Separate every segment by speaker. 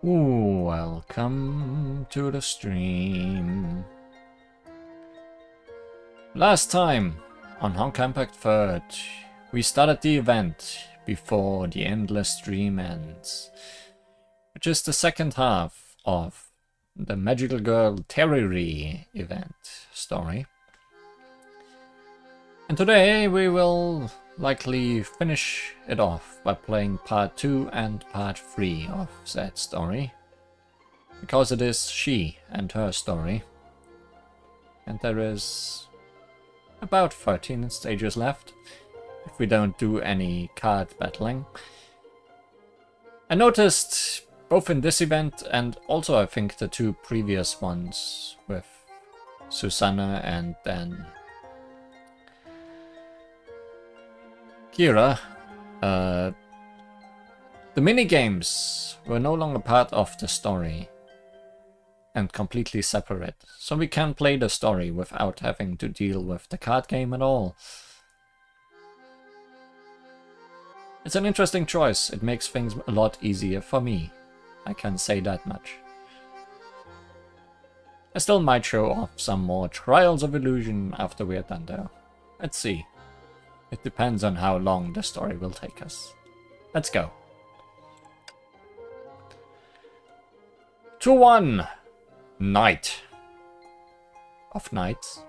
Speaker 1: Welcome to the stream. Last time on Honkai Impact 3rd, we started the event before the endless stream ends, which is the second half of the Magical Girl Terry event story. And today we will likely finish it off by playing part 2 and part 3 of that story, because it is she and her story, and there is about 13 stages left if we don't do any card battling. I noticed both in this event and also I think the two previous ones with Susanna and then Kira, the minigames were no longer part of the story and completely separate, so we can play the story without having to deal with the card game at all. It's an interesting choice, it makes things a lot easier for me, I can say that much. I still might show off some more Trials of Illusion after we're done though. Let's see. It depends on how long the story will take us. Let's go. 2-1. Night. Of nights.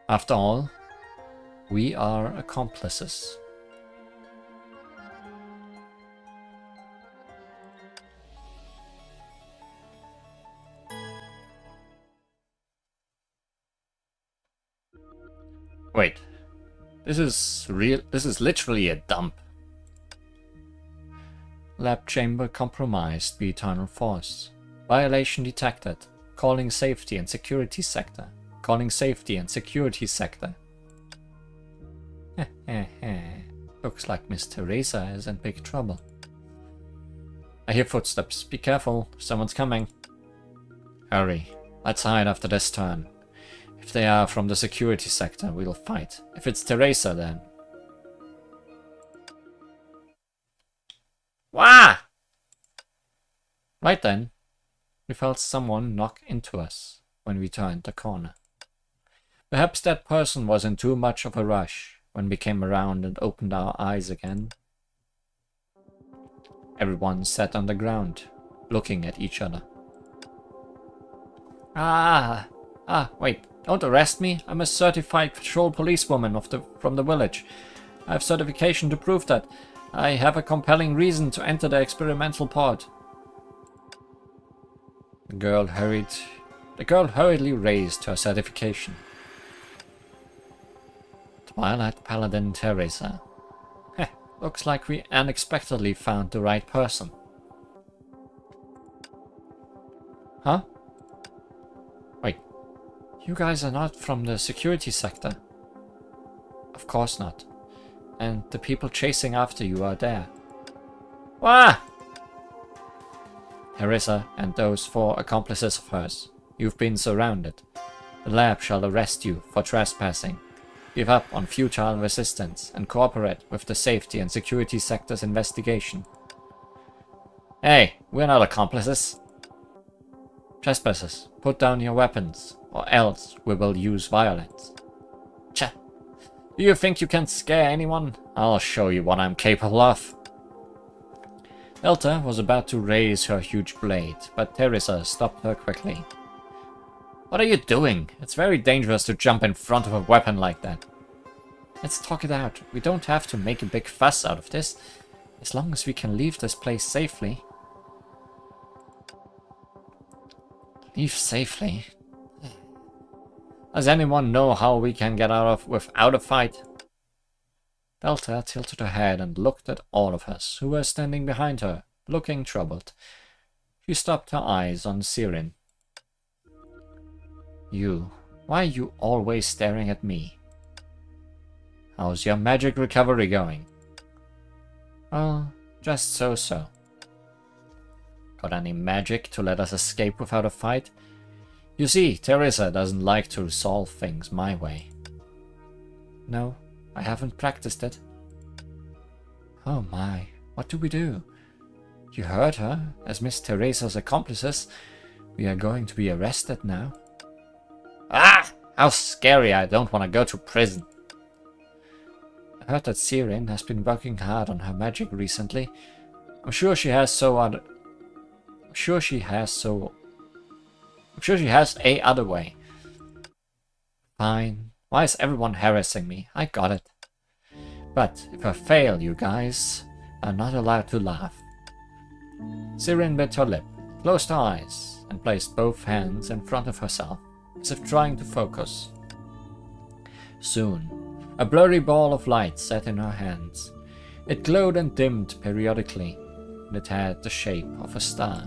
Speaker 1: After all, we are accomplices. Wait, this is real. This is literally a dump. Lab chamber compromised by eternal force. Violation detected. Calling safety and security sector. Calling safety and security sector. Looks like Miss Teresa is in big trouble. I hear footsteps. Be careful, someone's coming. Hurry, let's hide after this turn. If they are from the security sector, we'll fight. If it's Teresa, then... Wah! Right then, we felt someone knock into us when we turned the corner. Perhaps that person was in too much of a rush when we came around and opened our eyes again. Everyone sat on the ground, looking at each other. Wait. Don't arrest me. I'm a certified patrol policewoman from the village. I have certification to prove that. I have a compelling reason to enter the experimental pod. The girl hurriedly raised her certification. Twilight Paladin Teresa. Looks like we unexpectedly found the right person. Huh? Wait. You guys are not from the security sector? Of course not. And the people chasing after you are there. Wah! Teresa and those 4 accomplices of hers. You've been surrounded. The lab shall arrest you for trespassing. Give up on futile resistance and cooperate with the safety and security sector's investigation. Hey, we're not accomplices. Trespassers, put down your weapons, or else we will use violence. Cha! Do you think you can scare anyone? I'll show you what I'm capable of. Delta was about to raise her huge blade, but Teresa stopped her quickly. What are you doing? It's very dangerous to jump in front of a weapon like that. Let's talk it out. We don't have to make a big fuss out of this, as long as we can leave this place safely. Leave safely? Does anyone know how we can get out of without a fight? Delta tilted her head and looked at all of us, who were standing behind her, looking troubled. She stopped her eyes on Sirin. Why are you always staring at me? How's your magic recovery going? Well, just so-so. Got any magic to let us escape without a fight? You see, Teresa doesn't like to resolve things my way. No, I haven't practiced it. Oh my, what do we do? You heard her. As Miss Teresa's accomplices, we are going to be arrested now. Ah! How scary, I don't want to go to prison. I heard that Sirin has been working hard on her magic recently. I'm sure she has a other way. Fine. Why is everyone harassing me? I got it. But if I fail, you guys are not allowed to laugh. Sirin bit her lip, closed her eyes, and placed both hands in front of herself, as if trying to focus. Soon, a blurry ball of light sat in her hands. It glowed and dimmed periodically, and it had the shape of a star.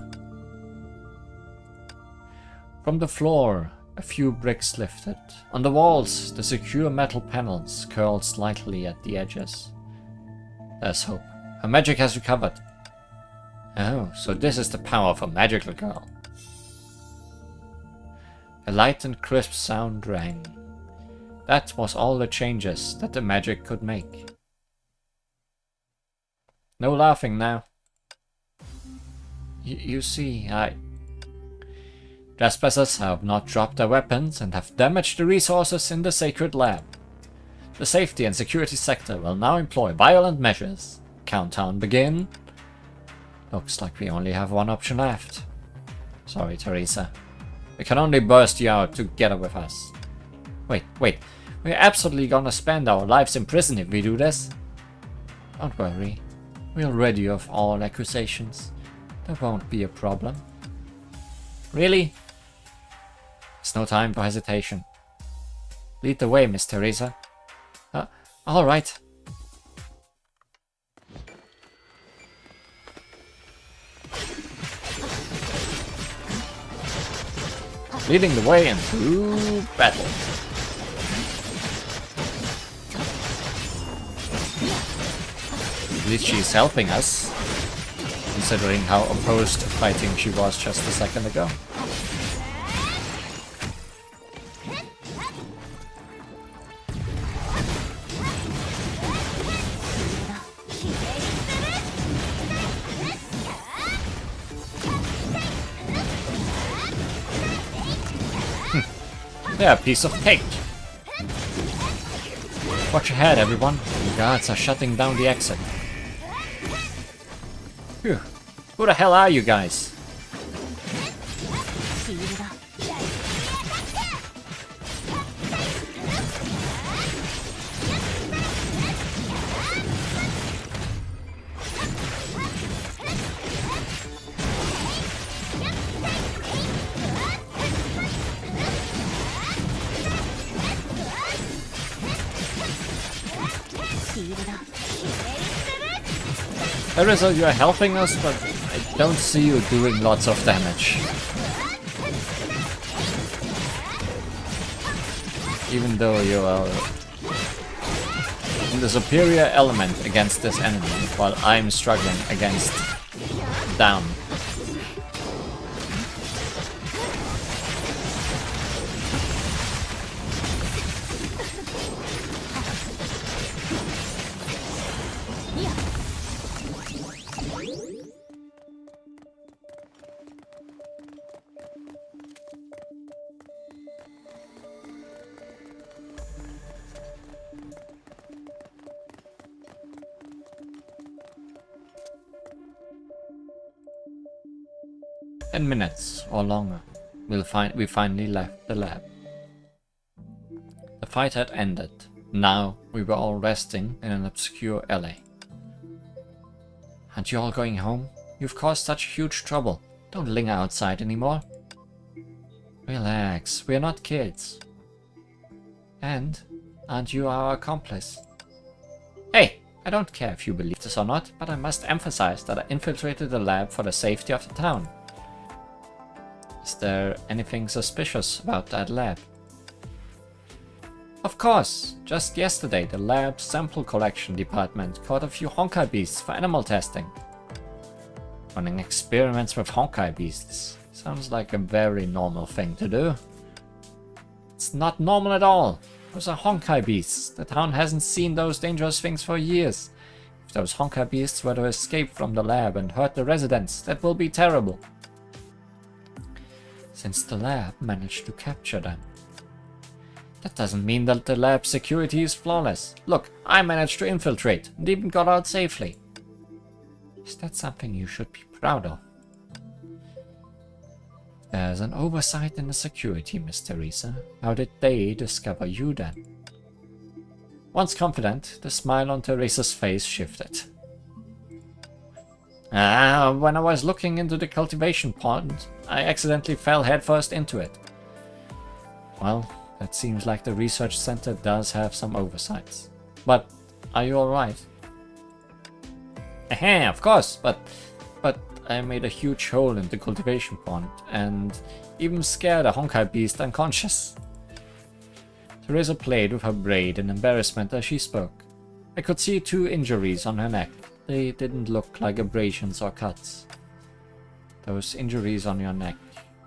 Speaker 1: From the floor, a few bricks lifted. On the walls, the secure metal panels curled slightly at the edges. There's hope. Her magic has recovered. Oh, so this is the power of a magical girl. A light and crisp sound rang. That was all the changes that the magic could make. No laughing now. You see, Trespassers have not dropped their weapons and have damaged the resources in the sacred lab. The safety and security sector will now employ violent measures. Countdown begin. Looks like we only have one option left. Sorry, Teresa. We can only burst you out together with us. Wait. We're absolutely gonna spend our lives in prison if we do this. Don't worry. We'll rid you of all accusations. There won't be a problem. Really? There's no time for hesitation. Lead the way, Miss Teresa. Alright. Leading the way into battle. At least she's helping us, considering how opposed to fighting she was just a second ago. Yeah, a piece of cake. Watch ahead, everyone. The guards are shutting down the exit. Phew. Who the hell are you guys? Teresa, you are helping us, but I don't see you doing lots of damage. Even though you are in the superior element against this enemy, while I'm struggling against down. In minutes or longer, we finally left the lab. The fight had ended. Now we were all resting in an obscure alley. Aren't you all going home? You've caused such huge trouble. Don't linger outside anymore. Relax, we're not kids. And aren't you our accomplice? Hey, I don't care if you believe this or not, but I must emphasize that I infiltrated the lab for the safety of the town. Is there anything suspicious about that lab? Of course! Just yesterday the lab's sample collection department caught a few Honkai beasts for animal testing. Running experiments with Honkai beasts sounds like a very normal thing to do. It's not normal at all. Those are Honkai beasts. The town hasn't seen those dangerous things for years. If those Honkai beasts were to escape from the lab and hurt the residents, that will be terrible. Since the lab managed to capture them. That doesn't mean that the lab's security is flawless. Look, I managed to infiltrate and even got out safely. Is that something you should be proud of? There's an oversight in the security, Miss Teresa. How did they discover you then? Once confident, the smile on Teresa's face shifted. When I was looking into the cultivation pond, I accidentally fell headfirst into it. Well, that seems like the research center does have some oversights. But, are you alright? Of course, but I made a huge hole in the cultivation pond, and even scared a Honkai beast unconscious. Teresa played with her braid in embarrassment as she spoke. I could see 2 injuries on her neck. They didn't look like abrasions or cuts. Those injuries on your neck,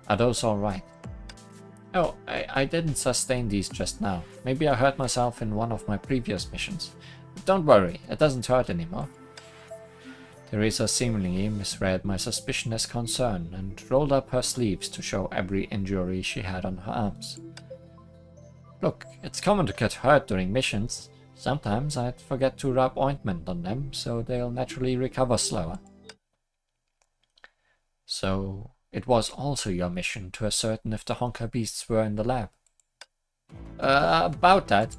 Speaker 1: are those alright? Oh, I didn't sustain these just now. Maybe I hurt myself in one of my previous missions. But don't worry, it doesn't hurt anymore. Teresa seemingly misread my suspicion as concern and rolled up her sleeves to show every injury she had on her arms. Look, it's common to get hurt during missions. Sometimes I'd forget to rub ointment on them, so they'll naturally recover slower. So, it was also your mission to ascertain if the Honkai beasts were in the lab? About that.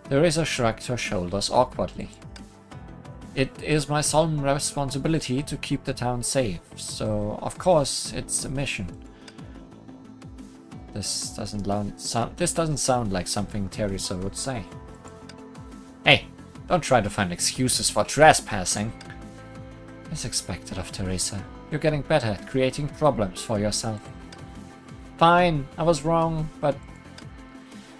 Speaker 1: Teresa shrugged her shoulders awkwardly. It is my solemn responsibility to keep the town safe, so of course it's a mission. This doesn't sound like something Teresa would say. Hey, don't try to find excuses for trespassing. As expected of Teresa, you're getting better at creating problems for yourself. Fine, I was wrong, but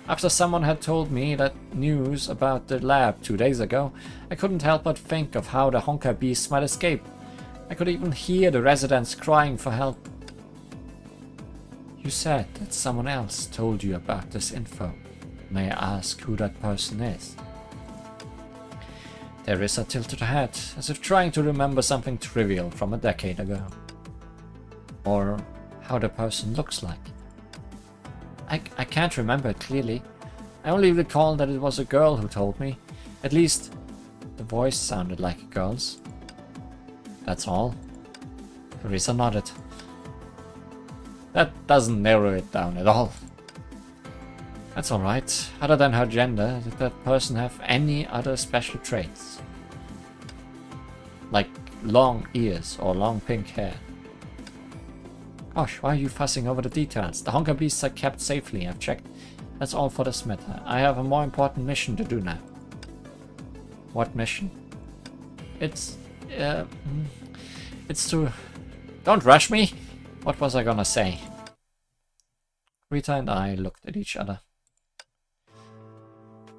Speaker 1: after someone had told me that news about the lab 2 days ago, I couldn't help but think of how the Honkai beasts might escape. I could even hear the residents crying for help. You said that someone else told you about this info. May I ask who that person is? Teresa tilted her head, as if trying to remember something trivial from a decade ago. Or how the person looks like. I can't remember it clearly. I only recall that it was a girl who told me. At least, the voice sounded like a girl's. That's all. Teresa nodded. That doesn't narrow it down at all. That's alright. Other than her gender, did that person have any other special traits? Like long ears or long pink hair? Gosh, why are you fussing over the details? The Honkai beasts are kept safely, I've checked. That's all for this matter. I have a more important mission to do now. What mission? It's to... Don't rush me! What was I gonna say? Rita and I looked at each other.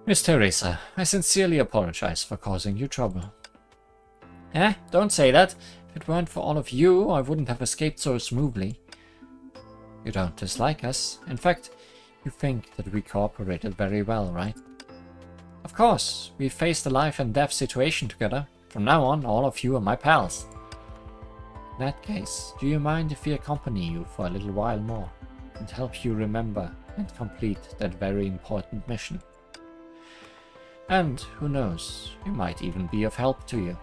Speaker 1: Miss Teresa, I sincerely apologize for causing you trouble. Don't say that. If it weren't for all of you, I wouldn't have escaped so smoothly. You don't dislike us. In fact, you think that we cooperated very well, right? Of course, we faced a life and death situation together. From now on, all of you are my pals. In that case, do you mind if we accompany you for a little while more and help you remember and complete that very important mission? And, who knows, we might even be of help to you.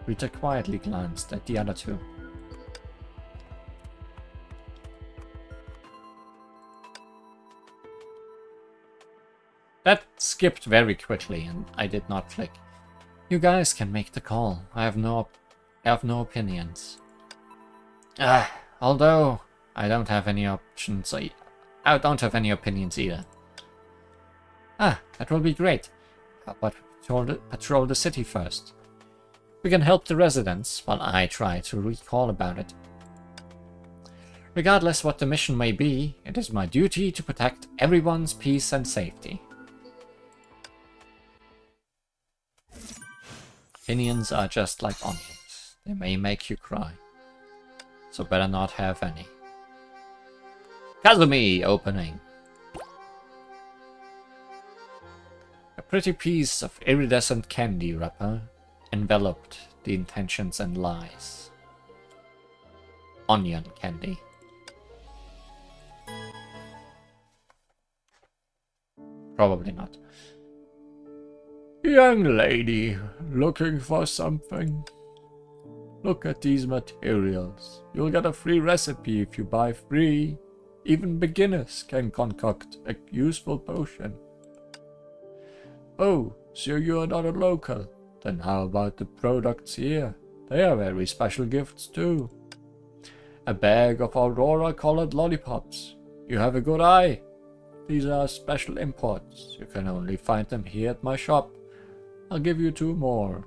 Speaker 1: Rita quietly glanced at the other two. That skipped very quickly and I did not click. You guys can make the call. I have no opinions. Although I don't have any options. I don't have any opinions either. That will be great. But patrol the city first. We can help the residents while I try to recall about it. Regardless what the mission may be, it is my duty to protect everyone's peace and safety. Opinions are just like onions. They may make you cry. So better not have any. Kazumi opening. Yep. pretty piece of iridescent candy wrapper enveloped the intentions and lies. Onion candy. Probably not. Young lady, looking for something? Look at these materials. You'll get a free recipe if you buy 3. Even beginners can concoct a useful potion. Oh, so you're not a local? Then how about the products here? They are very special gifts too. A bag of aurora-colored lollipops. You have a good eye. These are special imports. You can only find them here at my shop. I'll give you 2 more.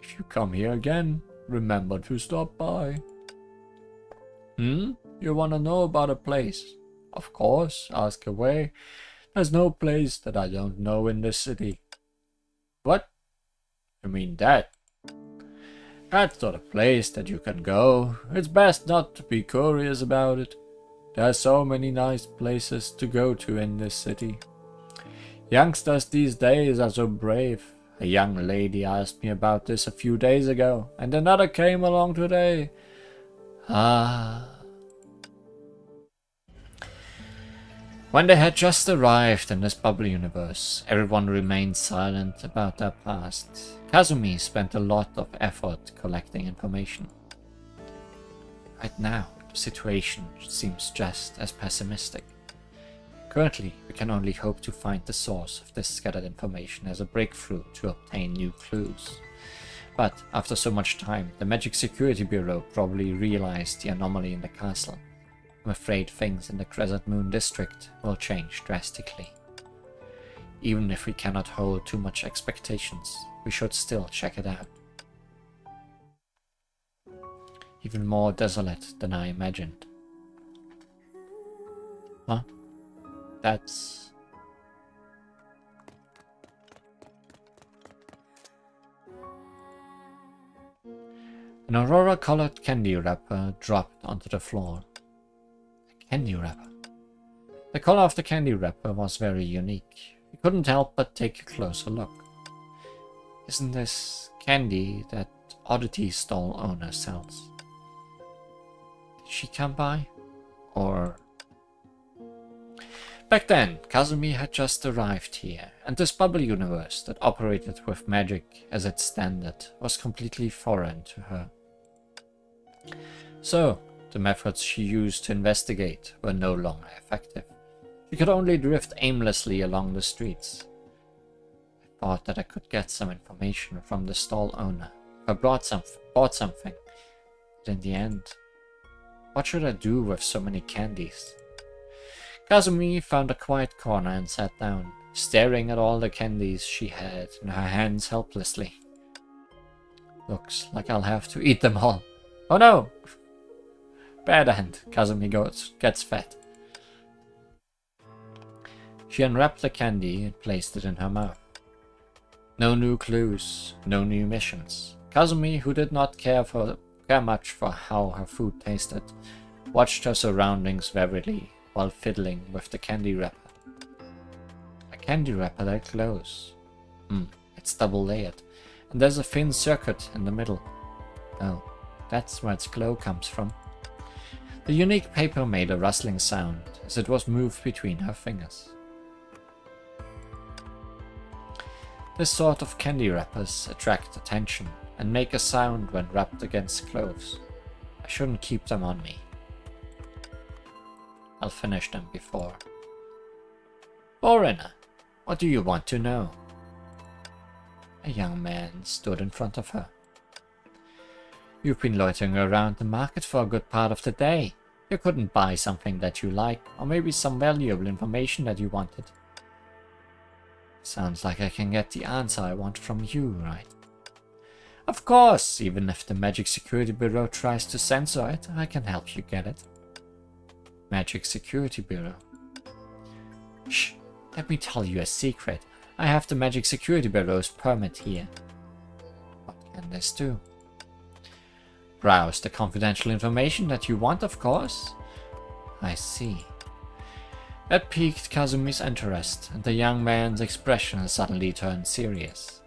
Speaker 1: If you come here again, remember to stop by. You wanna know about a place? Of course, ask away. There's no place that I don't know in this city. What? You mean that? That's not a place that you can go. It's best not to be curious about it. There are so many nice places to go to in this city. Youngsters these days are so brave. A young lady asked me about this a few days ago, and another came along today. When they had just arrived in this bubble universe, everyone remained silent about their past. Kazumi spent a lot of effort collecting information. Right now, the situation seems just as pessimistic. Currently, we can only hope to find the source of this scattered information as a breakthrough to obtain new clues. But after so much time, the Magic Security Bureau probably realized the anomaly in the castle. I'm afraid things in the Crescent Moon district will change drastically. Even if we cannot hold too much expectations, we should still check it out. Even more desolate than I imagined. Huh? That's... An aurora-colored candy wrapper dropped onto the floor. A candy wrapper. The color of the candy wrapper was very unique. We couldn't help but take a closer look. Isn't this candy that oddity stall owner sells? Did she come by? Or... Back then, Kazumi had just arrived here, and this bubble universe that operated with magic as its standard was completely foreign to her. So, the methods she used to investigate were no longer effective. She could only drift aimlessly along the streets. I thought that I could get some information from the stall owner if I bought something, but in the end, what should I do with so many candies? Kazumi found a quiet corner and sat down, staring at all the candies she had in her hands helplessly. Looks like I'll have to eat them all. Oh no! Bad end, Kazumi gets fat. She unwrapped the candy and placed it in her mouth. No new clues, no new missions. Kazumi, who did not care much for how her food tasted, watched her surroundings warily while fiddling with the candy wrapper. A candy wrapper that glows. It's double layered, and there's a thin circuit in the middle. Oh, that's where its glow comes from. The unique paper made a rustling sound as it was moved between her fingers. This sort of candy wrappers attract attention and make a sound when wrapped against clothes. I shouldn't keep them on me. I'll finish them before. Foreigner, what do you want to know? A young man stood in front of her. You've been loitering around the market for a good part of the day. You couldn't buy something that you like, or maybe some valuable information that you wanted. Sounds like I can get the answer I want from you, right? Of course, even if the Magic Security Bureau tries to censor it, I can help you get it. Magic Security Bureau. Shh, let me tell you a secret. I have the Magic Security Bureau's permit here. What can this do? Browse the confidential information that you want, of course. I see. That piqued Kazumi's interest, and the young man's expression suddenly turned serious.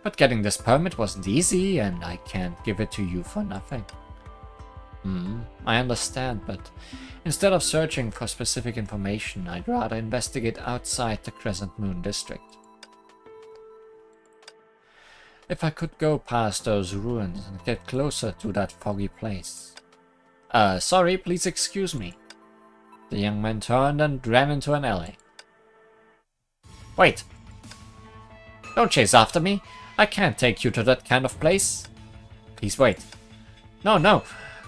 Speaker 1: But getting this permit wasn't easy, and I can't give it to you for nothing. I understand, but instead of searching for specific information, I'd rather investigate outside the Crescent Moon district. If I could go past those ruins and get closer to that foggy place. Sorry, please excuse me. The young man turned and ran into an alley. Wait! Don't chase after me! I can't take you to that kind of place. Please wait. No,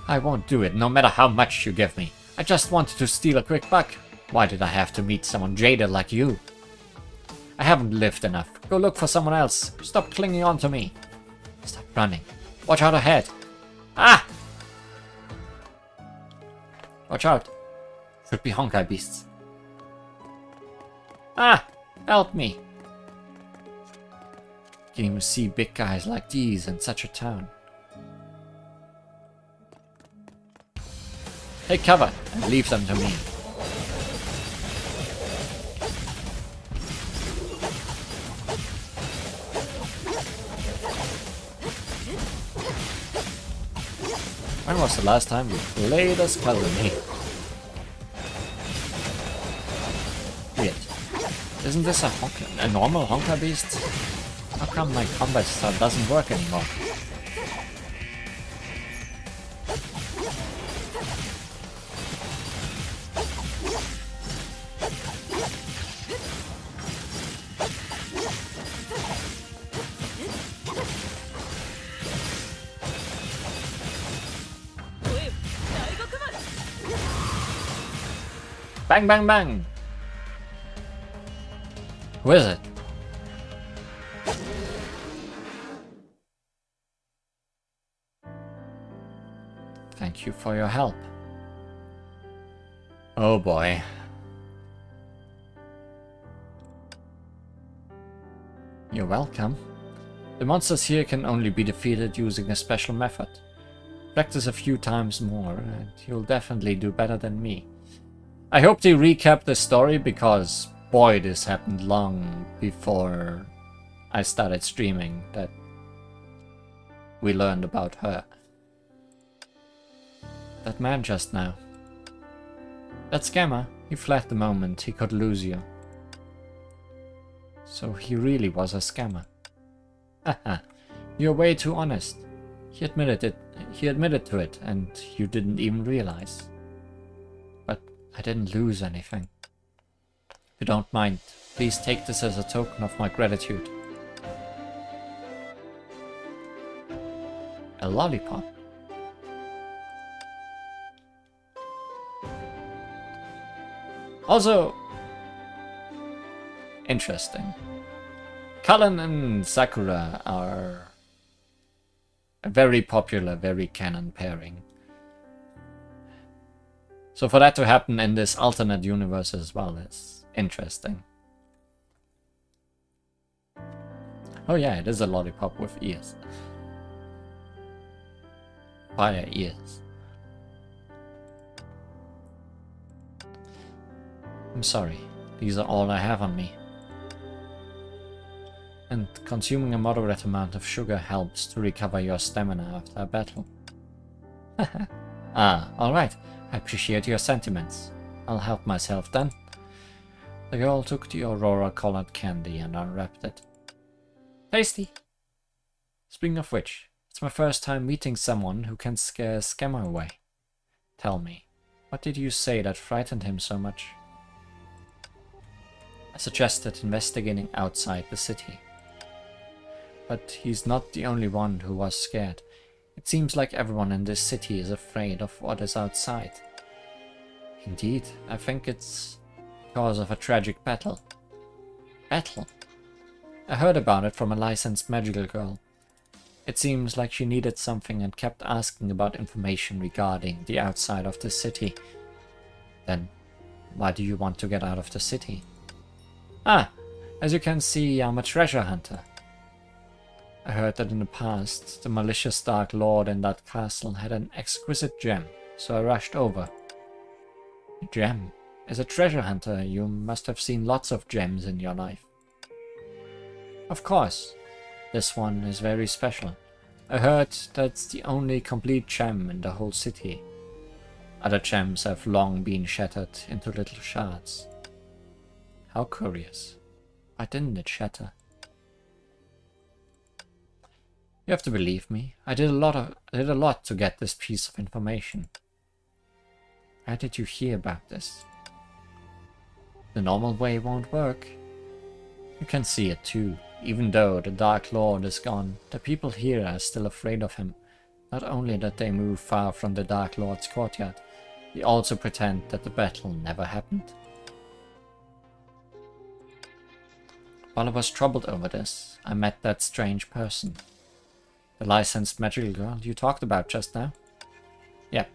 Speaker 1: I won't do it, no matter how much you give me. I just wanted to steal a quick buck. Why did I have to meet someone jaded like you? I haven't lived enough. Go look for someone else. Stop clinging on to me. Stop running. Watch out ahead. Ah! Watch out. Should be Honkai beasts. Ah! Help me. Can't even see big guys like these in such a town. Take cover and leave them to me. When was the last time you played as Kalumi? Weird. Isn't this a normal Honkai beast? How come my combat style doesn't work anymore? Bang, bang, bang! Who is it? Thank you for your help. Oh boy. You're welcome. The monsters here can only be defeated using a special method. Practice a few times more and you'll definitely do better than me. I hope they recap the story because, boy, this happened long before I started streaming that we learned about her. That man just now. That scammer, he fled the moment he could lose you. So he really was a scammer. Haha, you're way too honest. He admitted to it, and you didn't even realize. But I didn't lose anything. If you don't mind, please take this as a token of my gratitude. A lollipop. Also, interesting. Cullen and Sakura are a very popular, very canon pairing. So for that to happen in this alternate universe as well is interesting. Oh yeah, it is a lollipop with ears. Fire ears. I'm sorry, these are all I have on me. And consuming a moderate amount of sugar helps to recover your stamina after a battle. Ah, alright. I appreciate your sentiments. I'll help myself then. The girl took the aurora-colored candy and unwrapped it. Tasty! Speaking of which, it's my first time meeting someone who can scare a scammer away. Tell me, what did you say that frightened him so much? I suggested investigating outside the city. But he's not the only one who was scared. It seems like everyone in this city is afraid of what is outside. Indeed, I think it's because of a tragic battle. Battle? I heard about it from a licensed magical girl. It seems like she needed something and kept asking about information regarding the outside of the city. Then, why do you want to get out of the city? Ah, as you can see, I'm a treasure hunter. I heard that in the past, the malicious Dark Lord in that castle had an exquisite gem, so I rushed over. A gem? As a treasure hunter, you must have seen lots of gems in your life. Of course, this one is very special. I heard that's the only complete gem in the whole city. Other gems have long been shattered into little shards. How curious. Why didn't it shatter? You have to believe me. I did a lot to get this piece of information. How did you hear about this? The normal way won't work. You can see it too. Even though the Dark Lord is gone, the people here are still afraid of him. Not only that they move far from the Dark Lord's courtyard, they also pretend that the battle never happened. While I was troubled over this, I met that strange person. The licensed magical girl you talked about just now? Yep,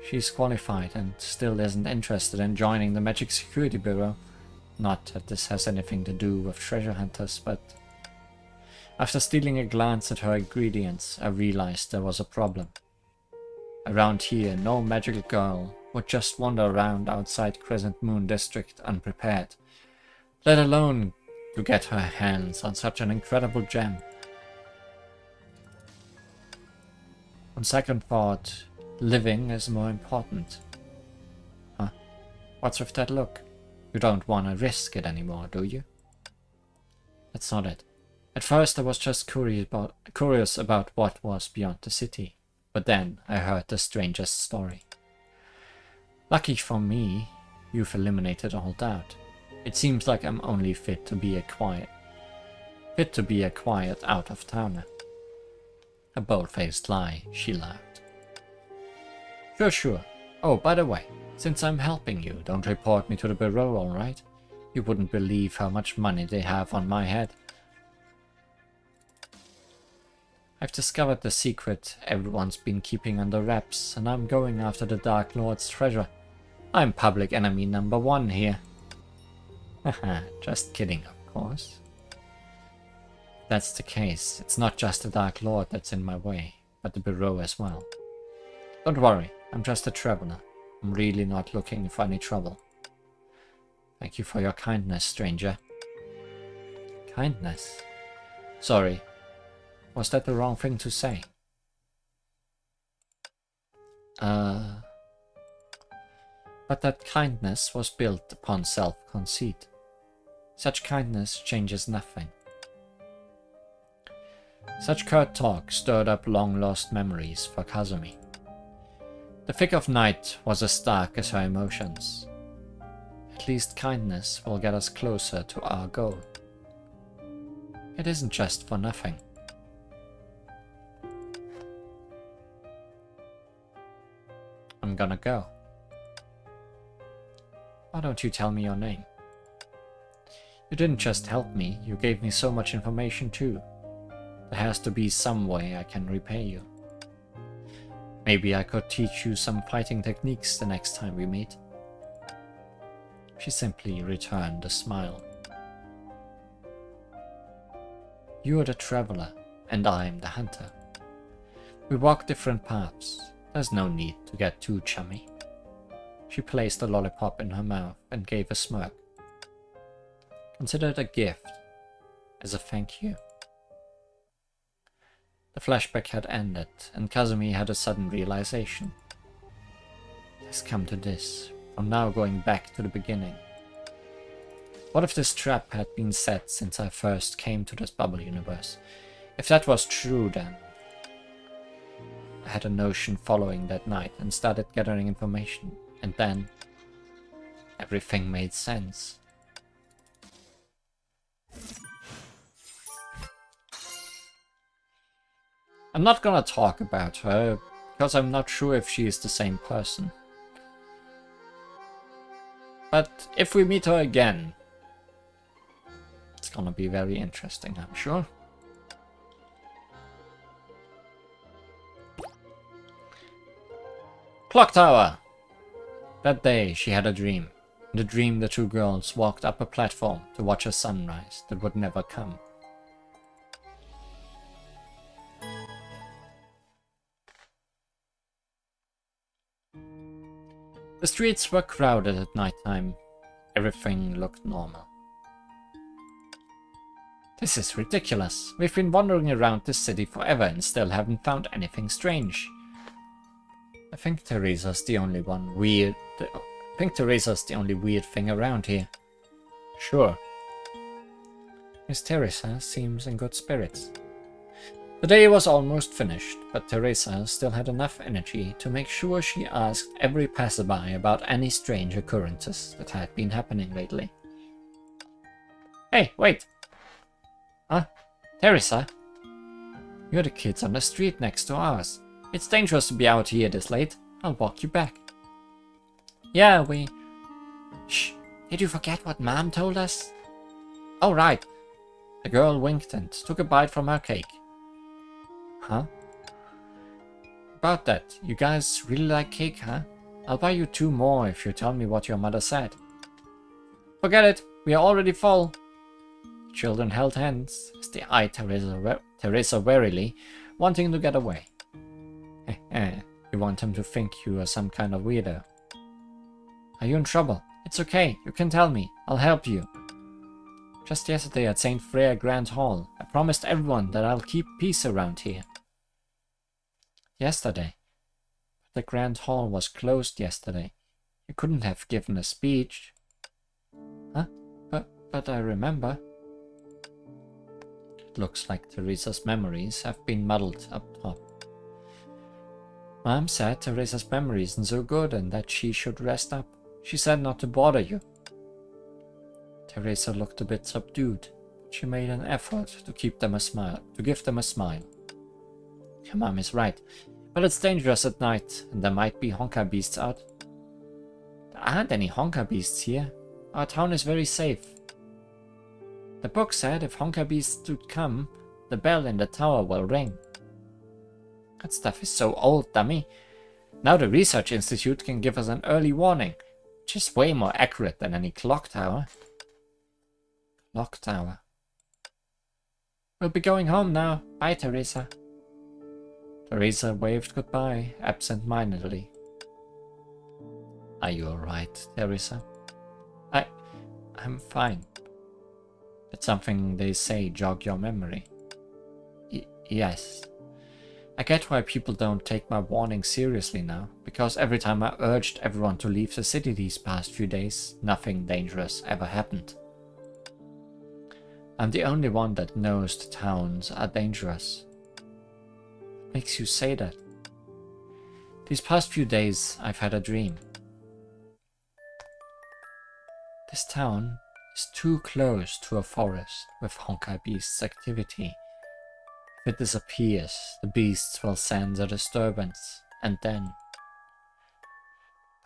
Speaker 1: she's qualified and still isn't interested in joining the Magic Security Bureau. Not that this has anything to do with treasure hunters, but after stealing a glance at her ingredients, I realized there was a problem. Around here, no magical girl would just wander around outside Crescent Moon District unprepared, let alone to get her hands on such an incredible gem. On second thought, living is more important. Huh? What's with that look? You don't want to risk it anymore, do you? That's not it. At first I was just curious about what was beyond the city, but then I heard the stranger's story. Lucky for me, you've eliminated all doubt. It seems like I'm only fit to be a quiet out-of-towner. A bold-faced lie, she laughed. Sure. Oh, by the way, since I'm helping you, don't report me to the bureau, alright? You wouldn't believe how much money they have on my head. I've discovered the secret everyone's been keeping under wraps, and I'm going after the Dark Lord's treasure. I'm public enemy number 1 here. Haha, just kidding, of course. If that's the case, it's not just the Dark Lord that's in my way, but the bureau as well. Don't worry, I'm just a traveler. I'm really not looking for any trouble. Thank you for your kindness, stranger. Kindness? Sorry. Was that the wrong thing to say? But that kindness was built upon self-conceit. Such kindness changes nothing. Such curt talk stirred up long-lost memories for Kazumi. The thick of night was as dark as her emotions. At least kindness will get us closer to our goal. It isn't just for nothing. I'm gonna go. Why don't you tell me your name? You didn't just help me, you gave me so much information too. There has to be some way I can repay you. Maybe I could teach you some fighting techniques the next time we meet. She simply returned a smile. You are the traveler, and I am the hunter. We walk different paths. There's no need to get too chummy. She placed a lollipop in her mouth and gave a smirk. Consider it a gift, as a thank you. The flashback had ended, and Kazumi had a sudden realization. It has come to this, from now going back to the beginning. What if this trap had been set since I first came to this bubble universe? If that was true, then I had a notion following that night and started gathering information, and then everything made sense. I'm not gonna talk about her, because I'm not sure if she is the same person. But if we meet her again, it's gonna be very interesting, I'm sure. Clock Tower! That day she had a dream. In the dream the two girls walked up a platform to watch a sunrise that would never come. The streets were crowded at night time. Everything looked normal. This is ridiculous. We've been wandering around this city forever and still haven't found anything strange. I think Teresa's the only weird thing around here. Sure. Miss Teresa seems in good spirits. The day was almost finished, but Teresa still had enough energy to make sure she asked every passerby about any strange occurrences that had been happening lately. Hey, wait! Huh? Teresa? You're the kids on the street next to ours. It's dangerous to be out here this late. I'll walk you back. Yeah, we... Shh! Did you forget what Mom told us? Oh, right. The girl winked and took a bite from her cake. Huh? About that, you guys really like cake, huh? I'll buy you 2 more if you tell me what your mother said. Forget it, we are already full. The children held hands as they eyed Teresa warily, wanting to get away. You want him to think you are some kind of weirdo. Are you in trouble? It's okay, you can tell me. I'll help you. Just yesterday at St. Freya Grand Hall, I promised everyone that I'll keep peace around here. Yesterday? The Grand Hall was closed yesterday. You couldn't have given a speech. Huh? But I remember. It looks like Teresa's memories have been muddled up top. Mom said Teresa's memory isn't so good and that she should rest up. She said not to bother you. Teresa looked a bit subdued. She made an effort to give them a smile. Your mom is right, but it's dangerous at night, and there might be Honkai beasts out. There aren't any Honkai beasts here. Our town is very safe. The book said if Honkai beasts should come, the bell in the tower will ring. That stuff is so old, dummy. Now the Research Institute can give us an early warning, which is way more accurate than any clock tower. Clock tower. We'll be going home now. Bye, Teresa. Teresa waved goodbye, absent-mindedly. Are you alright, Teresa? I'm fine. Did something they say jog your memory? Yes. I get why people don't take my warning seriously now, because every time I urged everyone to leave the city these past few days, nothing dangerous ever happened. I'm the only one that knows the towns are dangerous. What makes you say that? These past few days I've had a dream. This town is too close to a forest with Honkai beasts activity. If it disappears, the beasts will sense a disturbance, and then...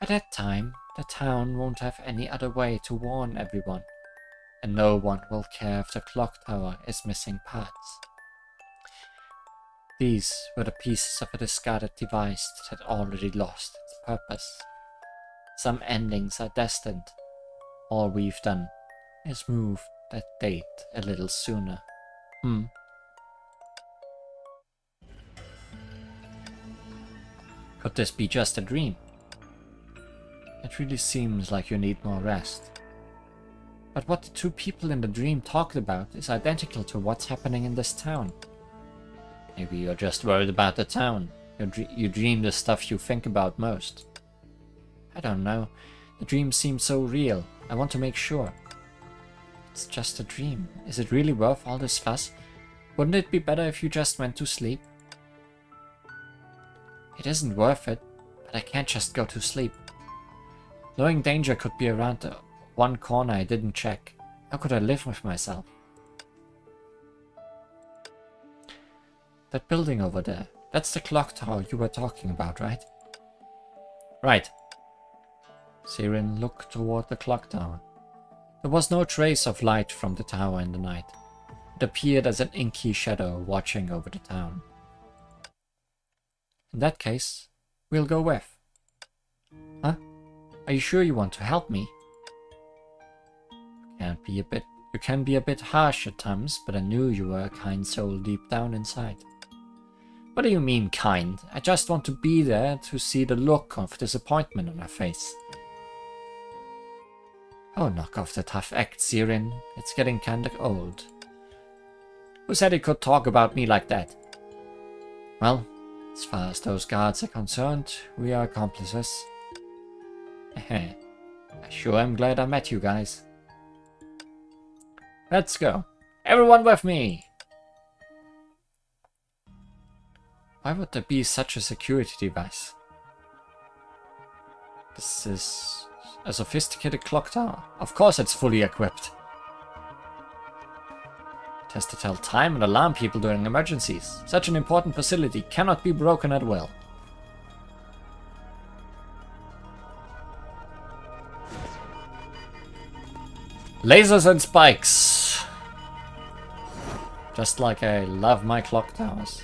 Speaker 1: By that time, the town won't have any other way to warn everyone, and no one will care if the clock tower is missing parts. These were the pieces of a discarded device that had already lost its purpose. Some endings are destined. All we've done is move that date a little sooner. Could this be just a dream? It really seems like you need more rest. But what the 2 people in the dream talked about is identical to what's happening in this town. Maybe you're just worried about the town. You dream the stuff you think about most. I don't know. The dream seems so real. I want to make sure. It's just a dream. Is it really worth all this fuss? Wouldn't it be better if you just went to sleep? It isn't worth it, but I can't just go to sleep. Knowing danger could be around the one corner I didn't check. How could I live with myself? That building over there, that's the clock tower you were talking about, right? Right. Sirin looked toward the clock tower. There was no trace of light from the tower in the night. It appeared as an inky shadow watching over the town. In that case, we'll go with. Huh? Are you sure you want to help me? You can be a bit harsh at times, but I knew you were a kind soul deep down inside. What do you mean kind? I just want to be there to see the look of disappointment on her face. Oh, knock off the tough act, Sirin. It's getting kinda old. Who said he could talk about me like that? Well, as far as those guards are concerned, we are accomplices. I sure am glad I met you guys. Let's go. Everyone with me! Why would there be such a security device? This is a sophisticated clock tower. Of course it's fully equipped. It has to tell time and alarm people during emergencies. Such an important facility cannot be broken at will. Lasers and spikes. Just like I love my clock towers.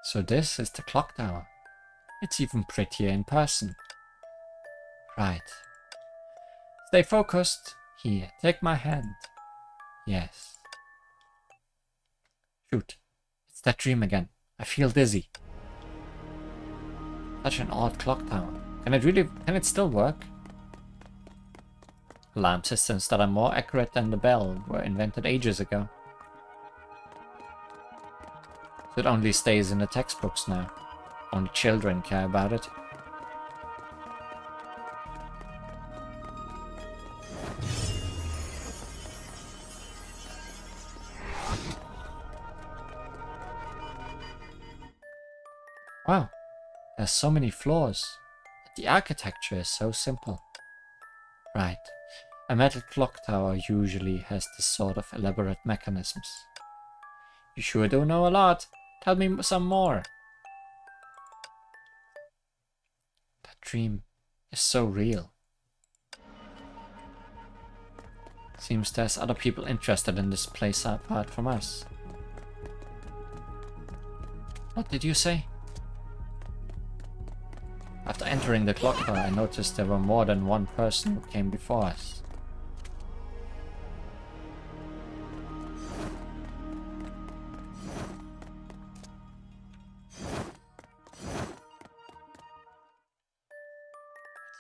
Speaker 1: So this is the clock tower. It's even prettier in person. Right. Stay focused. Here, take my hand. Yes. Shoot. It's that dream again. I feel dizzy. Such an odd clock tower. Can it still work? Alarm systems that are more accurate than the bell were invented ages ago. It only stays in the textbooks now. Only children care about it. Wow, there's so many floors. The architecture is so simple. Right, a metal clock tower usually has this sort of elaborate mechanisms. You sure do know a lot. Tell me some more. That dream is so real. Seems there's other people interested in this place apart from us. What did you say? After entering the clock tower, I noticed there were more than one person who came before us.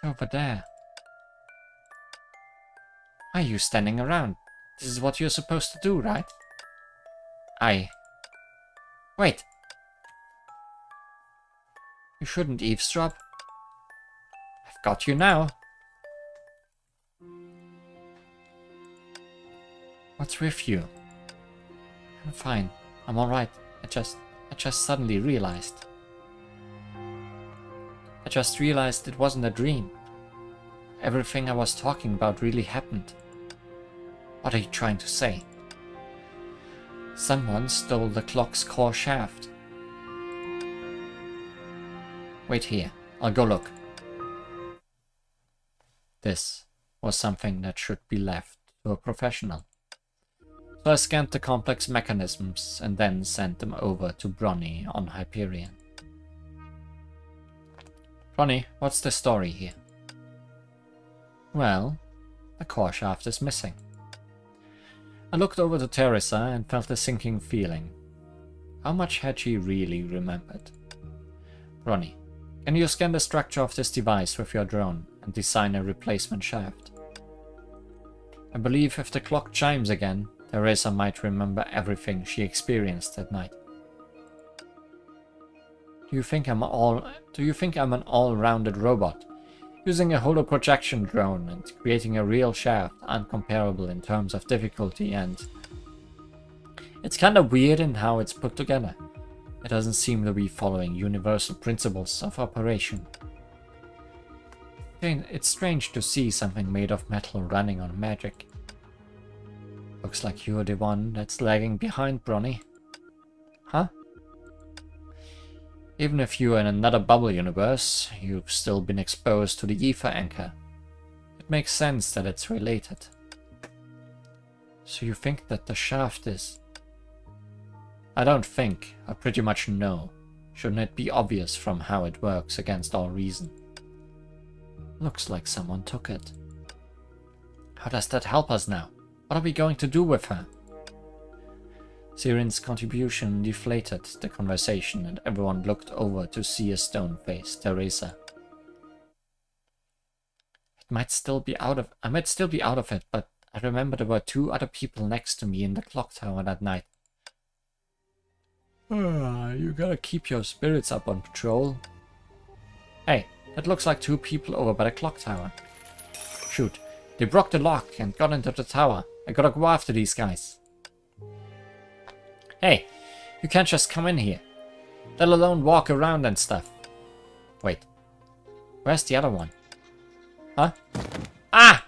Speaker 1: Over there. Why are you standing around? This is what you're supposed to do, right? Wait! You shouldn't eavesdrop. I've got you now. What's with you? I'm fine. I'm alright. I just suddenly realized. I just realized it wasn't a dream. Everything I was talking about really happened. What are you trying to say? Someone stole the clock's core shaft. Wait here, I'll go look. This was something that should be left to a professional. So I scanned the complex mechanisms and then sent them over to Bronny on Hyperion. Bronny, what's the story here? Well, the core shaft is missing. I looked over to Teresa and felt a sinking feeling. How much had she really remembered? Bronny, can you scan the structure of this device with your drone and design a replacement shaft? I believe if the clock chimes again, Teresa might remember everything she experienced that night. Do you think I'm an all-rounded robot? Using a holoprojection drone and creating a real shaft uncomparable in terms of difficulty, and it's kinda weird in how it's put together. It doesn't seem to be following universal principles of operation. It's strange to see something made of metal running on magic. Looks like you're the one that's lagging behind, Bronny. Huh? Even if you're in another bubble universe, you've still been exposed to the ether anchor. It makes sense that it's related. So you think that the shaft is... I don't think, I pretty much know. Shouldn't it be obvious from how it works against all reason? Looks like someone took it. How does that help us now? What are we going to do with her? Siren's contribution deflated the conversation, and everyone looked over to see a stone-faced Teresa. I might still be out of it, but I remember there were 2 other people next to me in the clock tower that night. You gotta keep your spirits up on patrol. Hey, that looks like 2 people over by the clock tower. Shoot, they broke the lock and got into the tower. I gotta go after these guys. Hey, you can't just come in here, let alone walk around and stuff. Wait, where's the other one? Huh? Ah!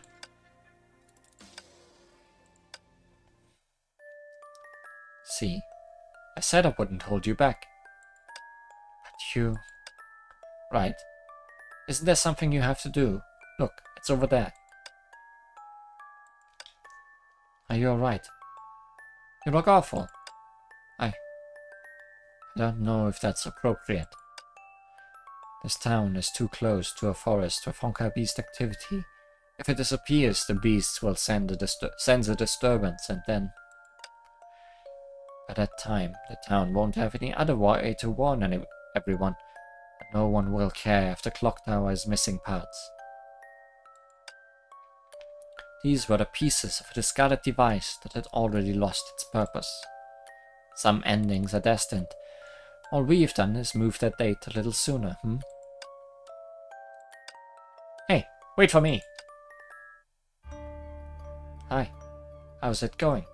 Speaker 1: See, I said I wouldn't hold you back. But you... Right. Isn't there something you have to do? Look, it's over there. Are you alright? You look awful. I don't know if that's appropriate. This town is too close to a forest with Honkai beast activity. If it disappears, the beasts will send a disturbance, and then... By that time, the town won't have any other way to warn everyone, and no one will care if the clock tower is missing parts. These were the pieces of a discarded device that had already lost its purpose. Some endings are destined. All we've done is move that date a little sooner, Hey, wait for me! Hi, how's it going?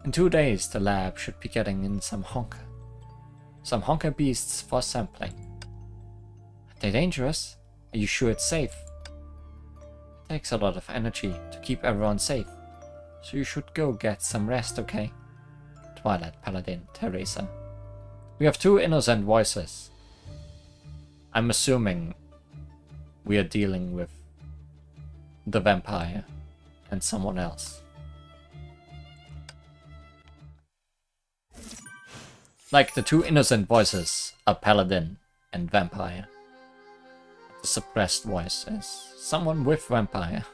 Speaker 1: In 2 days, the lab should be getting in some Honkai beasts for sampling. Are they dangerous? Are you sure it's safe? It takes a lot of energy to keep everyone safe, so you should go get some rest, okay? Twilight Paladin, Teresa. We have 2 innocent voices. I'm assuming we are dealing with the vampire and someone else. Like, the 2 innocent voices are Paladin and Vampire. The suppressed voice is someone with Vampire.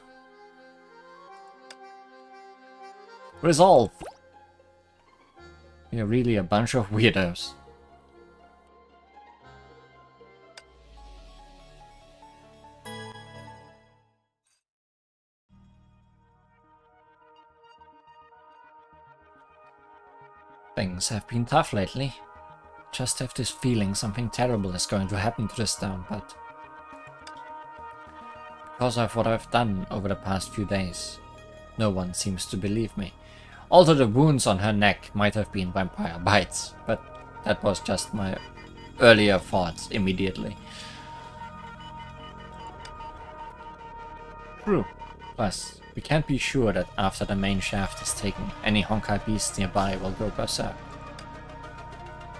Speaker 1: Resolve! We are really a bunch of weirdos. Things have been tough lately. Just have this feeling something terrible is going to happen to this town, but because of what I've done over the past few days, no one seems to believe me. Although the wounds on her neck might have been vampire bites, but that was just my earlier thoughts immediately. True. Plus, we can't be sure that after the main shaft is taken, any Honkai beasts nearby will go berserk.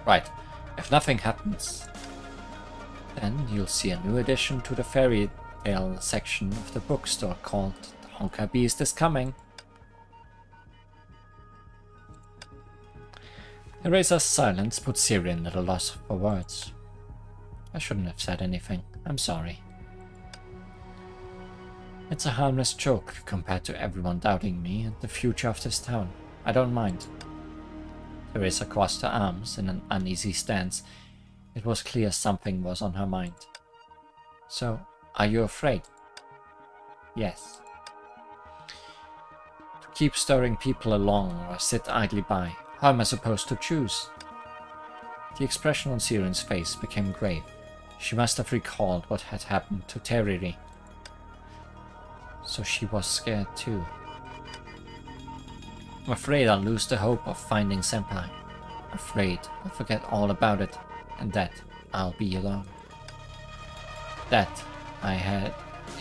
Speaker 1: Right, if nothing happens, then you'll see a new addition to the fairy tale section of the bookstore called The Honkai Beast is Coming. Teresa's silence put Siren at a loss for words. I shouldn't have said anything. I'm sorry. It's a harmless joke compared to everyone doubting me and the future of this town. I don't mind. Teresa crossed her arms in an uneasy stance. It was clear something was on her mind. So, are you afraid? Yes. To keep stirring people along or sit idly by, how am I supposed to choose? The expression on Siren's face became grave. She must have recalled what had happened to Teriri. So she was scared too. I'm afraid I'll lose the hope of finding Senpai. Afraid I'll forget all about it, and that I'll be alone. That I had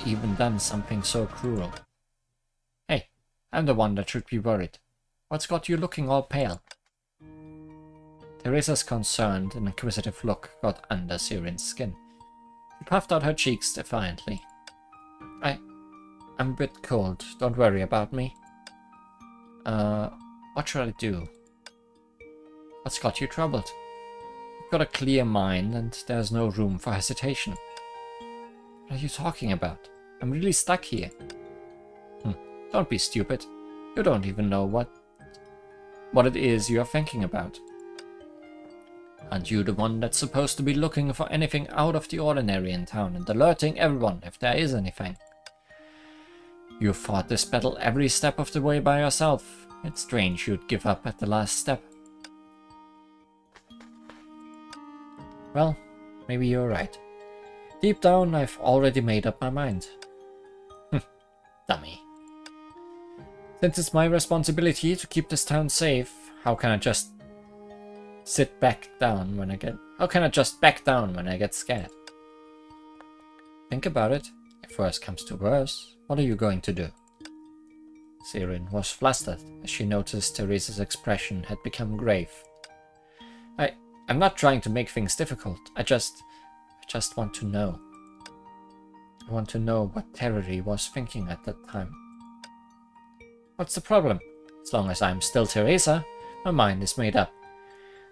Speaker 1: even done something so cruel. Hey, I'm the one that should be worried. What's got you looking all pale? Teresa's concerned and inquisitive look got under Siren's skin. She puffed out her cheeks defiantly. I'm a bit cold. Don't worry about me. What should I do? What's got you troubled? You've got a clear mind and there's no room for hesitation. What are you talking about? I'm really stuck here. Don't Don't be stupid. You don't even know what it is you're thinking about. Aren't you the one that's supposed to be looking for anything out of the ordinary in town and alerting everyone if there is anything? You fought this battle every step of the way by yourself. It's strange you'd give up at the last step. Well, maybe you're right. Deep down, I've already made up my mind. Dummy. Since it's my responsibility to keep this town safe, how can I just back down when I get scared? Think about it. If worse comes to worse, what are you going to do? Sirin was flustered as she noticed Teresa's expression had become grave. I'm not trying to make things difficult. I just want to know. I want to know what Terry was thinking at that time. What's the problem? As long as I'm still Teresa, my mind is made up.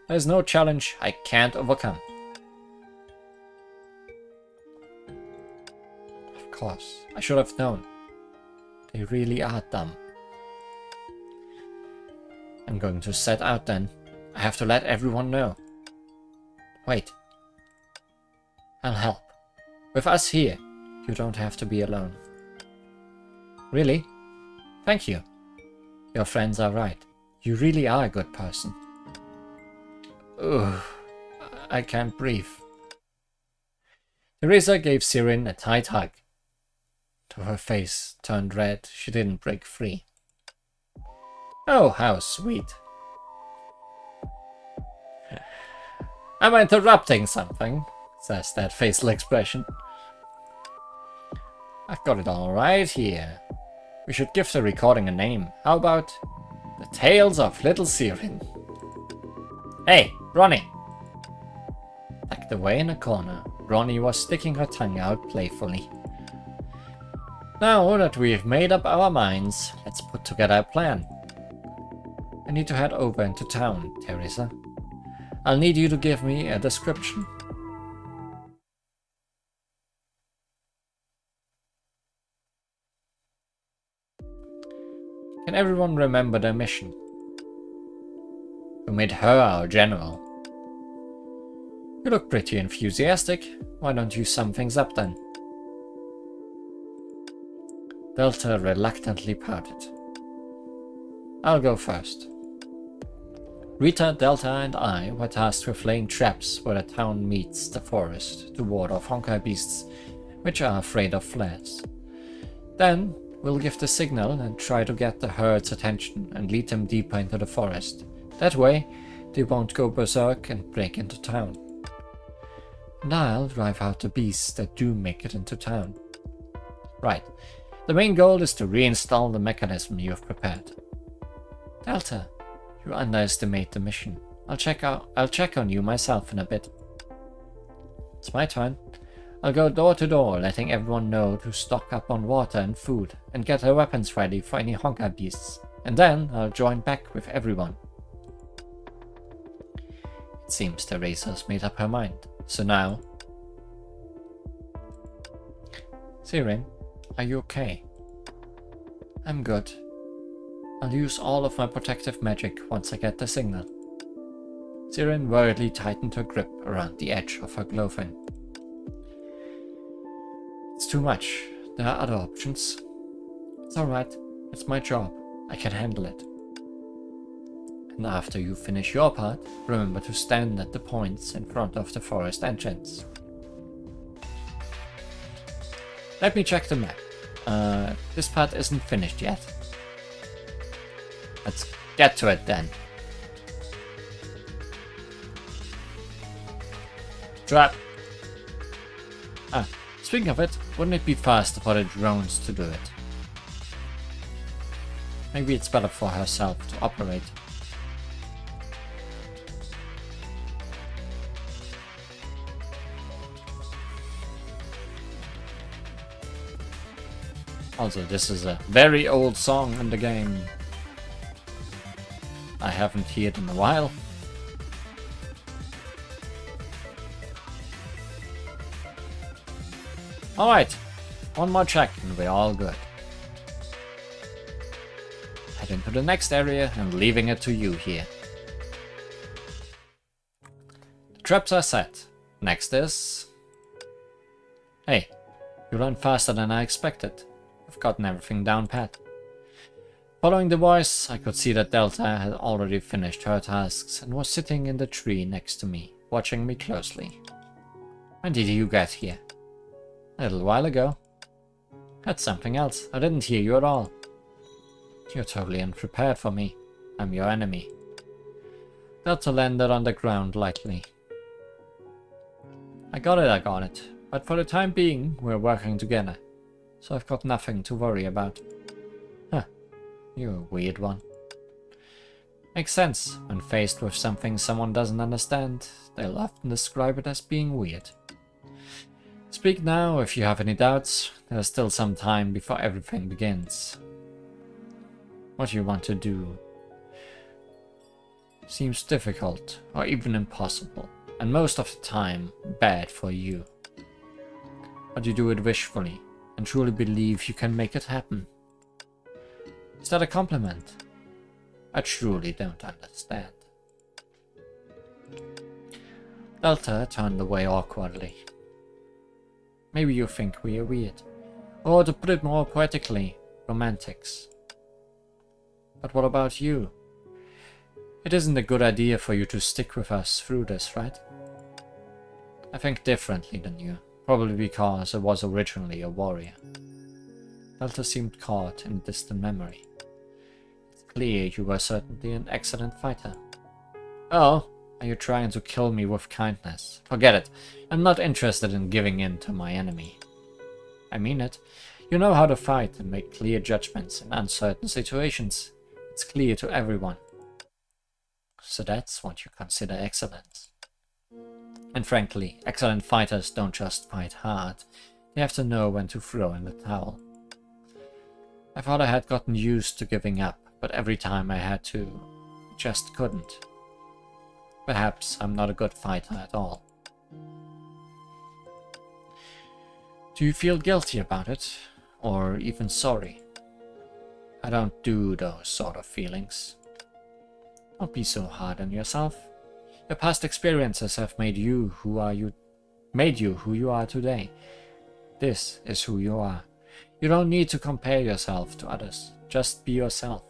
Speaker 1: There's no challenge I can't overcome. Of course, I should have known. They really are dumb. I'm going to set out then. I have to let everyone know. Wait. I'll help. With us here, you don't have to be alone. Really? Thank you. Your friends are right. You really are a good person. Ugh. I can't breathe. Teresa gave Sirin a tight hug. Though her face turned red, she didn't break free. Oh, how sweet. Am I interrupting something? Says that facial expression. I've got it all right here. We should give the recording a name. How about The Tales of Little Sirin? Hey, Ronnie! Tucked away in a corner, Ronnie was sticking her tongue out playfully. Now that we've made up our minds, let's put together a plan. I need to head over into town, Teresa. I'll need you to give me a description. Can everyone remember their mission? Who made her our general? You look pretty enthusiastic. Why don't you sum things up then? Delta reluctantly pouted. I'll go first. Rita, Delta and I were tasked with laying traps where the town meets the forest to ward off Honkai beasts, which are afraid of flares. Then we'll give the signal and try to get the herd's attention and lead them deeper into the forest. That way, they won't go berserk and break into town. And I'll drive out the beasts that do make it into town. Right. The main goal is to reinstall the mechanism you have prepared. Delta, you underestimate the mission. I'll check on you myself in a bit. It's my turn. I'll go door to door, letting everyone know to stock up on water and food, and get their weapons ready for any Honkai beasts. And then I'll join back with everyone. It seems Teresa's made up her mind. So now... Sirin, are you okay? I'm good. I'll use all of my protective magic once I get the signal. Sirin worriedly tightened her grip around the edge of her glowfin. It's too much. There are other options. It's alright. It's my job. I can handle it. And after you finish your part, remember to stand at the points in front of the forest entrance. Let me check the map. This part isn't finished yet. Let's get to it then. Trap! Speaking of it, wouldn't it be faster for the drones to do it? Maybe it's better for herself to operate. Also, this is a very old song in the game. I haven't heard it in a while. Alright, one more check and we're all good. head into the next area and leaving it to you here. The traps are set. Next is... Hey, you run faster than I expected. I've gotten everything down pat. Following the voice, I could see that Delta had already finished her tasks and was sitting in the tree next to me, watching me closely. When did you get here? A little while ago. That's something else. I didn't hear you at all. You're totally unprepared for me. I'm your enemy. Delta landed on the ground lightly. I got it. But for the time being, we're working together. So I've got nothing to worry about. Huh. You're a weird one. Makes sense. When faced with something someone doesn't understand, they'll often describe it as being weird. Speak now if you have any doubts. There's still some time before everything begins. What you want to do seems difficult or even impossible, and most of the time bad for you. But you do it wishfully and truly believe you can make it happen. Is that a compliment? I truly don't understand. Delta turned away awkwardly. Maybe you think we are weird. Or to put it more poetically, romantics. But what about you? It isn't a good idea for you to stick with us through this, right? I think differently than you, probably because I was originally a warrior. Delta seemed caught in a distant memory. It's clear you were certainly an excellent fighter. Oh, are you trying to kill me with kindness? Forget it. I'm not interested in giving in to my enemy. I mean it. You know how to fight and make clear judgments in uncertain situations. It's clear to everyone. So that's what you consider excellence. And frankly, excellent fighters don't just fight hard. They have to know when to throw in the towel. I thought I had gotten used to giving up, but every time I had to, I just couldn't. Perhaps I'm not a good fighter at all. Do you feel guilty about it? Or even sorry? I don't do those sort of feelings. Don't be so hard on yourself. Your past experiences have made you who you are today. This is who you are. You don't need to compare yourself to others. Just be yourself.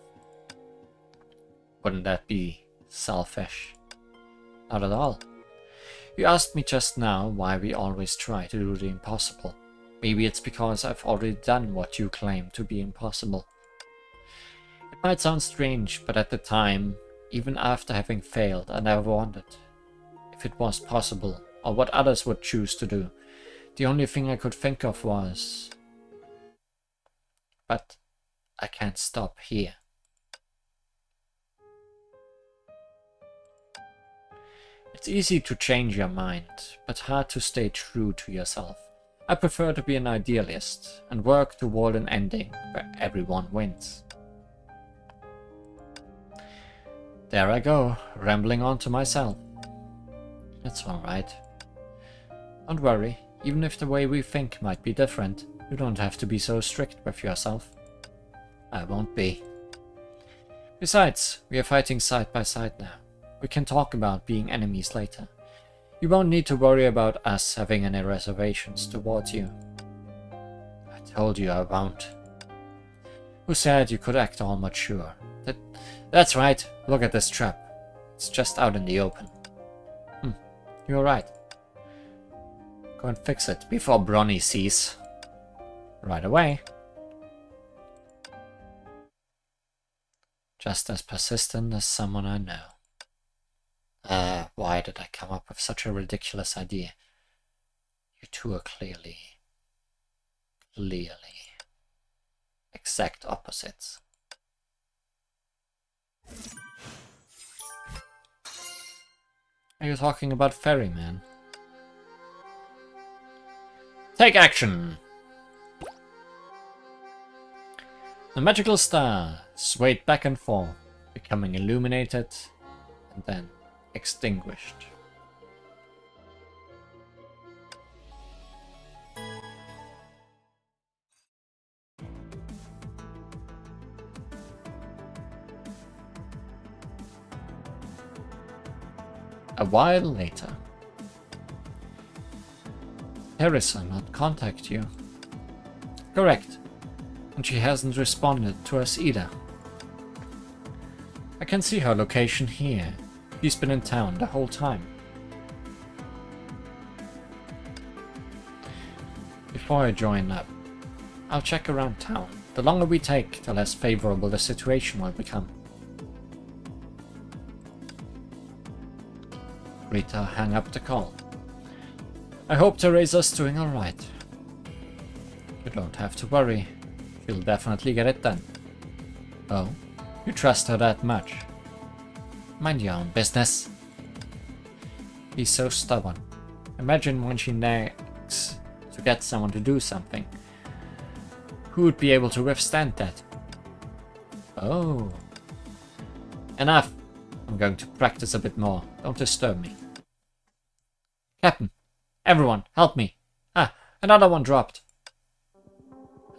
Speaker 1: Wouldn't that be selfish? Not at all. You asked me just now why we always try to do the impossible. Maybe it's because I've already done what you claim to be impossible. It might sound strange, but at the time, even after having failed, I never wondered if it was possible or what others would choose to do. The only thing I could think of was... But I can't stop here. It's easy to change your mind, but hard to stay true to yourself. I prefer to be an idealist and work toward an ending where everyone wins. There I go, rambling on to myself. It's alright. Don't worry, even if the way we think might be different, you don't have to be so strict with yourself. I won't be. Besides, we are fighting side by side now. We can talk about being enemies later. You won't need to worry about us having any reservations towards you. I told you I won't. Who said you could act all mature? That's right, look at this trap. It's just out in the open. You're right. Go and fix it before Bronny sees. Right away. Just as persistent as someone I know. Why did I come up with such a ridiculous idea? You two are clearly exact opposites. Are you talking about Ferryman? Take action! The magical star swayed back and forth, becoming illuminated and then extinguished. A while later. Teresa not contact you? Correct. And she hasn't responded to us either. I can see her location here. She's been in town the whole time. Before I join up, I'll check around town. The longer we take, the less favorable the situation will become. Rita hung up the call. I hope Teresa's doing alright. You don't have to worry. She'll definitely get it done. Oh, you trust her that much? Mind your own business. He's so stubborn. Imagine when she nags to get someone to do something. Who would be able to withstand that? Oh. Enough! I'm going to practice a bit more. Don't disturb me. Captain! Everyone, help me! Ah, another one dropped.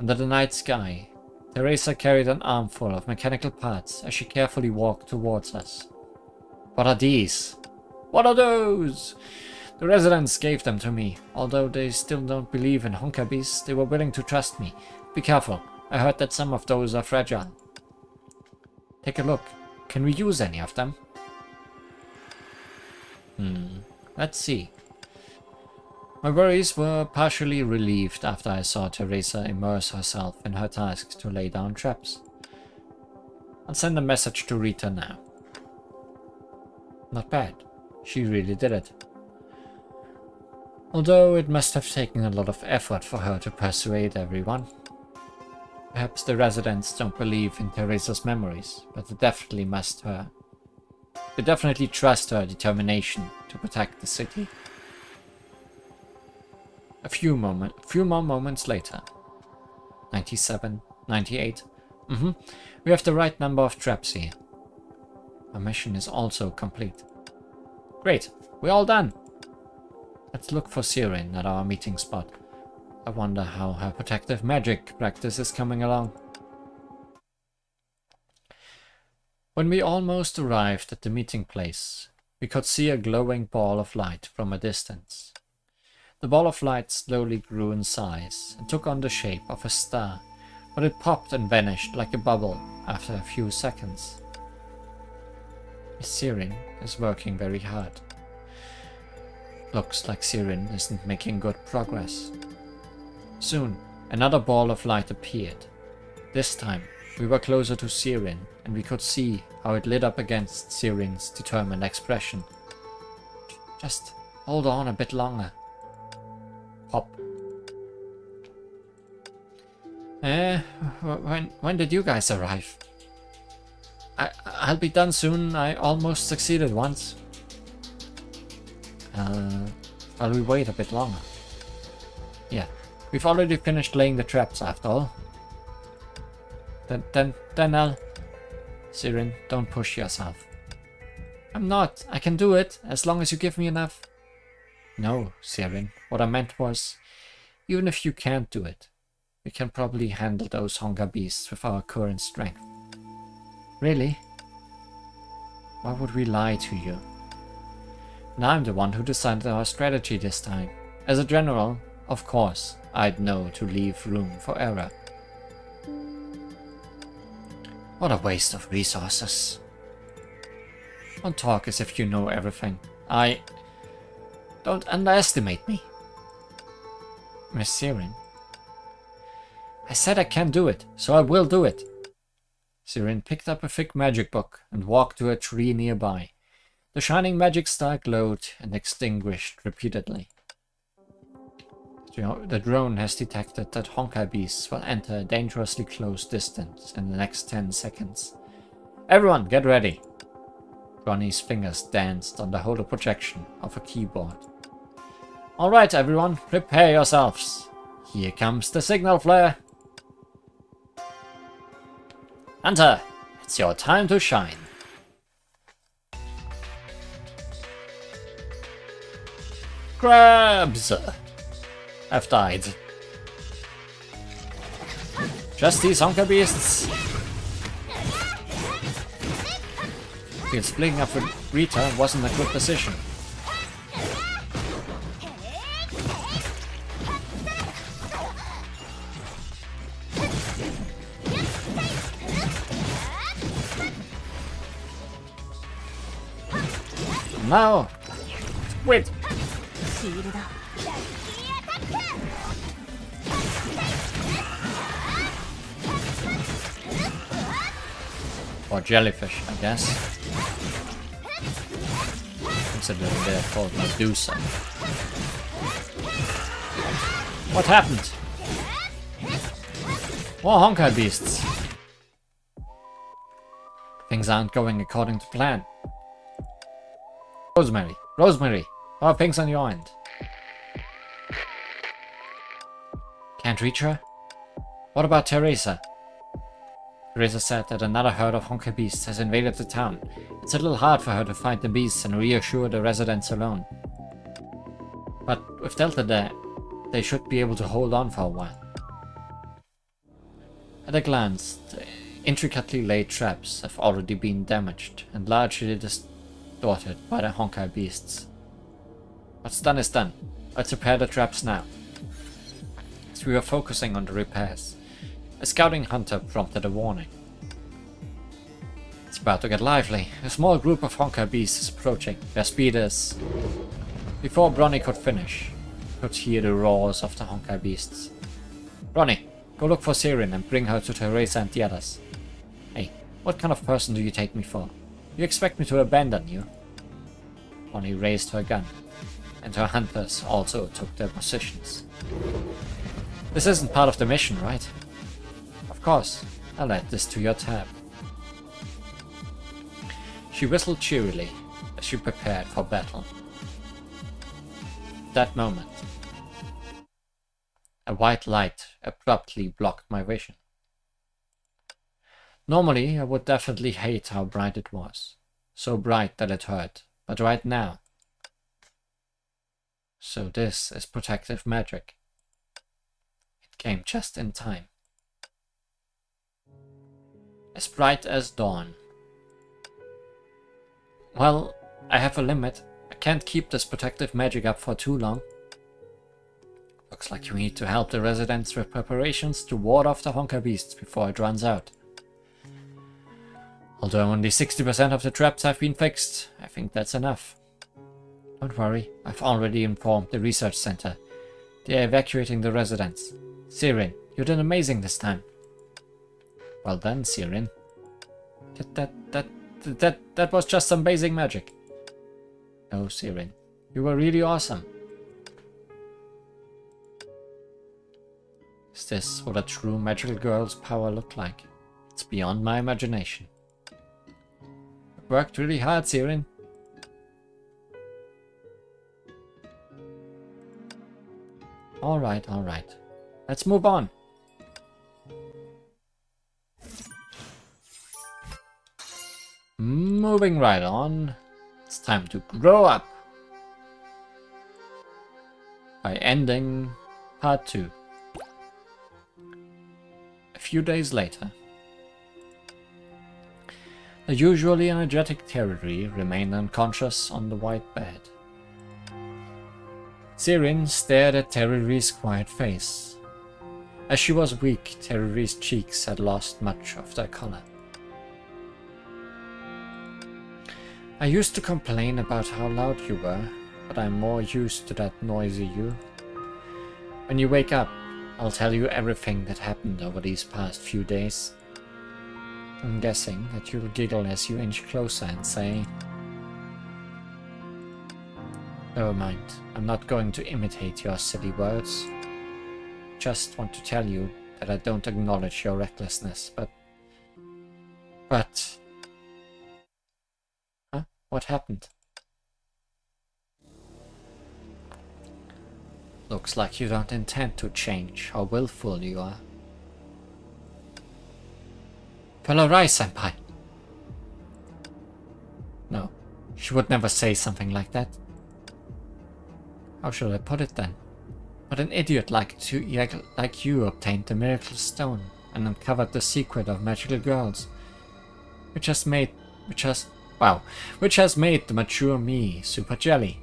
Speaker 1: Under the night sky, Teresa carried an armful of mechanical parts as she carefully walked towards us. What are these? What are those? The residents gave them to me. Although they still don't believe in Honkai beasts, they were willing to trust me. Be careful. I heard that some of those are fragile. Take a look. Can we use any of them? Let's see. My worries were partially relieved after I saw Teresa immerse herself in her task to lay down traps. I'll send a message to Rita now. Not bad. She really did it. Although it must have taken a lot of effort for her to persuade everyone. Perhaps the residents don't believe in Teresa's memories, but they definitely trust her determination to protect the city. A few more moments later. 97, 98. We have the right number of traps here. Our mission is also complete. Great, we're all done. Let's look for Sirin at our meeting spot. I wonder how her protective magic practice is coming along. When we almost arrived at the meeting place, we could see a glowing ball of light from a distance. The ball of light slowly grew in size and took on the shape of a star, but it popped and vanished like a bubble after a few seconds. Miss Sirin is working very hard. Looks like Sirin isn't making good progress. Soon, another ball of light appeared. This time, we were closer to Sirin, and we could see how it lit up against Sirin's determined expression. Just hold on a bit longer. Pop. When did you guys arrive? I'll be done soon. I almost succeeded once. While we wait a bit longer. Yeah, we've already finished laying the traps after all. Then I'll... Sirin, don't push yourself. I'm not. I can do it, as long as you give me enough. No, Sirin. What I meant was, even if you can't do it, we can probably handle those Honkai beasts with our current strength. Really? Why would we lie to you? And I'm the one who decided our strategy this time. As a general, of course, I'd know to leave room for error. What a waste of resources. Don't talk as if you know everything. Don't underestimate me. Miss Sirin. I said I can do it, so I will do it. Sirin picked up a thick magic book and walked to a tree nearby. The shining magic star glowed and extinguished repeatedly. The drone has detected that Honkai beasts will enter a dangerously close distance in the next 10 seconds. Everyone, get ready! Ronnie's fingers danced on the hollow projection of a keyboard. Alright everyone, prepare yourselves. Here comes the signal flare. Hunter, it's your time to shine. Crabs have died. Just these Honkai beasts. feel splitting up with Rita wasn't a good decision. Now, wait. Or jellyfish, I guess. Considering they're called Medusa. What happened? More Honkai beasts. Things aren't going according to plan. Rosemary, how are things on your end? Can't reach her? What about Teresa? Teresa said that another herd of Honkai beasts has invaded the town. It's a little hard for her to find the beasts and reassure the residents alone. But with Delta there, they should be able to hold on for a while. At a glance, the intricately laid traps have already been damaged and largely distorted by the Honkai beasts. What's done is done. Let's repair the traps now. As we were focusing on the repairs, a scouting hunter prompted a warning. It's about to get lively. A small group of Honkai beasts is approaching. Their speed is... Before Bronny could finish, he could hear the roars of the Honkai beasts. Bronny, go look for Sirin and bring her to Teresa and the others. Hey, what kind of person do you take me for? You expect me to abandon you? Bronny raised her gun, and her hunters also took their positions. This isn't part of the mission, right? Of course, I'll add this to your tab. She whistled cheerily as she prepared for battle. At that moment, a white light abruptly blocked my vision. Normally, I would definitely hate how bright it was. So bright that it hurt, but right now... So this is protective magic. It came just in time. As bright as dawn. Well, I have a limit. I can't keep this protective magic up for too long. Looks like you need to help the residents with preparations to ward off the Honkai beasts before it runs out. Although only 60% of the traps have been fixed, I think that's enough. Don't worry, I've already informed the research center. They are evacuating the residents. Sirin, you did amazing this time. Well done, Sirin. That was just some basic magic. No, Sirin, you were really awesome. Is this what a true magical girl's power looked like? It's beyond my imagination. You worked really hard, Sirin. Alright. Let's move on. Moving right on. It's time to grow up. By ending part 2. A few days later. The usually energetic Terry remained unconscious on the white bed. Sirin stared at Terry's quiet face. As she was weak, Terry's cheeks had lost much of their color. I used to complain about how loud you were, but I'm more used to that noisy you. When you wake up, I'll tell you everything that happened over these past few days. I'm guessing that you'll giggle as you inch closer and say, never mind, I'm not going to imitate your silly words. Just want to tell you that I don't acknowledge your recklessness, but... Huh? What happened? Looks like you don't intend to change how willful you are. Fellow Rai senpai. No, she would never say something like that. How should I put it then? But an idiot like you obtained the miracle stone and uncovered the secret of magical girls, which has Wow, which has made the mature me super jelly.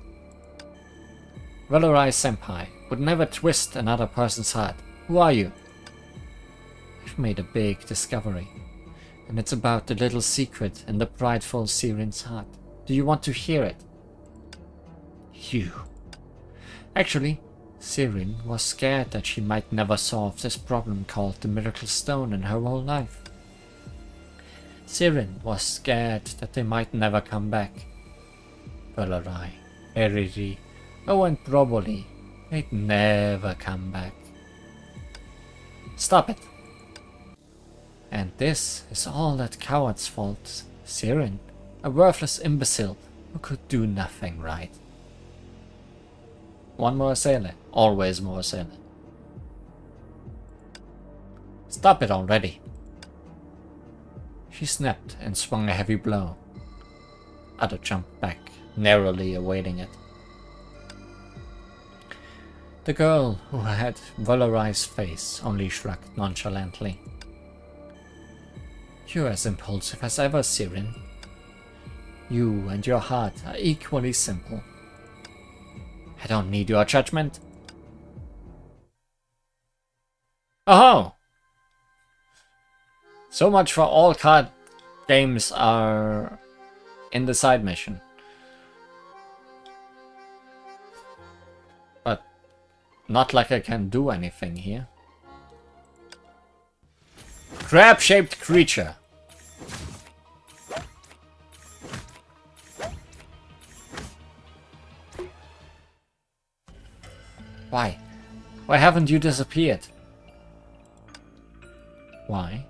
Speaker 1: Valorai Senpai would never twist another person's heart. Who are you? I've made a big discovery, and it's about the little secret in the prideful Siren's heart. Do you want to hear it? You. Actually, Siren was scared that she might never solve this problem called the Miracle Stone in her whole life. Siren was scared that they might never come back. Valorai, Eriri, and probably they'd never come back. Stop it! And this is all that coward's fault. Siren, a worthless imbecile who could do nothing right. One more sailor, always more sailor. Stop it already. She snapped and swung a heavy blow. Ada jumped back, narrowly awaiting it. The girl who had Valorai's face only shrugged nonchalantly. You're as impulsive as ever, Siren. You and your heart are equally simple. I don't need your judgment. Oh! So much for all card games are in the side mission. But not like I can do anything here. Crab-shaped creature. Why? Why haven't you disappeared? Why?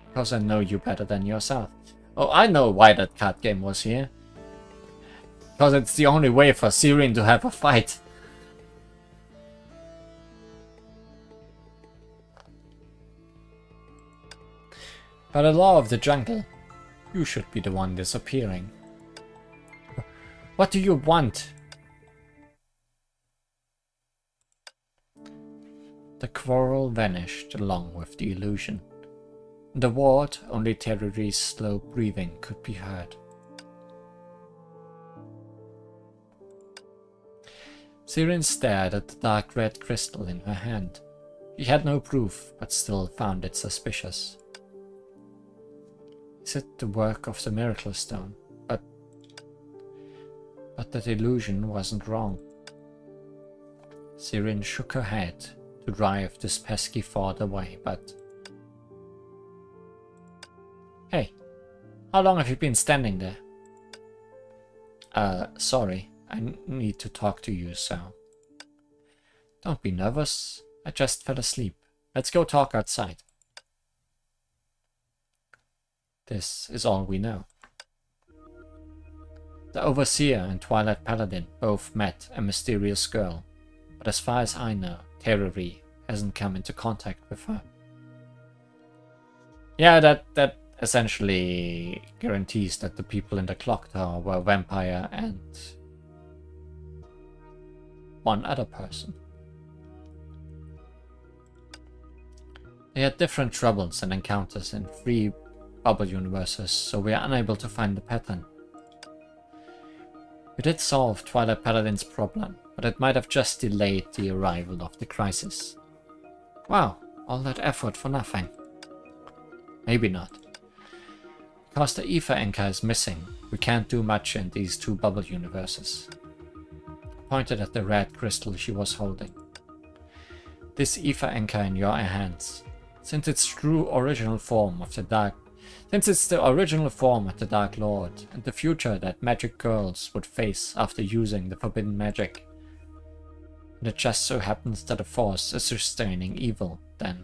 Speaker 1: Because I know you better than yourself. Oh, I know why that card game was here. Because it's the only way for Siren to have a fight. By the law of the jungle, you should be the one disappearing. What do you want? The quarrel vanished along with the illusion. In the ward, only Terry's slow breathing could be heard. Siren stared at the dark red crystal in her hand. She had no proof, but still found it suspicious. Is it the work of the Miracle Stone? But that illusion wasn't wrong. Siren shook her head to drive this pesky thought away, but... Hey, how long have you been standing there? Sorry, I need to talk to you, so... Don't be nervous, I just fell asleep. Let's go talk outside. This is all we know. The Overseer and Twilight Paladin both met a mysterious girl, but as far as I know, Terry hasn't come into contact with her. Yeah, that essentially guarantees that the people in the clock tower were vampire and one other person. They had different troubles and encounters in 3 bubble universes, so we are unable to find the pattern. We did solve Twilight Paladin's problem, but it might have just delayed the arrival of the crisis. Wow, all that effort for nothing. Maybe not. Because the ether anchor is missing, we can't do much in these 2 bubble universes. I pointed at the red crystal she was holding. This ether anchor in your hands, since it's the original form of the Dark Lord and the future that magic girls would face after using the forbidden magic. And it just so happens that the force is sustaining evil, then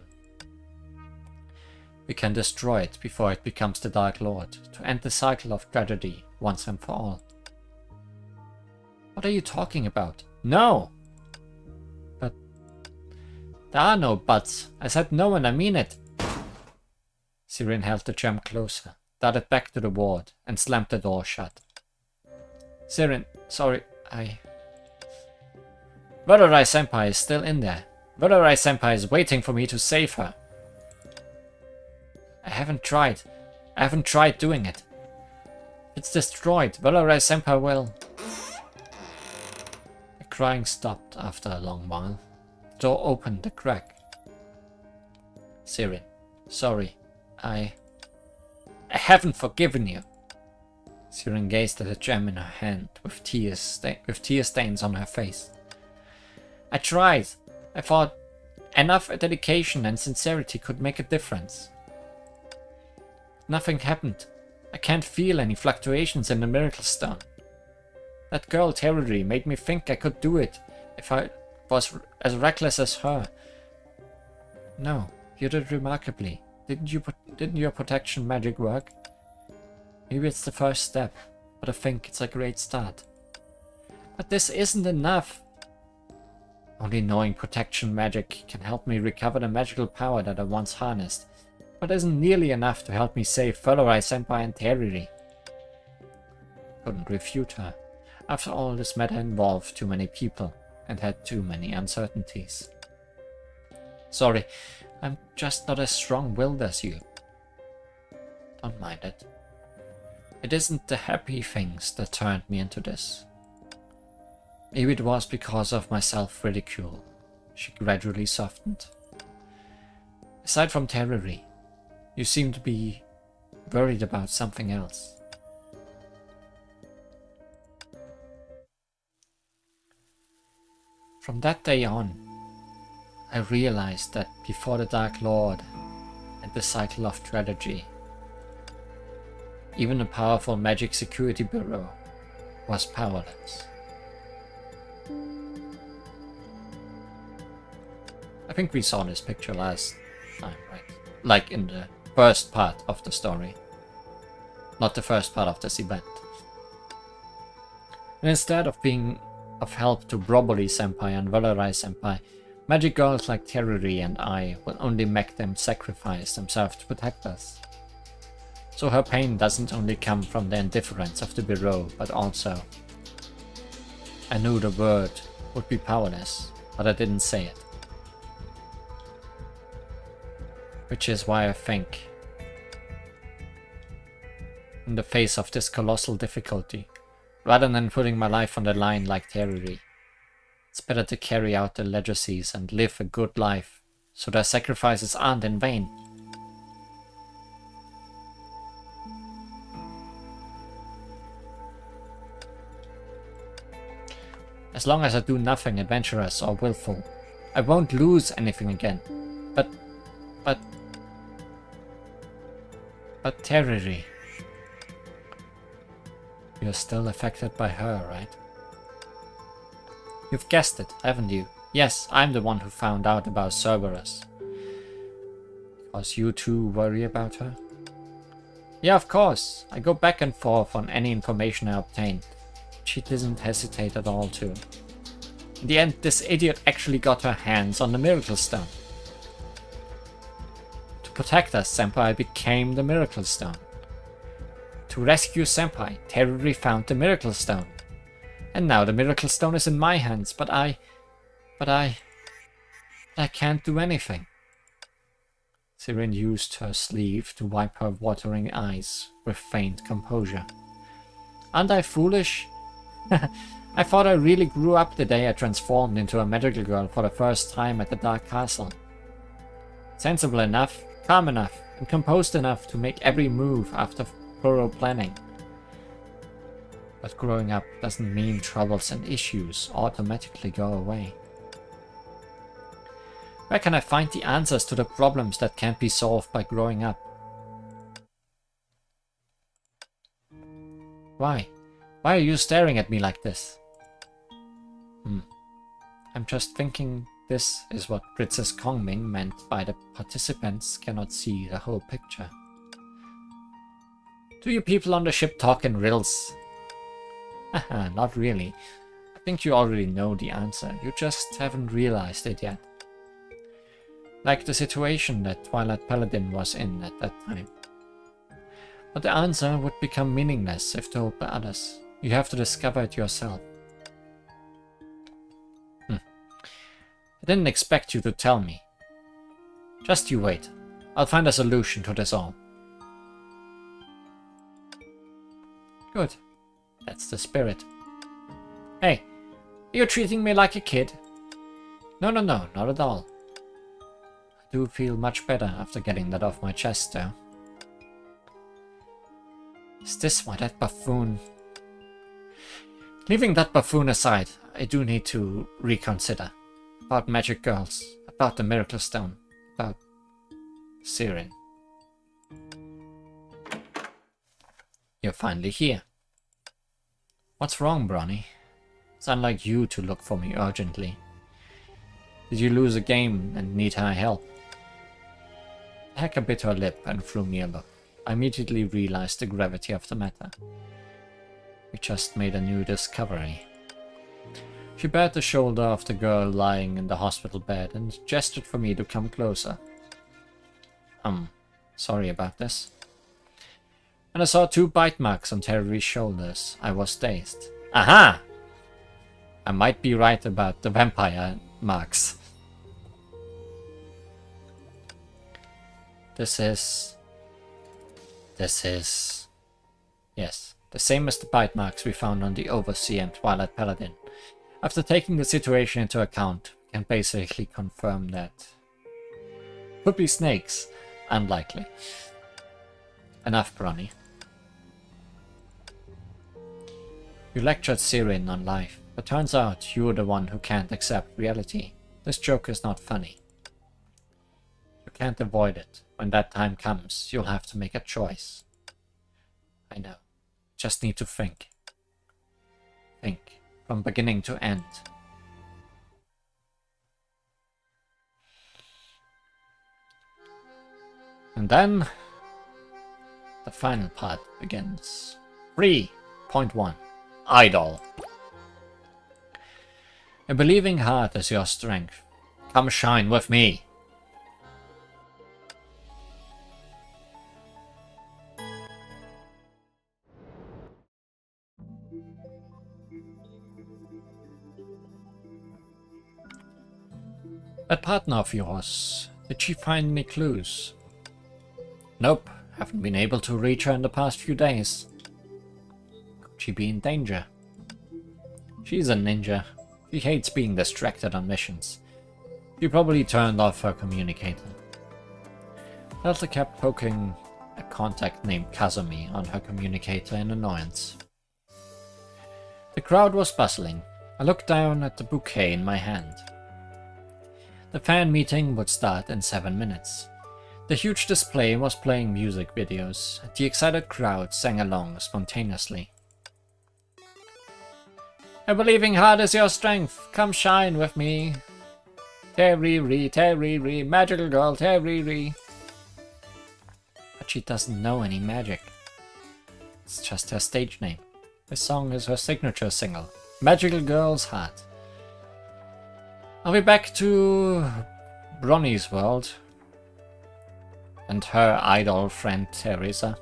Speaker 1: we can destroy it before it becomes the Dark Lord, to end the cycle of tragedy once and for all. What are you talking about? No! But there are no buts. I said no and I mean it. Siren held the gem closer, darted back to the ward, and slammed the door shut. Siren, sorry, Valorai Senpai is still in there. Valorai Senpai is waiting for me to save her. I haven't tried doing it. It's destroyed. Valerai-senpai will... The crying stopped after a long while. The door opened a crack. Sirin, sorry. I haven't forgiven you. Sirin gazed at the gem in her hand with tear stains on her face. I tried. I thought enough dedication and sincerity could make a difference. Nothing happened. I can't feel any fluctuations in the miracle stone. That girl Terry made me think I could do it if I was as reckless as her. No, you did remarkably. Didn't your protection magic work? Maybe it's the first step, but I think it's a great start. But this isn't enough. Only knowing protection magic can help me recover the magical power that I once harnessed, but isn't nearly enough to help me save Valerai-senpai and Teriri. Couldn't refute her. After all, this matter involved too many people and had too many uncertainties. Sorry, I'm just not as strong-willed as you. Don't mind it. It isn't the happy things that turned me into this. Maybe it was because of my self-ridicule. She gradually softened. Aside from Terry, you seem to be worried about something else. From that day on, I realized that before the Dark Lord and the cycle of tragedy, even the powerful Magic Security Bureau was powerless. I think we saw this picture last time, right? Like in the first part of the story. Not the first part of this event. And instead of being of help to Broboli-senpai and Valerai-senpai, magic girls like Teruri and I will only make them sacrifice themselves to protect us. So her pain doesn't only come from the indifference of the Bureau, but also... I knew the word would be powerless, but I didn't say it. Which is why I think, in the face of this colossal difficulty, rather than putting my life on the line like Teruri, it's better to carry out their legacies and live a good life, so their sacrifices aren't in vain. As long as I do nothing adventurous or willful, I won't lose anything again. But Terry, you're still affected by her, right? You've guessed it, haven't you? Yes, I'm the one who found out about Cerberus. Because you too worry about her? Yeah, of course. I go back and forth on any information I obtain. She doesn't hesitate at all to. In the end, this idiot actually got her hands on the Miracle Stone. To protect us, Senpai became the Miracle Stone. To rescue Senpai, Teruri found the Miracle Stone. And now the Miracle Stone is in my hands, but I can't do anything. Sirin used her sleeve to wipe her watering eyes with faint composure. Aren't I foolish? I thought I really grew up the day I transformed into a magical girl for the first time at the Dark Castle. Sensible enough, calm enough, and composed enough to make every move after thorough planning. But growing up doesn't mean troubles and issues automatically go away. Where can I find the answers to the problems that can't be solved by growing up? Why? Why are you staring at me like this? I'm just thinking this is what Princess Kongming meant by the participants cannot see the whole picture. Do you people on the ship talk in riddles? Haha, not really. I think you already know the answer, you just haven't realized it yet. Like the situation that Twilight Paladin was in at that time. But the answer would become meaningless if told by others. You have to discover it yourself. I didn't expect you to tell me. Just you wait. I'll find a solution to this all. Good. That's the spirit. Hey, you're treating me like a kid. No, not at all. I do feel much better after getting that off my chest, though. Is this why that buffoon... Leaving that buffoon aside, I do need to reconsider. About magic girls, about the miracle stone, about Siren. You're finally here. What's wrong, Bronny? It's unlike you to look for me urgently. Did you lose a game and need my help? Hecka bit her lip and threw me a look. I immediately realized the gravity of the matter. We just made a new discovery. She bared the shoulder of the girl lying in the hospital bed and gestured for me to come closer. Sorry about this. And I saw 2 bite marks on Terry's shoulders. I was dazed. Aha! I might be right about the vampire marks. This is... Yes, the same as the bite marks we found on the Overseer and Twilight Paladin. After taking the situation into account, we can basically confirm that... Could be snakes. Unlikely. Enough, Bronny. You lectured Sirin on life, but turns out you're the one who can't accept reality. This joke is not funny. You can't avoid it. When that time comes, you'll have to make a choice. I know. Just need to think. Think. From beginning to end. And then... the final part begins. 3.1 Idol. A believing heart is your strength. Come shine with me. That partner of yours, did she find any clues? Nope, haven't been able to reach her in the past few days. Could she be in danger? She's a ninja. She hates being distracted on missions. She probably turned off her communicator. Delta kept poking a contact named Kazumi on her communicator in annoyance. The crowd was bustling. I looked down at the bouquet in my hand. The fan meeting would start in 7 minutes. The huge display was playing music videos, and the excited crowd sang along spontaneously. A believing heart is your strength, come shine with me. Terry, magical girl, Terry. But she doesn't know any magic. It's just her stage name. This song is her signature single, Magical Girl's Heart. Are we back to Bronny's world? And her idol friend Teresa?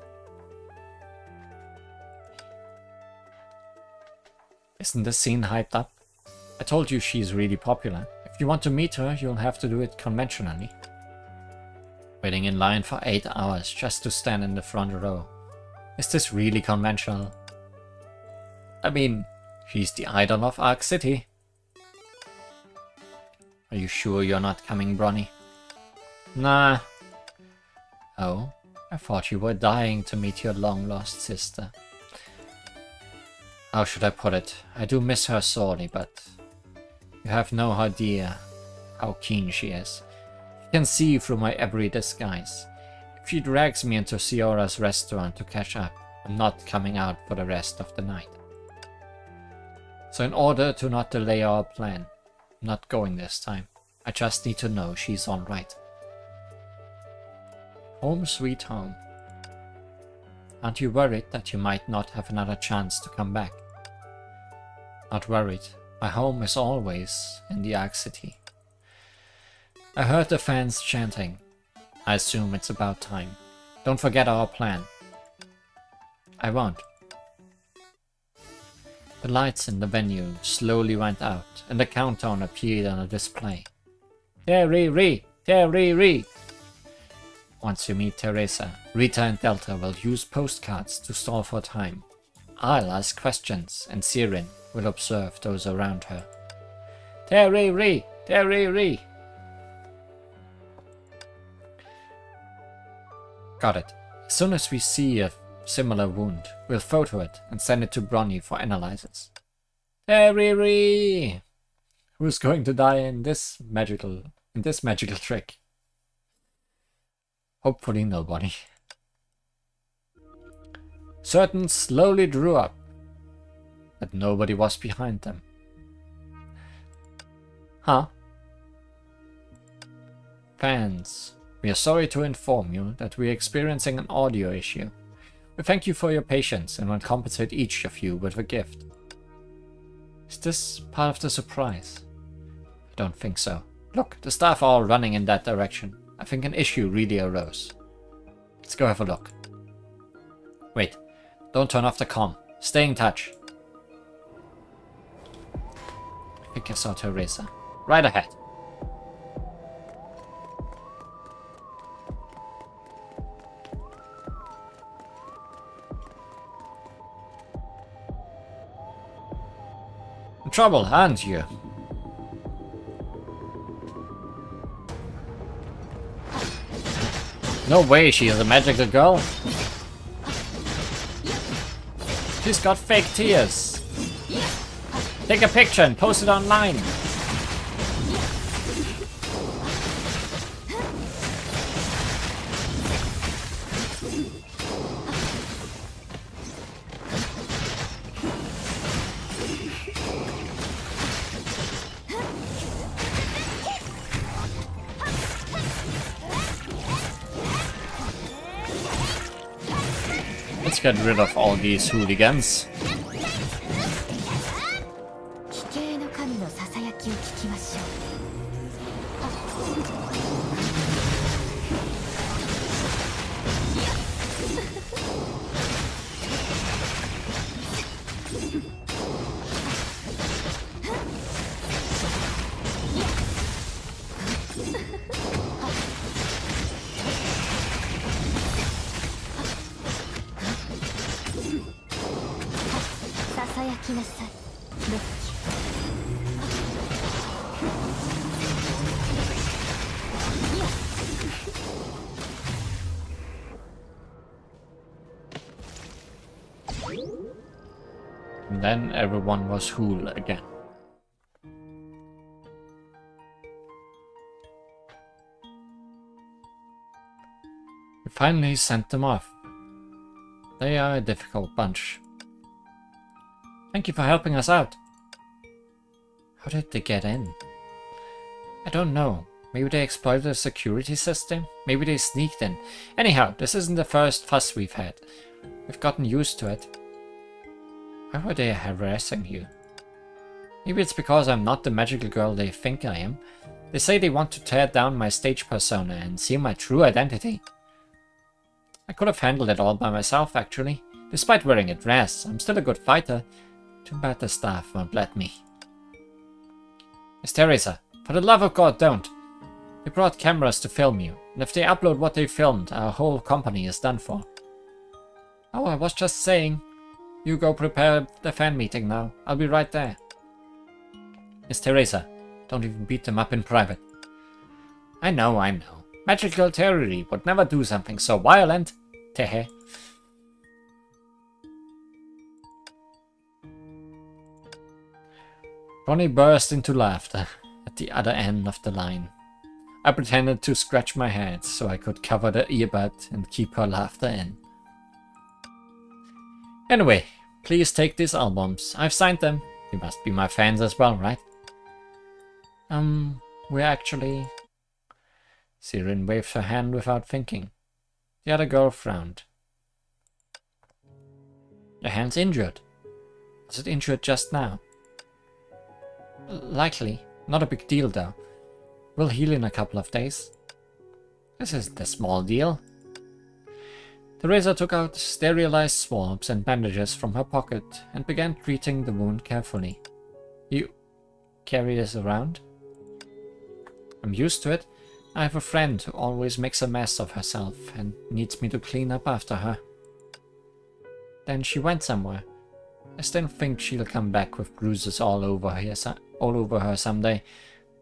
Speaker 1: Isn't this scene hyped up? I told you she's really popular. If you want to meet her, you'll have to do it conventionally. Waiting in line for 8 hours just to stand in the front row. Is this really conventional? I mean, she's the idol of Ark City. Are you sure you're not coming, Bronny? Nah. Oh, I thought you were dying to meet your long-lost sister. How should I put it? I do miss her sorely, but you have no idea how keen she is. You can see through my every disguise. If she drags me into Siora's restaurant to catch up, I'm not coming out for the rest of the night. So in order to not delay our plan, I'm not going this time. I just need to know she's alright. Home sweet home. Aren't you worried that you might not have another chance to come back? Not worried. My home is always in the Ark City. I heard the fans chanting. I assume it's about time. Don't forget our plan. I won't. The lights in the venue slowly went out, and the countdown appeared on a display. Terry! Once you meet Teresa, Rita and Delta will use postcards to stall for time. I'll ask questions, and Sirin will observe those around her. Teriri! Teriri! Got it. As soon as we see a similar wound, we'll photo it and send it to Bronny for analysis. Teriri! Who's going to die in this magical trick? Hopefully nobody. Certain slowly drew up, but nobody was behind them. Huh? Fans, we are sorry to inform you that we are experiencing an audio issue. We thank you for your patience and will compensate each of you with a gift. Is this part of the surprise? I don't think so. Look, the staff are all running in that direction. I think an issue really arose. Let's go have a look. Wait, don't turn off the comm. Stay in touch. I think I saw Teresa. Right ahead. In trouble, aren't you? No way she is a magical girl. She's got fake tears. Take a picture and post it online. Let's get rid of all these hooligans. And then everyone was whole again. We finally sent them off. They are a difficult bunch. Thank you for helping us out. How did they get in? I don't know. Maybe they exploited the security system? Maybe they sneaked in. Anyhow, this isn't the first fuss we've had. We've gotten used to it. Why were they harassing you? Maybe it's because I'm not the magical girl they think I am. They say they want to tear down my stage persona and see my true identity. I could have handled it all by myself, actually. Despite wearing a dress, I'm still a good fighter. Too bad the staff won't let me. Miss Teresa, for the love of God, don't. They brought cameras to film you, and if they upload what they filmed, our whole company is done for. Oh, I was just saying. You go prepare the fan meeting now. I'll be right there. Miss Teresa, don't even beat them up in private. I know. Magical Terry would never do something so violent. Tehe. Ronnie burst into laughter at the other end of the line. I pretended to scratch my head so I could cover the earbud and keep her laughter in. Anyway, please take these albums. I've signed them. You must be my fans as well, right? We're actually... Sirin waved her hand without thinking. The other girl frowned. Your hand's injured. Was it injured just now? Likely. Not a big deal, though. We'll heal in a couple of days. This isn't a small deal. Teresa took out sterilized swabs and bandages from her pocket and began treating the wound carefully. You carry this around? I'm used to it. I have a friend who always makes a mess of herself and needs me to clean up after her. Then she went somewhere. I still think she'll come back with bruises all over her someday,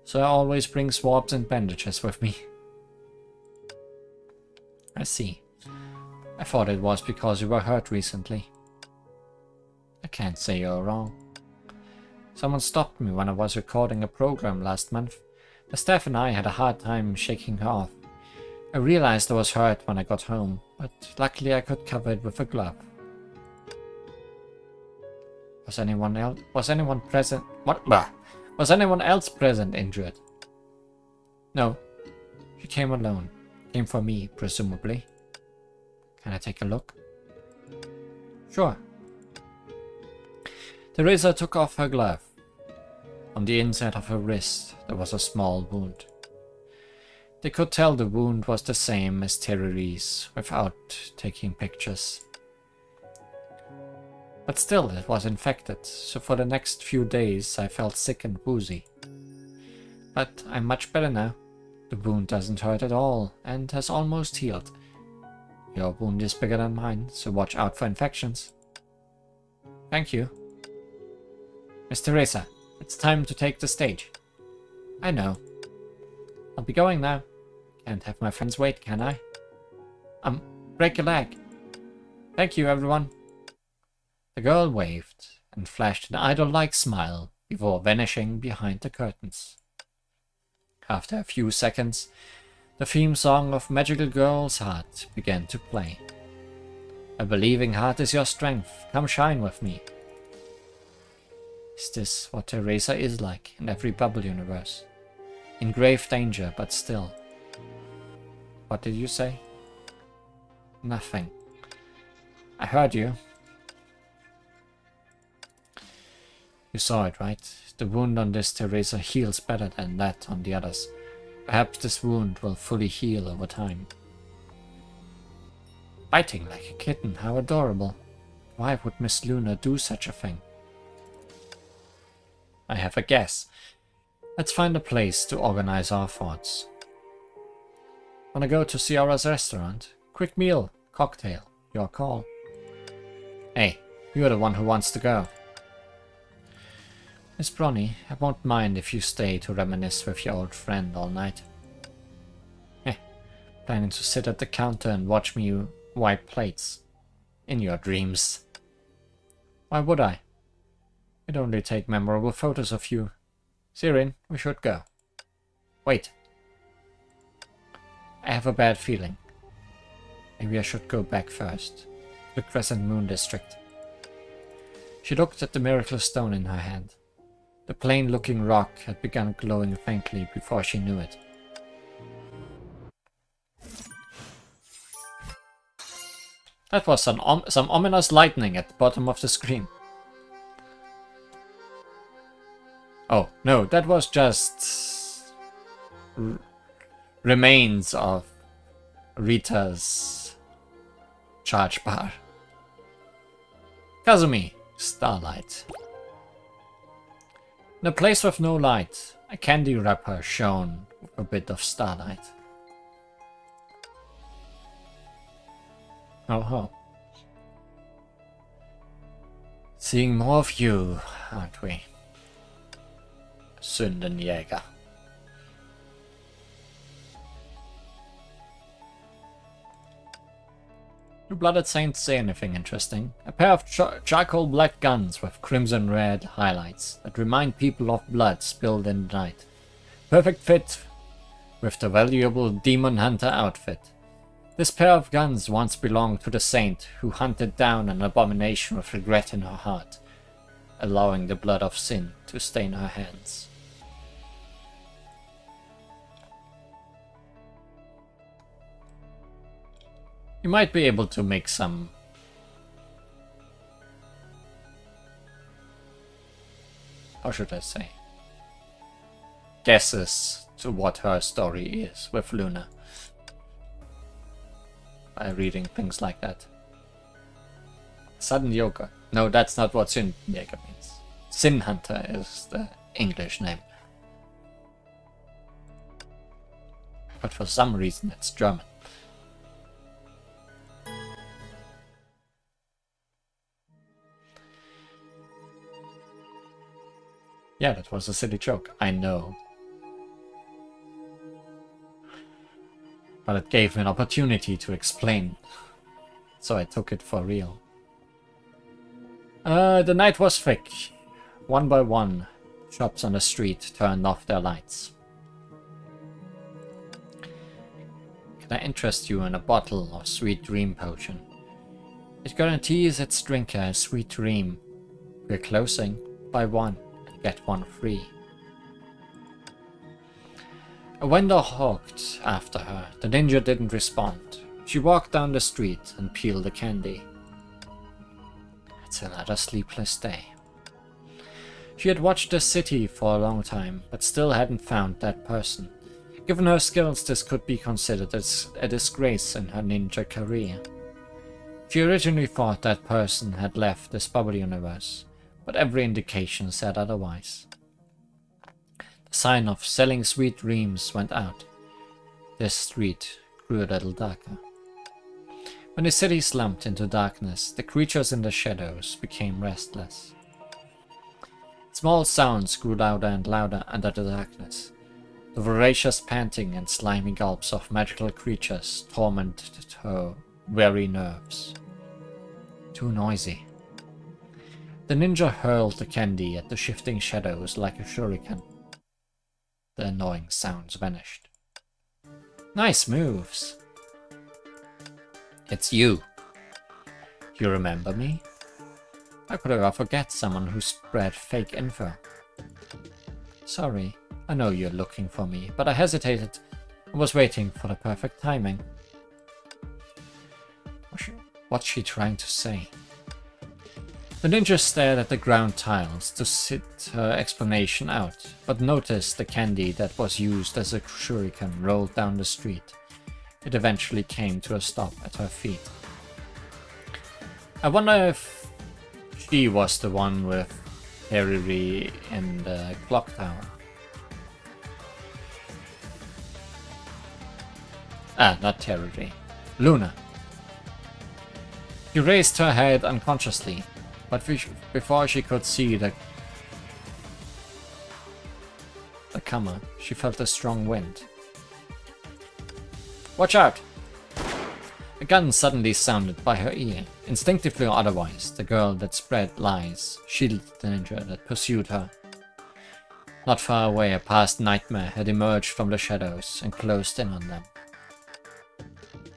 Speaker 1: so I always bring swabs and bandages with me. I see. I thought it was because you were hurt recently. I can't say you're wrong. Someone stopped me when I was recording a program last month. The staff and I had a hard time shaking her off. I realized I was hurt when I got home, but luckily I could cover it with a glove. Was anyone else present injured? No. She came alone. Came for me, presumably. Can I take a look? Sure. Teresa took off her glove. On the inside of her wrist, there was a small wound. They could tell the wound was the same as Terry's without taking pictures. But still, it was infected, so for the next few days I felt sick and woozy. But I'm much better now. The wound doesn't hurt at all, and has almost healed. Your wound is bigger than mine, so watch out for infections. Thank you. Miss Teresa, it's time to take the stage. I know. I'll be going now. Can't have my friends wait, can I? Break a leg. Thank you, everyone. The girl waved and flashed an idol-like smile before vanishing behind the curtains. After a few seconds, the theme song of Magical Girl's Heart began to play. A believing heart is your strength, come shine with me. Is this what Teresa is like in every bubble universe? In grave danger, but still. What did you say? Nothing. I heard you. You saw it, right? The wound on this Teresa heals better than that on the others. Perhaps this wound will fully heal over time. Biting like a kitten, how adorable. Why would Miss Luna do such a thing? I have a guess. Let's find a place to organize our thoughts. Wanna go to Ciara's restaurant? Quick meal, cocktail, your call. Hey, you're the one who wants to go. Miss Bronny, I won't mind if you stay to reminisce with your old friend all night. Planning to sit at the counter and watch me wipe plates. In your dreams. Why would I? I'd only take memorable photos of you. Sirin, we should go. Wait. I have a bad feeling. Maybe I should go back first. The Crescent Moon District. She looked at the miracle stone in her hand. The plain-looking rock had begun glowing faintly before she knew it. That was some ominous lightning at the bottom of the screen. Oh, no, that was just remains of Rita's charge bar. Kazumi, starlight. In a place with no light, a candy wrapper shone with a bit of starlight. Oh ho. Seeing more of you, aren't we? Sündenjäger. Do Blooded Saints say anything interesting? A pair of charcoal black guns with crimson red highlights that remind people of blood spilled in the night. Perfect fit with the valuable Demon Hunter outfit. This pair of guns once belonged to the saint who hunted down an abomination with regret in her heart, allowing the blood of sin to stain her hands. You might be able to make some how should I say, guesses to what her story is with Luna by reading things like that. Sudden Yoga. No, that's not what Sündenjäger means. Sin Hunter is the English name. But for some reason it's German. Yeah, that was a silly joke, I know. But it gave me an opportunity to explain, so I took it for real. The night was thick. One by one, shops on the street turned off their lights. Can I interest you in a bottle of sweet dream potion? It guarantees its drinker a sweet dream. We're closing. Buy one and get one free. A vendor hawked after her. The ninja didn't respond. She walked down the street and peeled the candy. It's another sleepless day. She had watched the city for a long time, but still hadn't found that person. Given her skills, this could be considered as a disgrace in her ninja career. She originally thought that person had left this bubble universe, but every indication said otherwise. The sign of selling sweet dreams went out. This street grew a little darker. When the city slumped into darkness, the creatures in the shadows became restless. Small sounds grew louder and louder under the darkness. The voracious panting and slimy gulps of magical creatures tormented her weary nerves. Too noisy. The ninja hurled the candy at the shifting shadows like a shuriken. The annoying sounds vanished. Nice moves. It's you. You remember me? How could I ever forget someone who spread fake info? Sorry, I know you're looking for me, but I hesitated and was waiting for the perfect timing. What's she trying to say? The ninja stared at the ground tiles to sit her explanation out, but noticed the candy that was used as a shuriken rolled down the street. It eventually came to a stop at her feet. I wonder if she was the one with Hariri in the clock tower. Ah, not Hariri. Luna. She raised her head unconsciously, but before she could see the comer, she felt a strong wind. Watch out! A gun suddenly sounded by her ear. Instinctively or otherwise, the girl that spread lies shielded the ninja that pursued her. Not far away, a past nightmare had emerged from the shadows and closed in on them.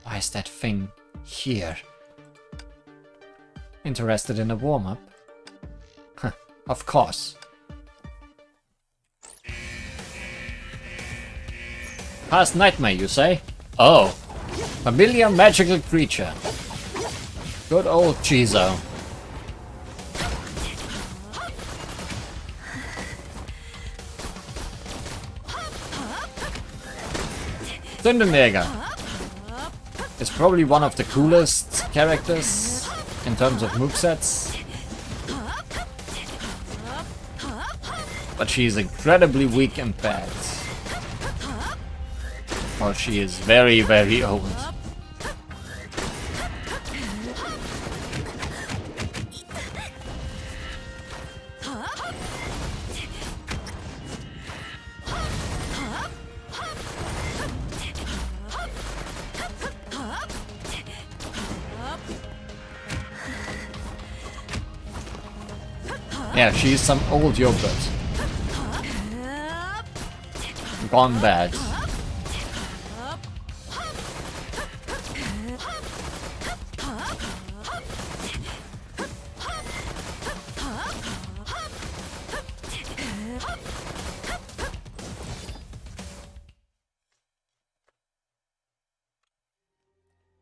Speaker 1: Why is that thing here? Interested in a warm-up? Huh, of course. Past nightmare, you say? Oh, familiar magical creature. Good old Chizo. Tindenjäger is probably one of the coolest characters in terms of movesets. But she's incredibly weak and bad. Or she is very, very old. Yeah, she's some old yogurt. Gone bad.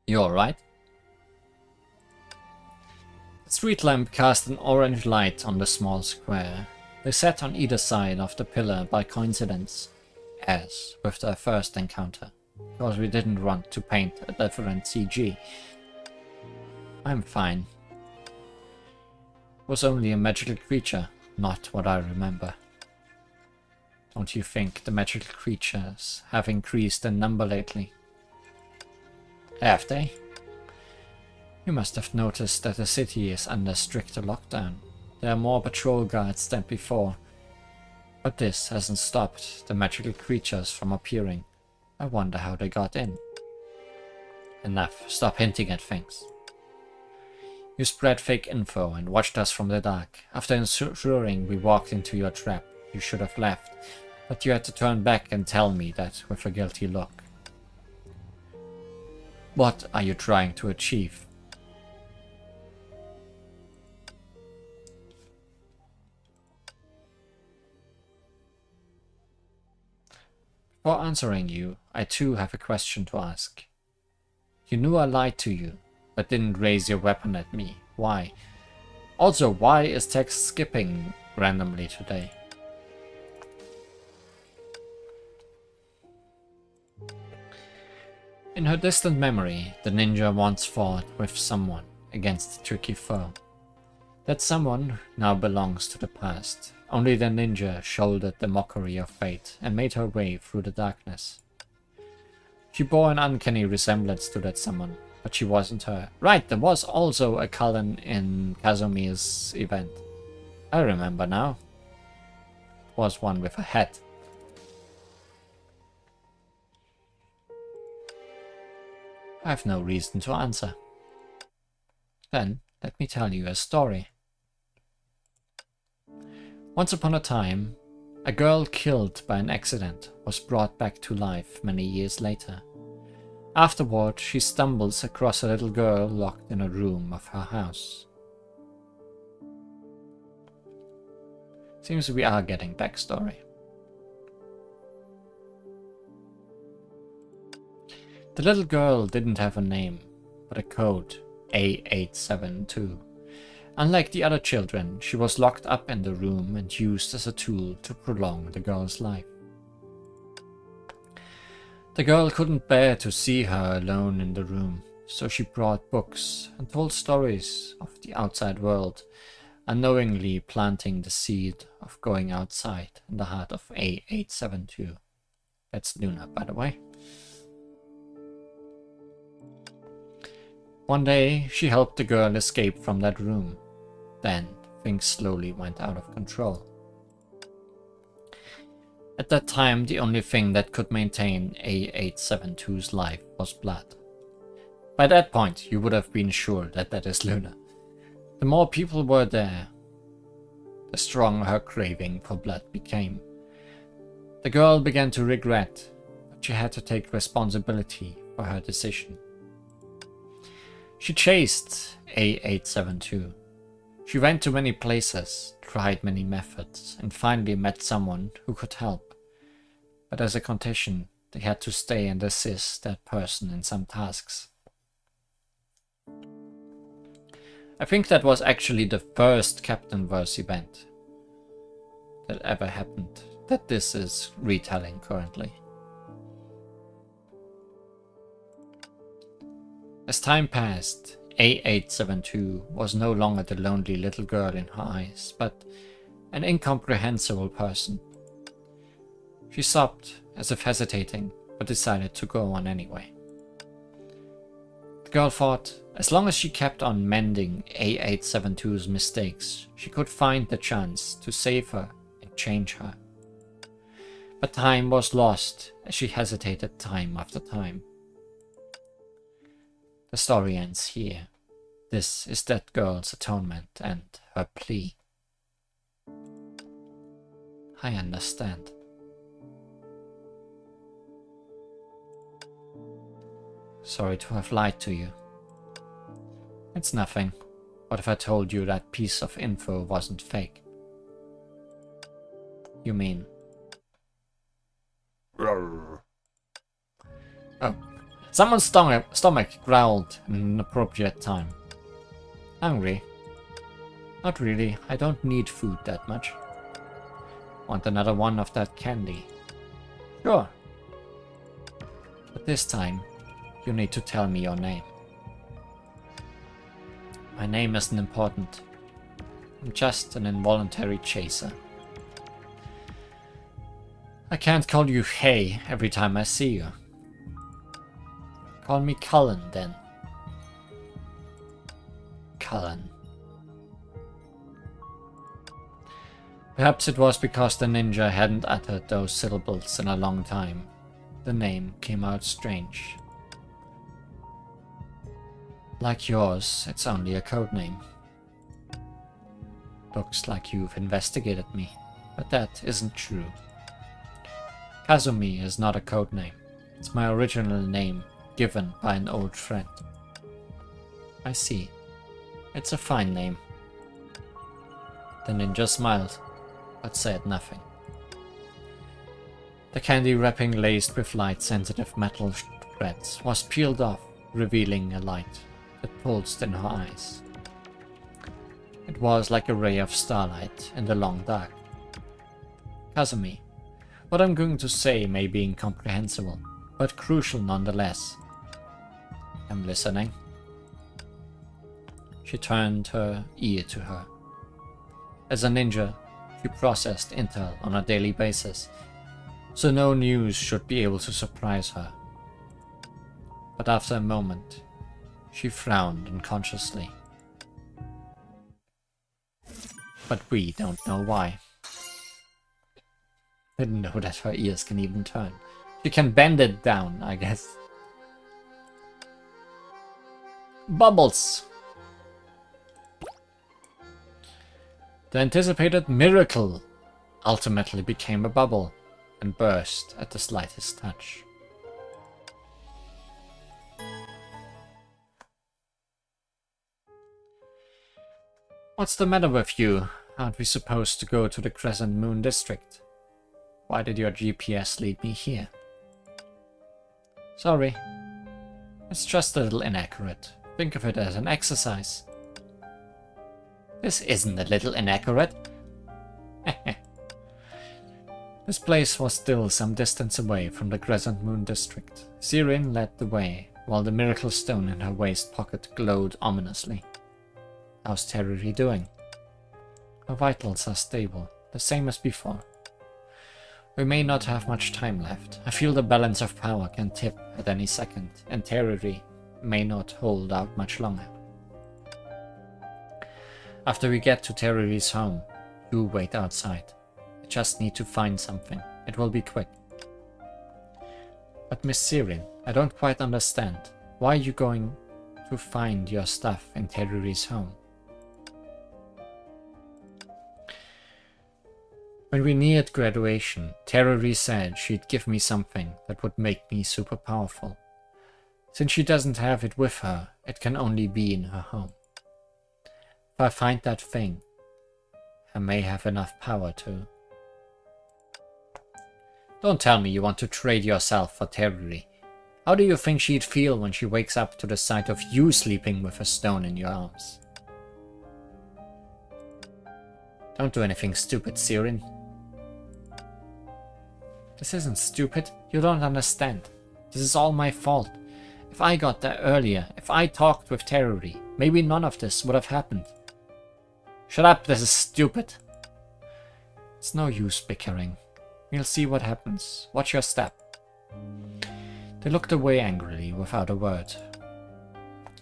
Speaker 1: You alright? The street lamp cast an orange light on the small square. They sat on either side of the pillar by coincidence, as with their first encounter, because we didn't want to paint a different CG. I'm fine. It was only a magical creature, not what I remember. Don't you think the magical creatures have increased in number lately? Have they? You must have noticed that the city is under stricter lockdown. There are more patrol guards than before. But this hasn't stopped the magical creatures from appearing. I wonder how they got in. Enough, stop hinting at things. You spread fake info and watched us from the dark. After ensuring we walked into your trap, you should have left, but you had to turn back and tell me that with a guilty look. What are you trying to achieve? Before answering you, I too have a question to ask. You knew I lied to you, but didn't raise your weapon at me. Why? Also, why is text skipping randomly today? In her distant memory, the ninja once fought with someone against a tricky foe. That someone now belongs to the past. Only the ninja shouldered the mockery of fate and made her way through the darkness. She bore an uncanny resemblance to that someone, but she wasn't her. Right, there was also a Cullen in Kazumi's event. I remember now. It was one with a hat. I have no reason to answer. Then, let me tell you a story. Once upon a time, a girl killed by an accident was brought back to life many years later. Afterward, she stumbles across a little girl locked in a room of her house. Seems we are getting backstory. The little girl didn't have a name, but a code, A872. Unlike the other children, she was locked up in the room and used as a tool to prolong the girl's life. The girl couldn't bear to see her alone in the room, so she brought books and told stories of the outside world, unknowingly planting the seed of going outside in the heart of A872. That's Luna, by the way. One day, she helped the girl escape from that room. Then, things slowly went out of control. At that time, the only thing that could maintain A872's life was blood. By that point, you would have been sure that that is Luna. The more people were there, the stronger her craving for blood became. The girl began to regret, but she had to take responsibility for her decision. She chased A872. She went to many places, tried many methods, and finally met someone who could help. But as a condition, they had to stay and assist that person in some tasks. I think that was actually the first Captain-verse event that ever happened, that this is retelling currently. As time passed, A872 was no longer the lonely little girl in her eyes, but an incomprehensible person. She sobbed, as if hesitating, but decided to go on anyway. The girl thought, as long as she kept on mending A872's mistakes, she could find the chance to save her and change her. But time was lost as she hesitated time after time. The story ends here. This is that girl's atonement and her plea. I understand. Sorry to have lied to you. It's nothing. What if I told you that piece of info wasn't fake? You mean? Oh. Someone's stomach growled in an appropriate time. Hungry? Not really, I don't need food that much. Want another one of that candy? Sure. But this time, you need to tell me your name. My name isn't important. I'm just an involuntary chaser. I can't call you Hey every time I see you. Call me Cullen, then. Cullen. Perhaps it was because the ninja hadn't uttered those syllables in a long time. The name came out strange. Like yours, it's only a code name. Looks like you've investigated me, but that isn't true. Kazumi is not a code name. It's my original name, given by an old friend. I see. It's a fine name. The ninja smiled, but said nothing. The candy wrapping laced with light-sensitive metal threads was peeled off, revealing a light that pulsed in her eyes. It was like a ray of starlight in the long dark. Kazumi, what I'm going to say may be incomprehensible, but crucial nonetheless. I'm listening. She turned her ear to her. As a ninja, she processed intel on a daily basis, so no news should be able to surprise her. But after a moment, she frowned unconsciously. But we don't know why. Didn't know that her ears can even turn. She can bend it down, I guess. Bubbles! The anticipated miracle ultimately became a bubble and burst at the slightest touch. What's the matter with you? Aren't we supposed to go to the Crescent Moon District? Why did your GPS lead me here? Sorry. It's just a little inaccurate. Think of it as an exercise. This isn't a little inaccurate. This place was still some distance away from the Crescent Moon District. Sirin led the way, while the miracle stone in her waist pocket glowed ominously. How's Teruri doing? Her vitals are stable, the same as before. We may not have much time left. I feel the balance of power can tip at any second, and Teruri may not hold out much longer. After we get to Teruri's home, you wait outside. I just need to find something. It will be quick. But Miss Sirin, I don't quite understand. Why are you going to find your stuff in Teruri's home? When we neared graduation, Teruri said she'd give me something that would make me super powerful. Since she doesn't have it with her, it can only be in her home. If I find that thing, I may have enough power to... Don't tell me you want to trade yourself for Teruri. How do you think she'd feel when she wakes up to the sight of you sleeping with a stone in your arms? Don't do anything stupid, Sirin. This isn't stupid. You don't understand. This is all my fault. If I got there earlier, if I talked with Teruri, maybe none of this would have happened. Shut up, this is stupid. It's no use bickering. We'll see what happens. Watch your step. They looked away angrily without a word.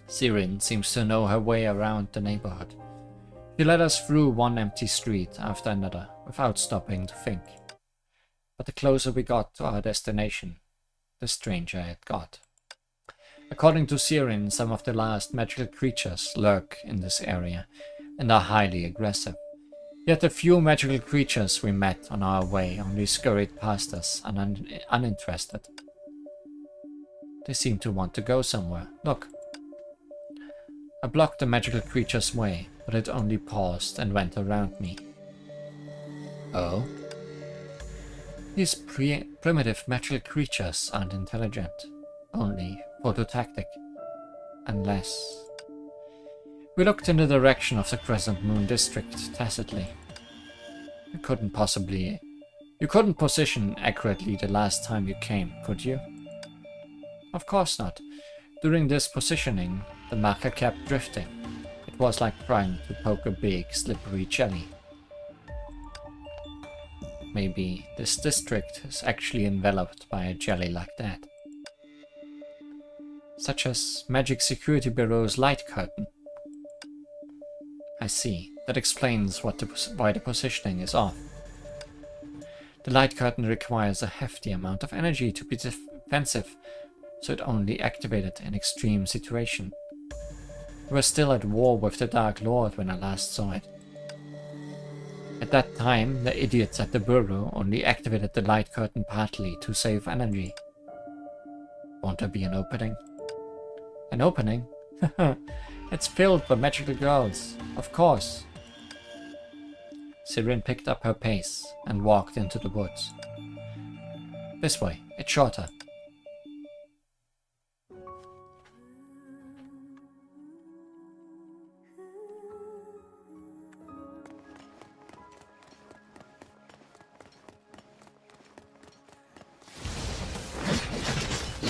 Speaker 1: Sirin seems to know her way around the neighborhood. She led us through one empty street after another without stopping to think. But the closer we got to our destination, the stranger it got. According to Sirin, some of the last magical creatures lurk in this area and are highly aggressive. Yet the few magical creatures we met on our way only scurried past us uninterested. They seem to want to go somewhere. Look. I blocked the magical creature's way, but it only paused and went around me. Oh? These primitive magical creatures aren't intelligent, only phototactic. Unless... We looked in the direction of the Crescent Moon District tacitly. You couldn't position accurately the last time you came, could you? Of course not. During this positioning, the marker kept drifting. It was like trying to poke a big, slippery jelly. Maybe this district is actually enveloped by a jelly like that. Such as Magic Security Bureau's light curtain. I see. That explains why the positioning is off. The light curtain requires a hefty amount of energy to be defensive, so it only activated in extreme situation. We were still at war with the Dark Lord when I last saw it. At that time, the idiots at the bureau only activated the light curtain partly to save energy. Won't there be an opening? An opening? It's filled with magical girls, of course. Sirin picked up her pace and walked into the woods. This way, it's shorter.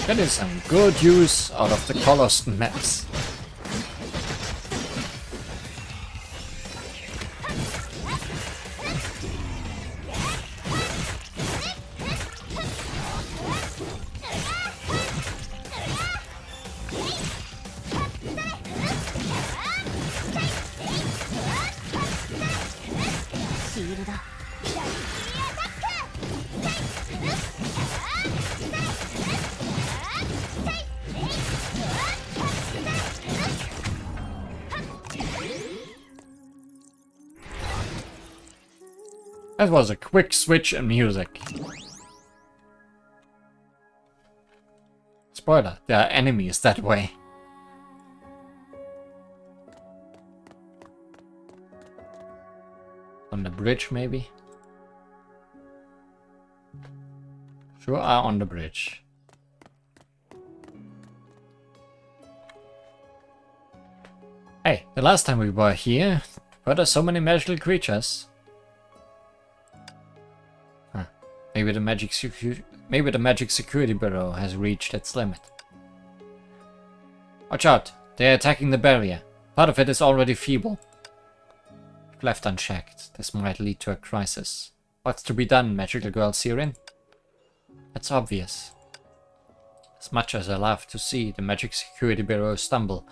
Speaker 1: Getting some good use out of the colors and maps. That was a quick switch in music. Spoiler, there are enemies that way. On the bridge, maybe? Sure are on the bridge. Hey, the last time we were here, were there so many magical creatures? Maybe the magic security bureau has reached its limit. Watch out! They are attacking the barrier. Part of it is already feeble. If left unchecked, this might lead to a crisis. What's to be done, magical girl Sirin? It's obvious. As much as I love to see the magic security bureau stumble,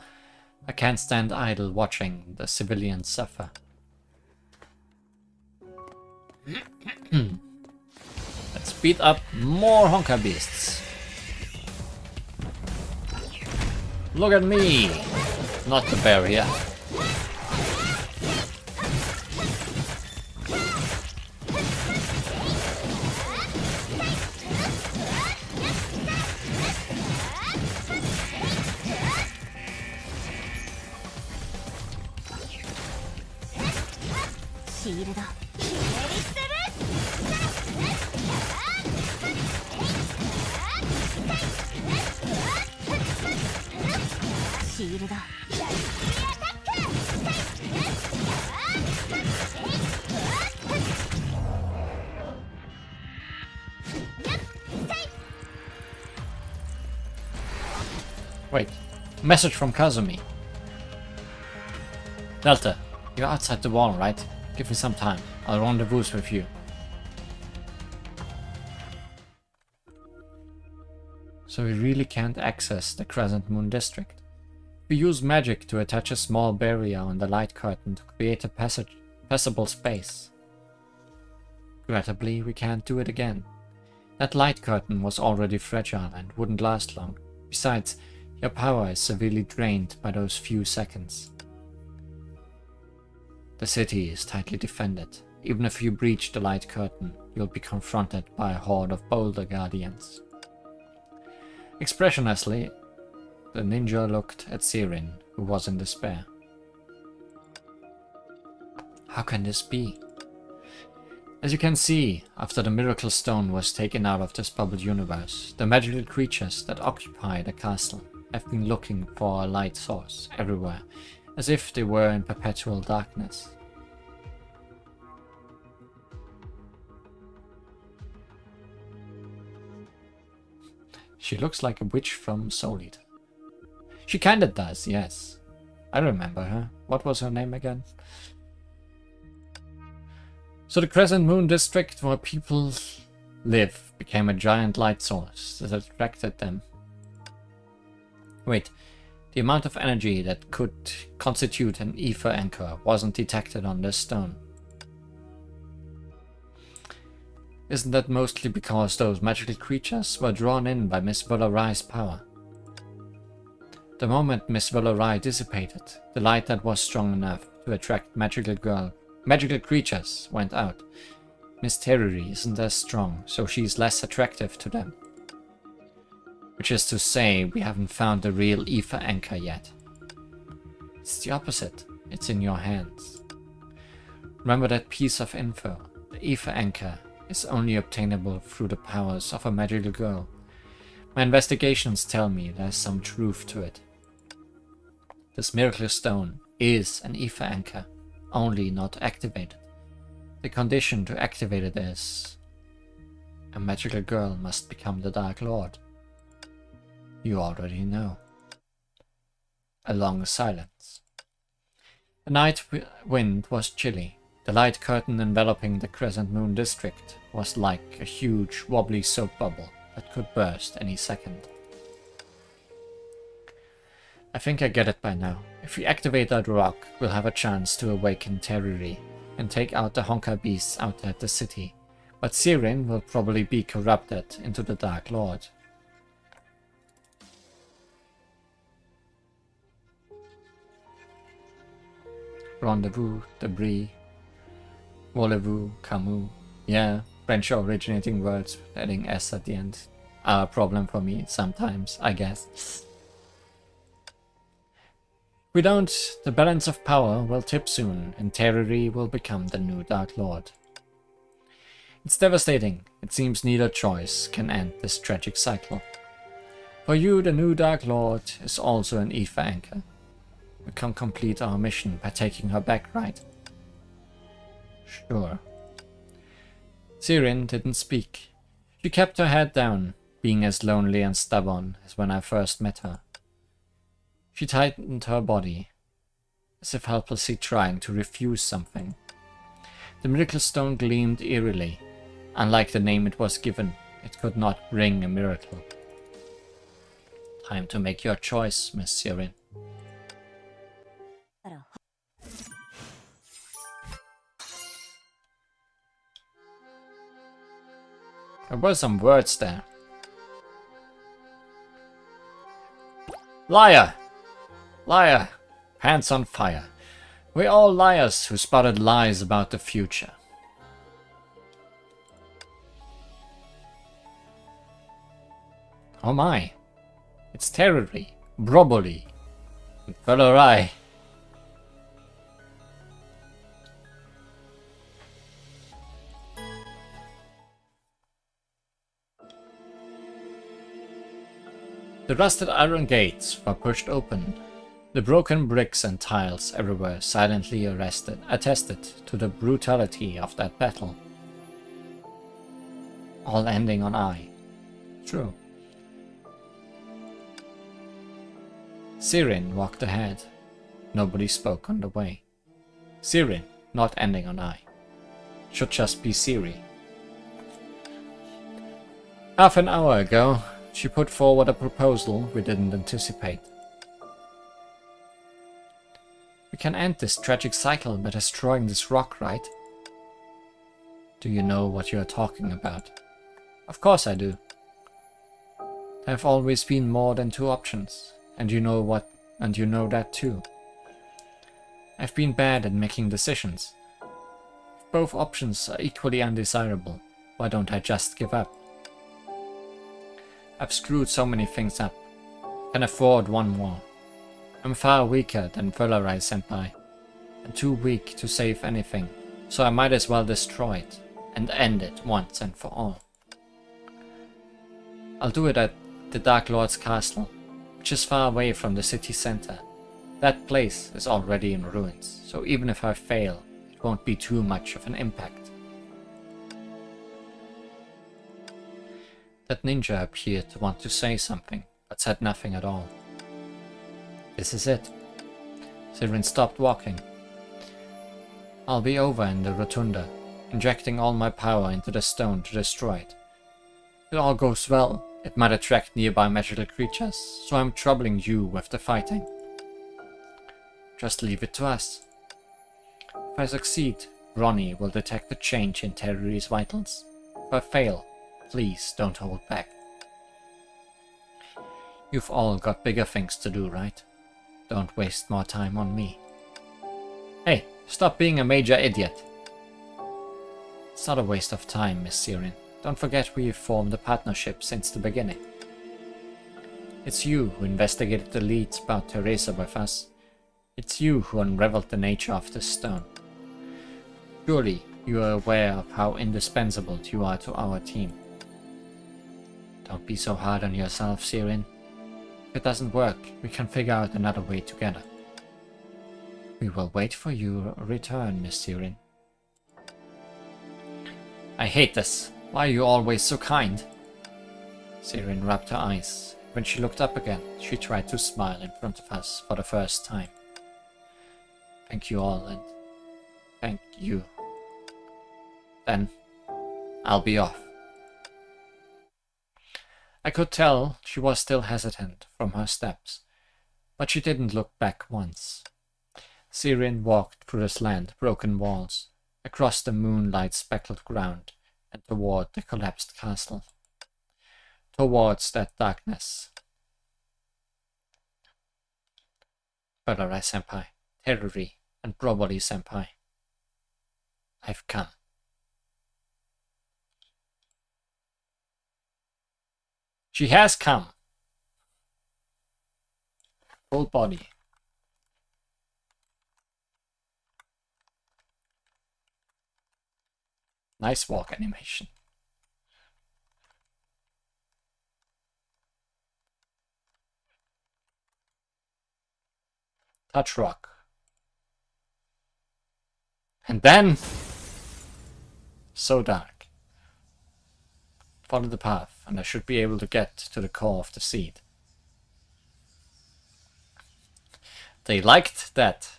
Speaker 1: I can't stand idle watching the civilians suffer. Let's beat up more Honkai beasts. Look at me! Not the barrier. Wait, message from Kazumi. Delta, you're outside the wall, right? Give me some time. I'll rendezvous with you. So we really can't access the Crescent Moon District. We use magic to attach a small barrier on the light curtain to create a passable space. Regrettably, we can't do it again. That light curtain was already fragile and wouldn't last long. Besides, your power is severely drained by those few seconds. The city is tightly defended. Even if you breach the light curtain, you'll be confronted by a horde of boulder guardians. Expressionlessly, the ninja looked at Sirin, who was in despair. How can this be? As you can see, after the miracle stone was taken out of this bubble universe, the magical creatures that occupy the castle have been looking for a light source everywhere, as if they were in perpetual darkness. She looks like a witch from Soul Eater. She kinda does, yes. I remember her. What was her name again? So the Crescent Moon District, where people live, became a giant light source that attracted them. Wait, The amount of energy that could constitute an ether anchor wasn't detected on this stone. Isn't that mostly because those magical creatures were drawn in by Miss Vullerai's power? The moment Miss Vullerai dissipated, the light that was strong enough to attract magical creatures went out. Miss Teruri isn't as strong, so she's less attractive to them. Which is to say, we haven't found the real ether anchor yet. It's the opposite. It's in your hands. Remember that piece of info. The ether anchor is only obtainable through the powers of a magical girl. My investigations tell me there's some truth to it. This miracle stone is an ether anchor, only not activated. The condition to activate it is a magical girl must become the Dark Lord. You already know. A long silence. The night wind was chilly. The light curtain enveloping the Crescent Moon district was like a huge wobbly soap bubble that could burst any second. I think I get it by now. If we activate that rock, we'll have a chance to awaken Teruri and take out the Honkai beasts outside the city. But Sirin will probably be corrupted into the Dark Lord. Rendezvous, debris, voulez-vous, Camus. Yeah, French originating words adding S at the end are a problem for me sometimes, I guess. If we don't, the balance of power will tip soon, and Teruri will become the new Dark Lord. It's devastating. It seems neither choice can end this tragic cycle. For you, the new Dark Lord is also an ether anchor. We can complete our mission by taking her back, right? Sure. Sirin didn't speak. She kept her head down, being as lonely and stubborn as when I first met her. She tightened her body, as if helplessly trying to refuse something. The miracle stone gleamed eerily. Unlike the name it was given, it could not bring a miracle. Time to make your choice, Miss Sirin. There were some words there. Liar! Liar! Pants on fire. We're all liars who spotted lies about the future. Oh my. It's Teruri, Broboli, and Vullerai. The rusted iron gates were pushed open. The broken bricks and tiles everywhere silently attested to the brutality of that battle. All ending on I. True. Sirin walked ahead. Nobody spoke on the way. Sirin, not ending on I. Should just be Siri. Half an hour ago, she put forward a proposal we didn't anticipate. We can end this tragic cycle by destroying this rock, right? Do you know what you are talking about? Of course I do. There have always been more than two options, and you know that too. I've been bad at making decisions. If both options are equally undesirable, why don't I just give up? I've screwed so many things up. Can afford one more. I'm far weaker than Vullerai Senpai, and too weak to save anything, so I might as well destroy it, and end it once and for all. I'll do it at the Dark Lord's castle, which is far away from the city center. That place is already in ruins, so even if I fail, it won't be too much of an impact. That ninja appeared to want to say something, but said nothing at all. This is it. Sirin stopped walking. I'll be over in the rotunda, injecting all my power into the stone to destroy it. If it all goes well, It might attract nearby magical creatures, so I'm troubling you with the fighting. Just leave it to us. If I succeed, Ronnie will detect a change in Terry's vitals. If I fail, please don't hold back. You've all got bigger things to do, right? Don't waste more time on me. Hey, stop being a major idiot. It's not a waste of time, Miss Sirin. Don't forget we've formed a partnership since the beginning. It's you who investigated the leads about Teresa with us. It's you who unraveled the nature of this stone. Surely you are aware of how indispensable you are to our team. Don't be so hard on yourself, Sirin. If it doesn't work, we can figure out another way together. We will wait for your return, Miss Sirin. I hate this. Why are you always so kind? Sirin rubbed her eyes. When she looked up again, she tried to smile in front of us for the first time. Thank you all, and thank you. Then, I'll be off. I could tell she was still hesitant from her steps, but she didn't look back once. Sirin walked through the slant, broken walls, across the moonlight-speckled ground, and toward the collapsed castle. Towards that darkness. Balarai-senpai, Teruri, and Broboli-senpai. I've come. She has come. Full body. Nice walk animation. Touch rock. And then... so dark. Follow the path, and I should be able to get to the core of the seed. They liked that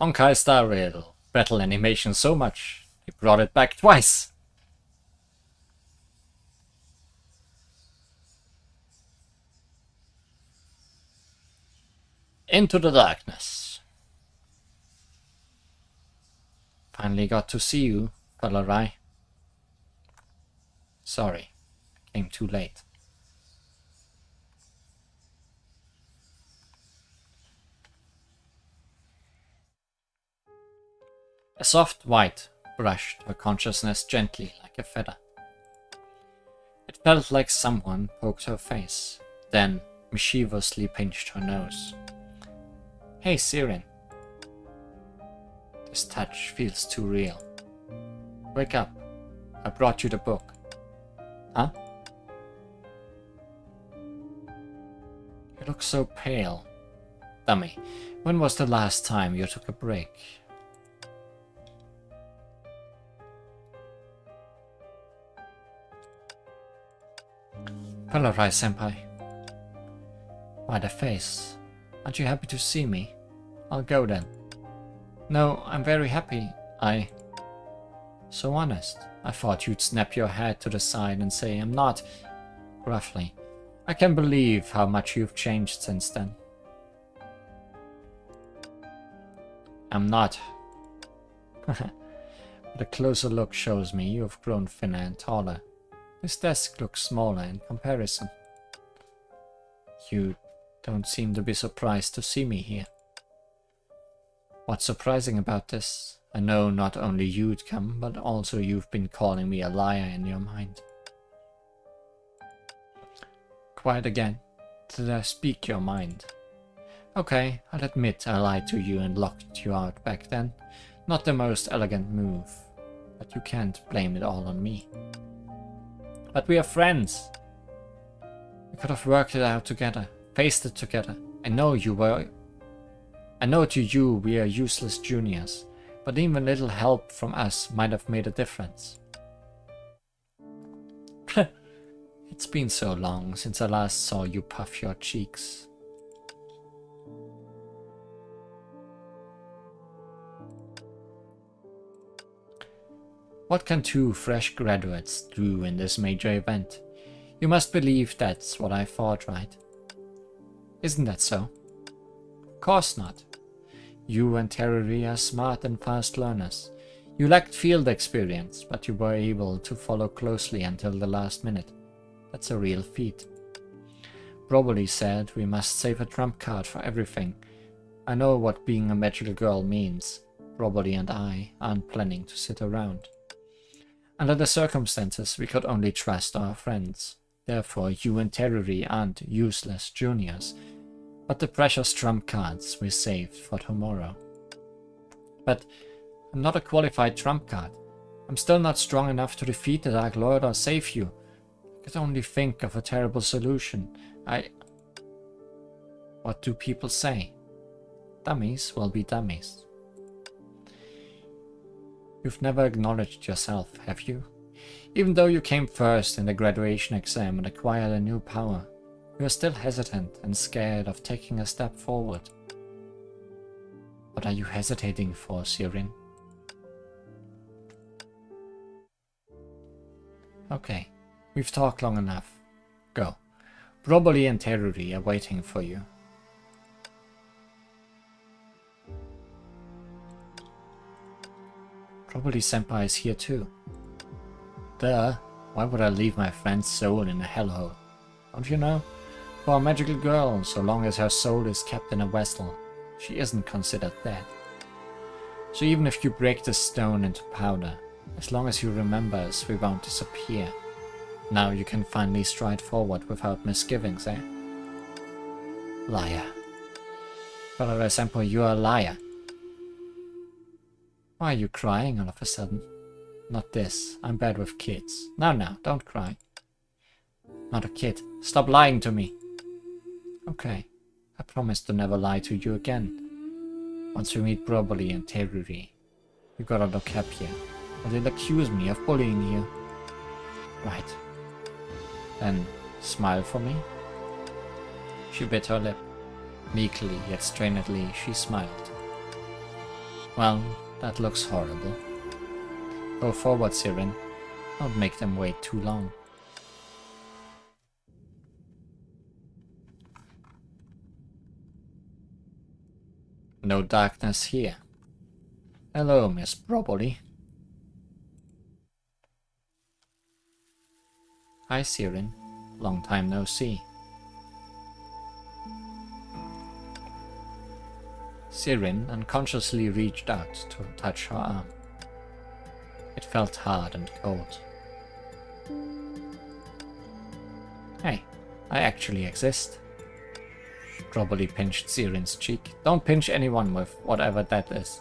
Speaker 1: Honkai Star Rail battle animation so much, they brought it back twice. Into the darkness. Finally got to see you, Balarai. Sorry, I came too late. A soft white brushed her consciousness gently like a feather. It felt like someone poked her face, then mischievously pinched her nose. Hey, Sirin. This touch feels too real. Wake up. I brought you the book. Huh? You look so pale. Dummy, when was the last time you took a break? Balarai-senpai. Why the face? Aren't you happy to see me? I'll go then. No, I'm very happy. So honest. I thought you'd snap your head to the side and say I'm not. Gruffly. I can't believe how much you've changed since then. I'm not. But a closer look shows me you've grown thinner and taller. This desk looks smaller in comparison. You don't seem to be surprised to see me here. What's surprising about this? I know not only you'd come, but also you've been calling me a liar in your mind. Quiet again. Did I speak your mind? Okay, I'll admit I lied to you and locked you out back then. Not the most elegant move, but you can't blame it all on me. But we are friends. We could have worked it out together, faced it together. I know to you we are useless juniors, but even little help from us might have made a difference. It's been so long since I last saw you puff your cheeks. What can two fresh graduates do in this major event? You must believe that's what I thought, right? Isn't that so? Of course not. You and Terry are smart and fast learners. You lacked field experience, but you were able to follow closely until the last minute. That's a real feat. Probably said we must save a trump card for everything. I know what being a magical girl means. Probably and I aren't planning to sit around. Under the circumstances, we could only trust our friends. Therefore, you and Terry aren't useless juniors, but the precious trump cards we saved for tomorrow. But I'm not a qualified trump card. I'm still not strong enough to defeat the Dark Lord or save you. I could only think of a terrible solution. What do people say? Dummies will be dummies. You've never acknowledged yourself, have you? Even though you came first in the graduation exam and acquired a new power, you are still hesitant and scared of taking a step forward. What are you hesitating for, Sirin? Okay, we've talked long enough. Go. Probably and Teruri are waiting for you. Probably Senpai is here too. Duh, why would I leave my friend's soul in a hellhole? Don't you know? For a magical girl, so long as her soul is kept in a vessel, she isn't considered dead. So even if you break the stone into powder, as long as you remember us, we won't disappear. Now you can finally stride forward without misgivings, eh? Liar. Brother Senpai, you are a liar. Why are you crying all of a sudden? Not this. I'm bad with kids. Now, don't cry. Not a kid. Stop lying to me. Okay. I promise to never lie to you again. Once we meet Broboli and Teruri, you gotta look happier, or they'll accuse me of bullying you. Right. Then, smile for me? She bit her lip. Meekly yet strainedly, she smiled. Well, that looks horrible. Go forward, Sirin. Don't make them wait too long. No darkness here. Hello, Miss Broboli. Hi, Sirin. Long time no see. Sirin unconsciously reached out to touch her arm. It felt hard and cold. Hey, I actually exist. Probably pinched Sirin's cheek. Don't pinch anyone with whatever that is.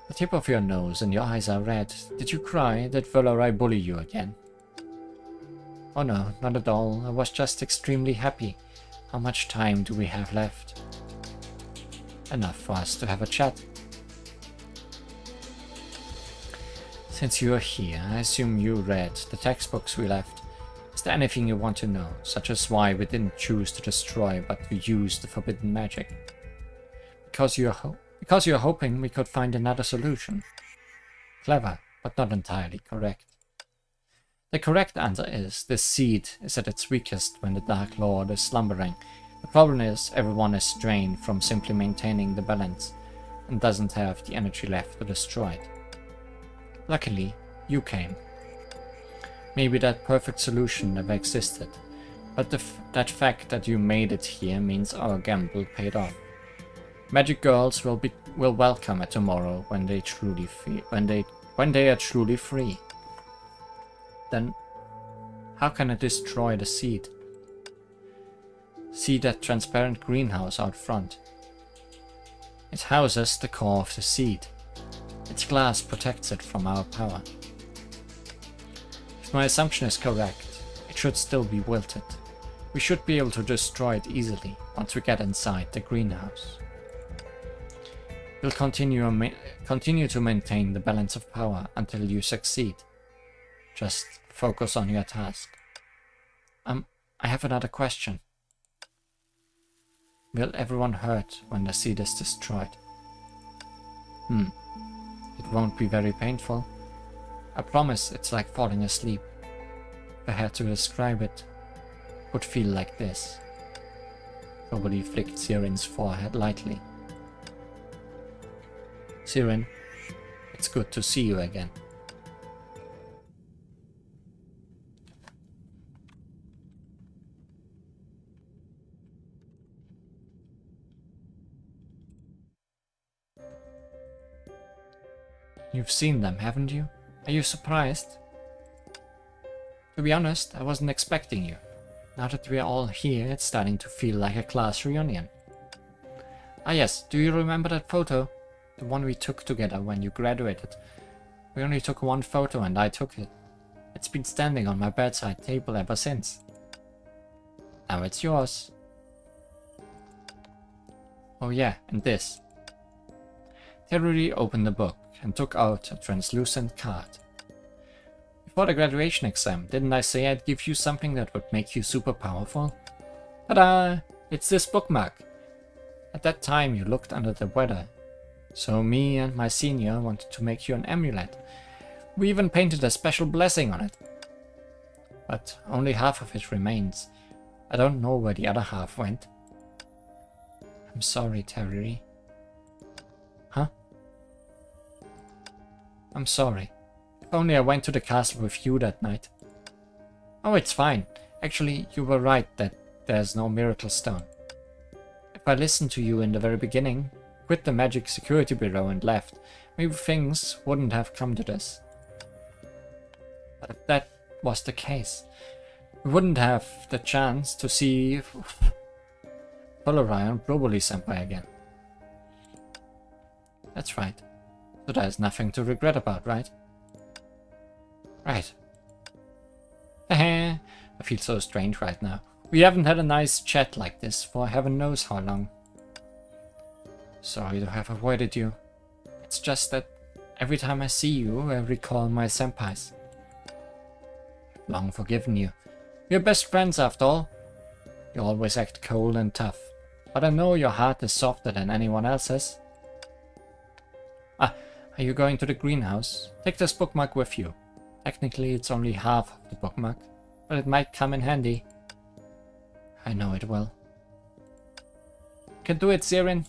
Speaker 1: The tip of your nose and your eyes are red. Did you cry? Did Valorai bully you again? Oh no, not at all. I was just extremely happy. How much time do we have left? Enough for us to have a chat. Since you are here, I assume you read the textbooks we left. Is there anything you want to know, such as why we didn't choose to destroy but to use the forbidden magic? Because you're hoping we could find another solution. Clever, but not entirely correct. The correct answer is, this seed is at its weakest when the Dark Lord is slumbering. The problem is, everyone is strained from simply maintaining the balance, and doesn't have the energy left to destroy it. Luckily, you came. Maybe that perfect solution never existed, but that fact that you made it here means our gamble paid off. Magic girls will welcome it tomorrow when they are truly free. Then, how can I destroy the seed? See that transparent greenhouse out front. It houses the core of the seed. Its glass protects it from our power. If my assumption is correct, it should still be wilted. We should be able to destroy it easily once we get inside the greenhouse. We'll continue to maintain the balance of power until you succeed. Just focus on your task. I have another question. Will everyone hurt when the seed is destroyed? It won't be very painful. I promise it's like falling asleep. If I had to describe it, it would feel like this. Nobody flicked Siren's forehead lightly. Siren, it's good to see you again. You've seen them, haven't you? Are you surprised? To be honest, I wasn't expecting you. Now that we're all here, it's starting to feel like a class reunion. Ah yes, do you remember that photo? The one we took together when you graduated. We only took one photo and I took it. It's been standing on my bedside table ever since. Now it's yours. Oh yeah, and this. Teruri opened the book and took out a translucent card. Before the graduation exam, didn't I say I'd give you something that would make you super powerful? Ta-da! It's this bookmark. At that time you looked under the weather, so me and my senior wanted to make you an amulet. We even painted a special blessing on it. But only half of it remains. I don't know where the other half went. I'm sorry, Teruri. Huh? I'm sorry. If only I went to the castle with you that night. Oh, it's fine. Actually, you were right that there's no miracle stone. If I listened to you in the very beginning, quit the magic security bureau and left, maybe things wouldn't have come to this. But if that was the case, we wouldn't have the chance to see Polarai and Probably Senpai again. That's right. So there's nothing to regret about, right? Right. I feel so strange right now. We haven't had a nice chat like this for heaven knows how long. Sorry to have avoided you. It's just that every time I see you, I recall my senpais. I've long forgiven you. We're best friends after all. You always act cold and tough, but I know your heart is softer than anyone else's. Ah, are you going to the greenhouse? Take this bookmark with you. Technically, it's only half of the bookmark, but it might come in handy. I know it will. You can do it, Siren.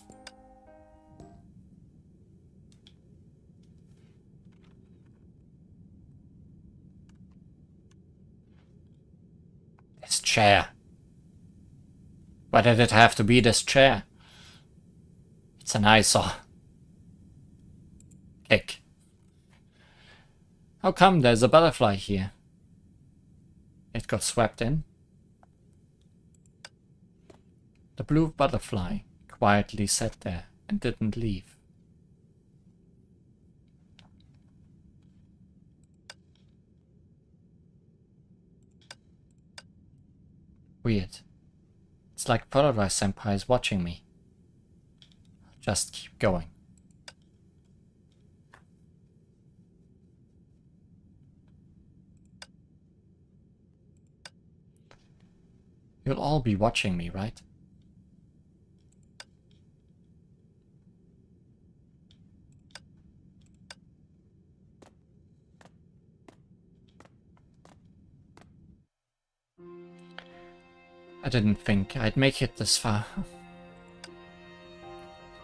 Speaker 1: This chair. Why did it have to be this chair? It's an eyesore. Kick. How come there's a butterfly here? It got swept in. The blue butterfly quietly sat there and didn't leave. Weird. It's like Polarai Senpai is watching me. I'll just keep going. You'll all be watching me, right? I didn't think I'd make it this far. The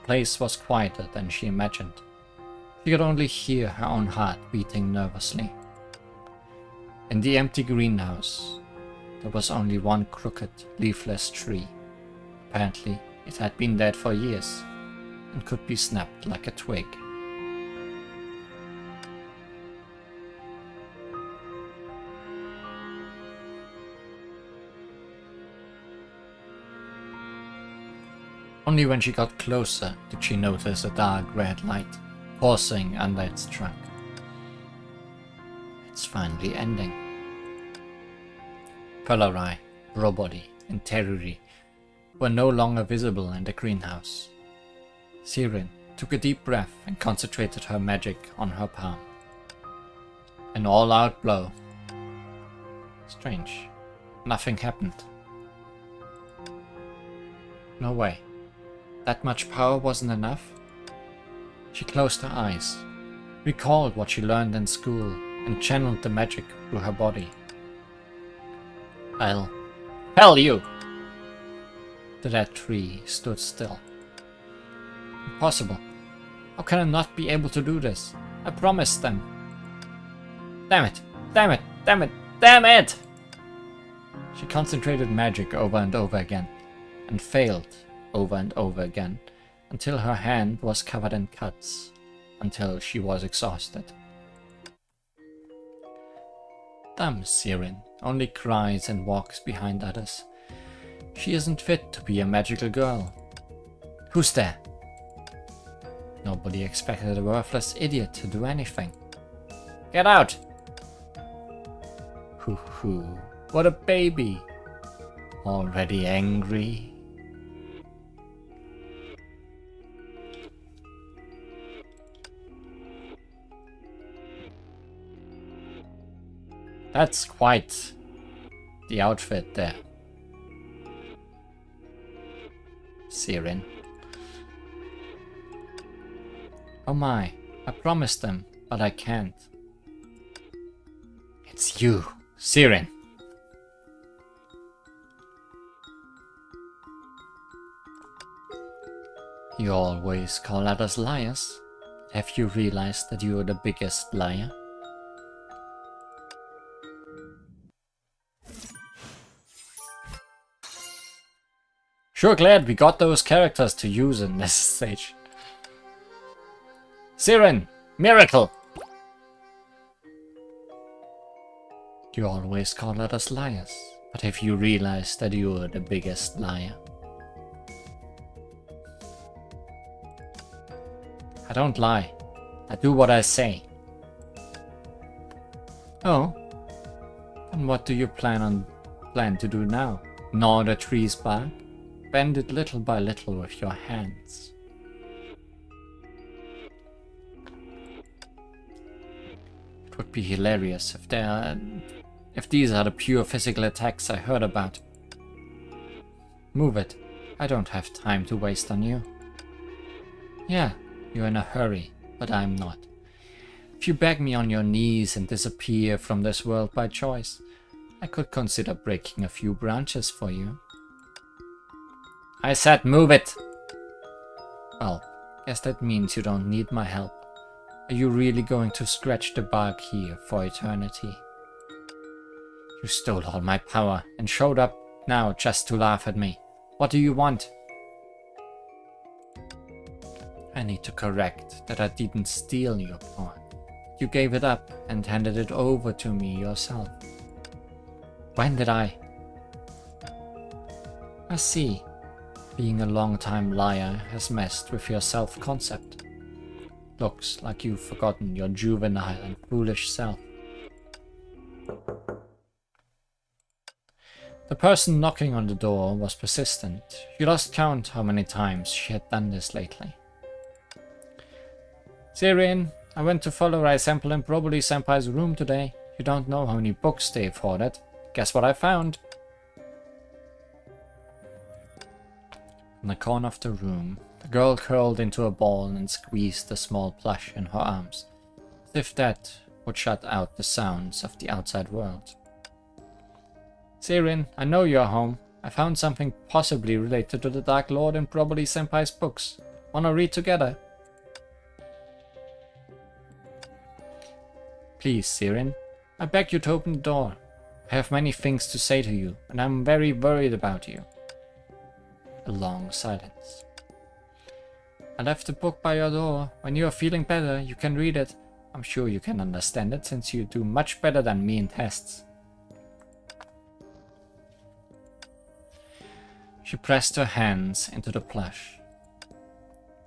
Speaker 1: place was quieter than she imagined. She could only hear her own heart beating nervously. In the empty greenhouse, there was only one crooked, leafless tree. Apparently, it had been dead for years and could be snapped like a twig. Only when she got closer did she notice a dark red light coursing under its trunk. It's finally ending. Polarai, Robody, and Teruri were no longer visible in the greenhouse. Siren took a deep breath and concentrated her magic on her palm. An all-out blow. Strange. Nothing happened. No way. That much power wasn't enough? She closed her eyes, recalled what she learned in school, and channeled the magic through her body. I'll tell you! The dead tree stood still. Impossible. How can I not be able to do this? I promised them. Damn it! Damn it! Damn it! Damn it! She concentrated magic over and over again, and failed over and over again, until her hand was covered in cuts, until she was exhausted. Dumb Siren only cries and walks behind others. She isn't fit to be a magical girl. Who's there? Nobody expected a worthless idiot to do anything. Get out! Hoo hoo, what a baby! Already angry? That's quite the outfit there. Siren. Oh my, I promised them, but I can't. It's you, Siren. You always call others liars. Have you realized that you are the biggest liar? Sure glad we got those characters to use in this stage. Siren! Miracle! You always call others liars, but have you realized that you are the biggest liar? I don't lie. I do what I say. Oh? And what do you plan to do now? Gnaw the tree's bark? Bend it little by little with your hands. It would be hilarious if these are the pure physical attacks I heard about. Move it. I don't have time to waste on you. Yeah, you're in a hurry, but I'm not. If you beg me on your knees and disappear from this world by choice, I could consider breaking a few branches for you. I said move it! Well, guess that means you don't need my help. Are you really going to scratch the bark here for eternity? You stole all my power and showed up now just to laugh at me. What do you want? I need to correct that I didn't steal your power. You gave it up and handed it over to me yourself. When did I? I see. Being a long-time liar has messed with your self-concept. Looks like you've forgotten your juvenile and foolish self. The person knocking on the door was persistent. She lost count how many times she had done this lately. Siren, I went to follow Raisemple and Probably Senpai's room today. You don't know how many books they've hoarded. Guess what I found? In the corner of the room, the girl curled into a ball and squeezed the small plush in her arms, as if that would shut out the sounds of the outside world. Siren, I know you're home. I found something possibly related to the Dark Lord in Probably Senpai's books. Wanna read together? Please, Siren, I beg you to open the door. I have many things to say to you, and I'm very worried about you. A long silence. I left the book by your door. When you are feeling better, you can read it. I'm sure you can understand it, since you do much better than me in tests. She pressed her hands into the plush.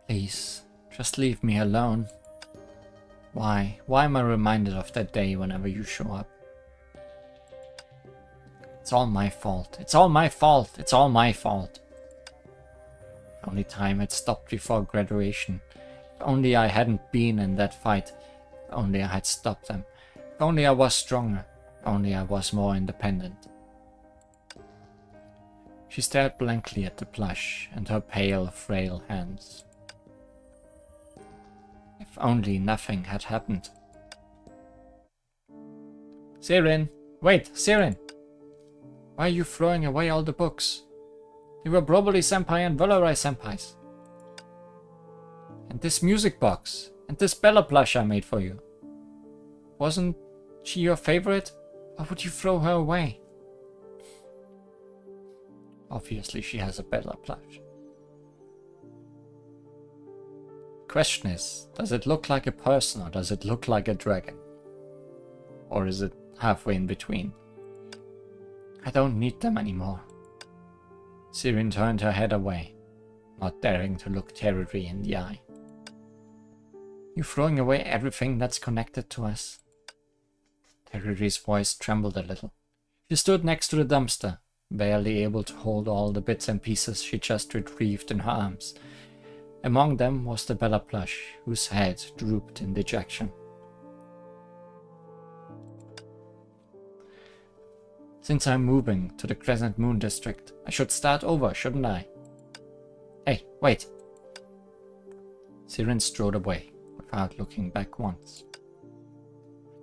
Speaker 1: Please, just leave me alone. Why am I reminded of that day whenever you show up? It's all my fault. It's all my fault. It's all my fault. If only time had stopped before graduation. If only I hadn't been in that fight. If only I had stopped them. If only I was stronger. If only I was more independent. She stared blankly at the plush and her pale, frail hands. If only nothing had happened. Sirin! Wait, Sirin! Why are you throwing away all the books? They were Broboli Senpai and Valerai Senpai's. And this music box. And this Bella plush I made for you. Wasn't she your favorite? Why would you throw her away? Obviously she has a Bella plush. Question is, does it look like a person or does it look like a dragon? Or is it halfway in between? I don't need them anymore. Sirin turned her head away, not daring to look Terry in the eye. You throwing away everything that's connected to us? Terry's voice trembled a little. She stood next to the dumpster, barely able to hold all the bits and pieces she just retrieved in her arms. Among them was the Bella plush, whose head drooped in dejection. Since I'm moving to the Crescent Moon district, I should start over, shouldn't I? Hey, wait! Sirin strode away, without looking back once.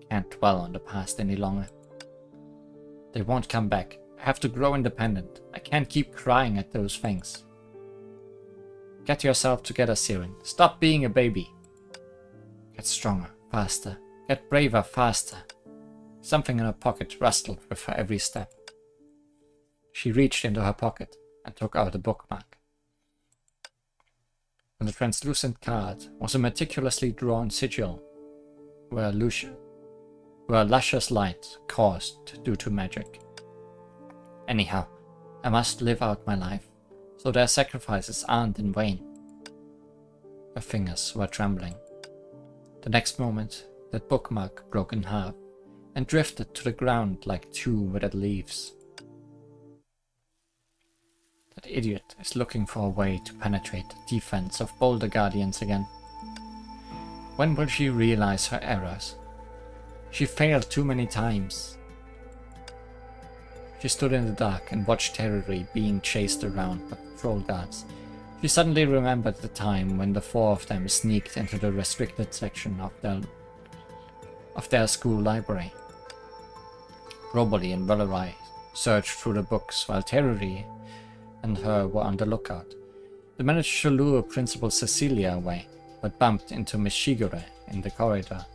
Speaker 1: I can't dwell on the past any longer. They won't come back. I have to grow independent. I can't keep crying at those things. Get yourself together, Sirin. Stop being a baby. Get stronger, faster. Get braver, faster. Something in her pocket rustled with her every step. She reached into her pocket and took out a bookmark. On the translucent card was a meticulously drawn sigil where luscious light caused due to magic. Anyhow, I must live out my life, so their sacrifices aren't in vain. Her fingers were trembling. The next moment, that bookmark broke in half and drifted to the ground like 2 withered leaves. That idiot is looking for a way to penetrate the defense of Boulder Guardians again. When will she realize her errors? She failed too many times. She stood in the dark and watched Terry being chased around by patrol guards. She suddenly remembered the time when the 4 of them sneaked into the restricted section of their school library. Roboli and Valerai searched through the books while Terry and her were on the lookout. They managed to lure Principal Cecilia away, but bumped into Miss Shigure in the corridor.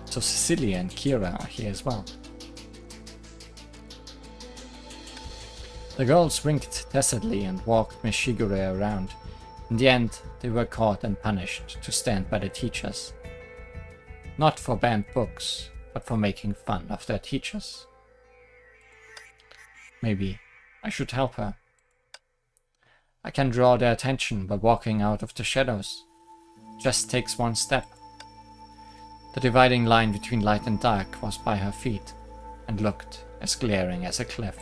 Speaker 1: So Cecilia and Kira are here as well. The girls winked tacitly and walked Miss Shigure around. In the end, they were caught and punished to stand by the teachers. Not for banned books, but for making fun of their teachers. Maybe I should help her. I can draw their attention by walking out of the shadows. Just takes one step. The dividing line between light and dark was by her feet, and looked as glaring as a cliff.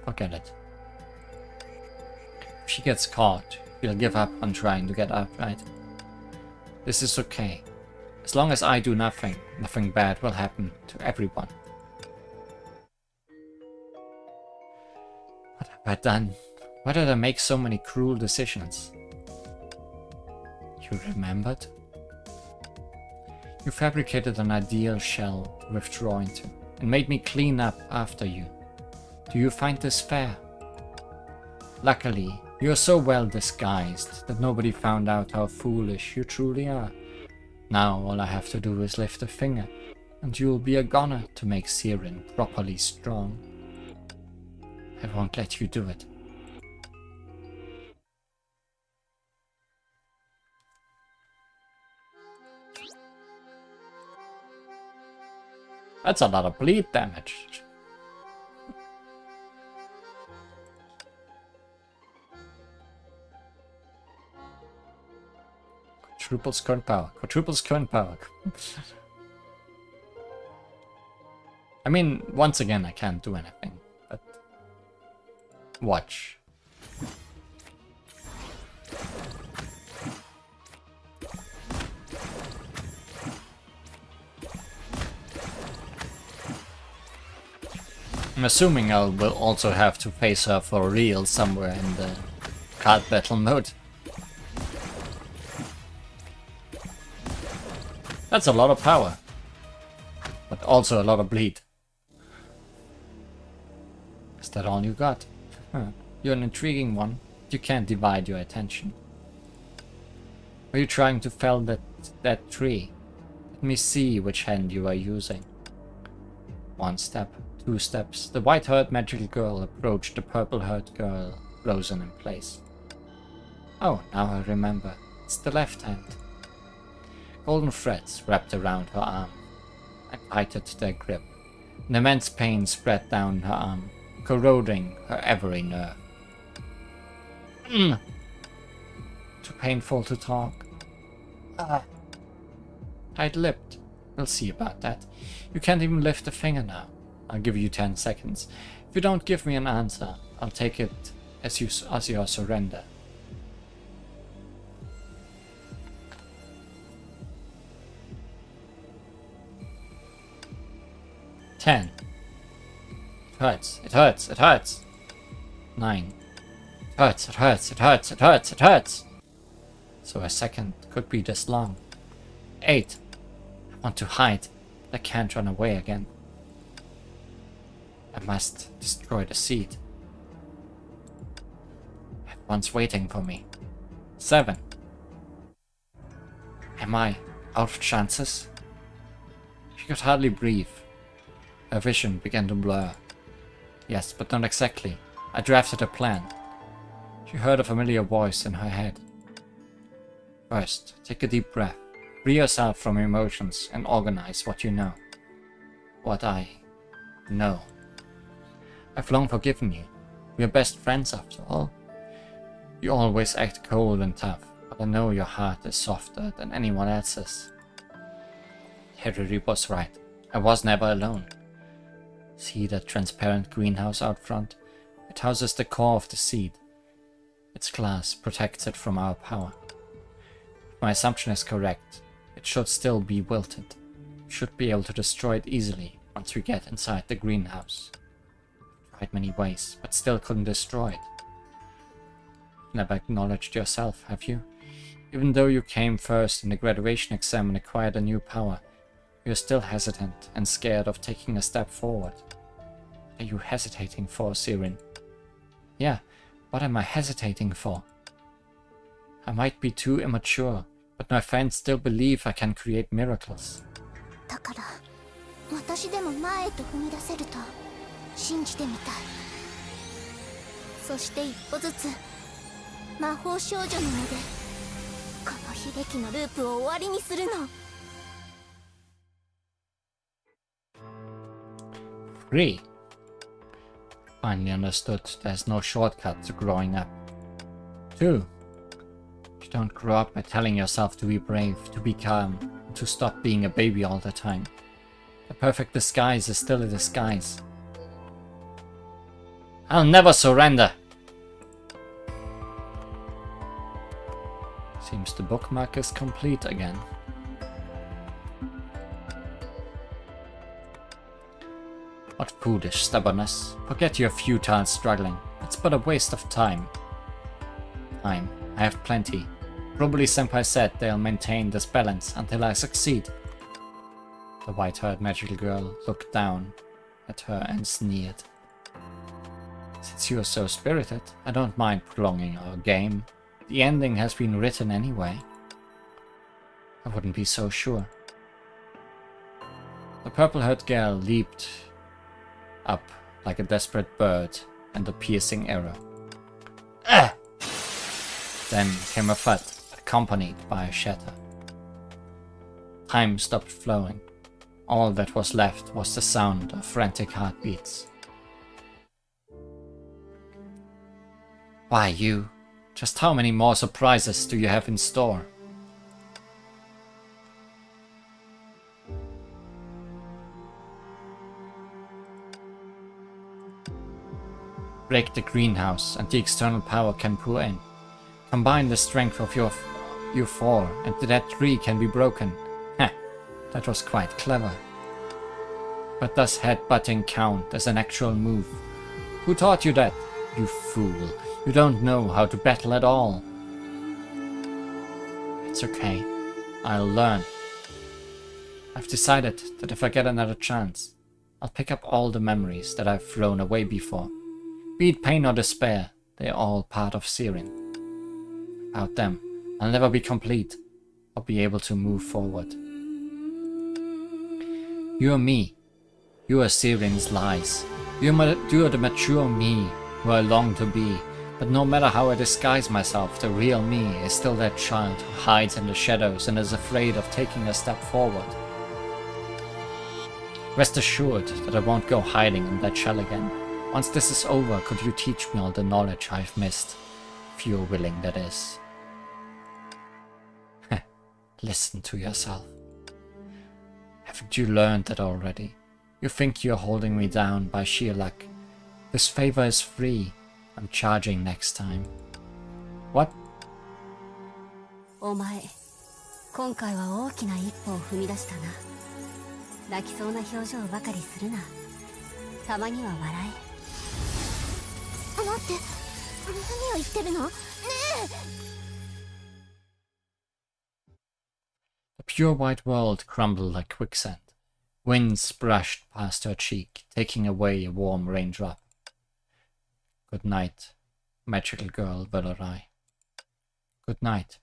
Speaker 1: Forget it. If she gets caught, she'll give up on trying to get up, right? This is okay. As long as I do nothing, nothing bad will happen to everyone. What have I done? Why did I make so many cruel decisions? You remembered? You fabricated an ideal shell to withdraw into, and made me clean up after you. Do you find this fair? Luckily, you are so well disguised that nobody found out how foolish you truly are. Now all I have to do is lift a finger, and you'll be a goner to make Sirin properly strong. I won't let you do it. That's a lot of bleed damage. Quadruples current power. Quadruples current power. I mean, once again, I can't do anything, but watch. I'm assuming I will also have to face her for real somewhere in the card battle mode. That's a lot of power. but also a lot of bleed. Is that all you got? You're an intriguing one. You can't divide your attention. Are you trying to fell that tree? Let me see which hand you are using. 1 step, 2 steps. The white-haired magical girl approached the purple-haired girl, frozen in place. Oh, now I remember. It's the left hand. Golden threads wrapped around her arm. I tightened their grip. An immense pain spread down her arm, corroding her every nerve. Too painful to talk. Tight-lipped. We'll see about that. You can't even lift a finger now. I'll give you 10 seconds. If you don't give me an answer, I'll take it as your surrender. Ten. It hurts. It hurts. It hurts. 9. It hurts. It hurts. It hurts. It hurts. It hurts. So a second could be this long. 8. I want to hide. I can't run away again. I must destroy the seed. Everyone's waiting for me. 7. Am I out of chances? She could hardly breathe. Her vision began to blur. Yes, but not exactly. I drafted a plan. She heard a familiar voice in her head. First, take a deep breath. Free yourself from emotions and organize what you know. What I know. I've long forgiven you. We are best friends after all. You always act cold and tough, but I know your heart is softer than anyone else's. Harry was right. I was never alone. See that transparent greenhouse out front? It houses the core of the seed. Its glass protects it from our power. If my assumption is correct, it should still be wilted. We should be able to destroy it easily once we get inside the greenhouse. Tried many ways, but still couldn't destroy it. Never acknowledged yourself, have you? Even though you came first in the graduation exam and acquired a new power, you're still hesitant and scared of taking a step forward. What are you hesitating for, Sirin? Yeah, what am I hesitating for? I might be too immature, but my friends still believe I can create miracles.
Speaker 2: だから、私でも前へと踏み出せると信じてみたい。そして一歩ずつ魔法少女の目でこの悲劇のループを終わりにするの。
Speaker 1: 3. Finally understood there's no shortcut to growing up. 2. You don't grow up by telling yourself to be brave, to be calm, and to stop being a baby all the time. The perfect disguise is still a disguise. I'll never surrender! Seems the bookmark is complete again. What foolish stubbornness. Forget your futile struggling. It's but a waste of time. Time. I have plenty. Probably Senpai said they'll maintain this balance until I succeed. The white-haired magical girl looked down at her and sneered. Since you are so spirited, I don't mind prolonging our game. The ending has been written anyway. I wouldn't be so sure. The purple-haired girl leaped up like a desperate bird and a piercing arrow. Ah! Then came a thud, accompanied by a shatter. Time stopped flowing. All that was left was the sound of frantic heartbeats. Why you? Just how many more surprises do you have in store? Break the greenhouse and the external power can pour in. Combine the strength of you four and that tree can be broken. Heh, that was quite clever. But does headbutting count as an actual move? Who taught you that? You fool. You don't know how to battle at all. It's okay. I'll learn. I've decided that if I get another chance, I'll pick up all the memories that I've thrown away before. Be it pain or despair, they're all part of Sirin. Without them, I'll never be complete or be able to move forward. You are me. You are Sirin's lies. You are the mature me who I long to be. But no matter how I disguise myself, the real me is still that child who hides in the shadows and is afraid of taking a step forward. Rest assured that I won't go hiding in that shell again. Once this is over, could you teach me all the knowledge I've missed? If you're willing, that is. Listen to yourself. Haven't you learned that already? You think you're holding me down by sheer luck. This favor is free. I'm charging next time. What?
Speaker 3: お前、今回は大きな一歩を踏み出したな。泣きそうな表情ばかりするな。たまには笑え。
Speaker 2: 待って、何を言ってるの？ねえ。
Speaker 1: The pure white world crumbled like quicksand. Winds brushed past her cheek, taking away a warm raindrop. Good night, magical girl Valorai. Good night,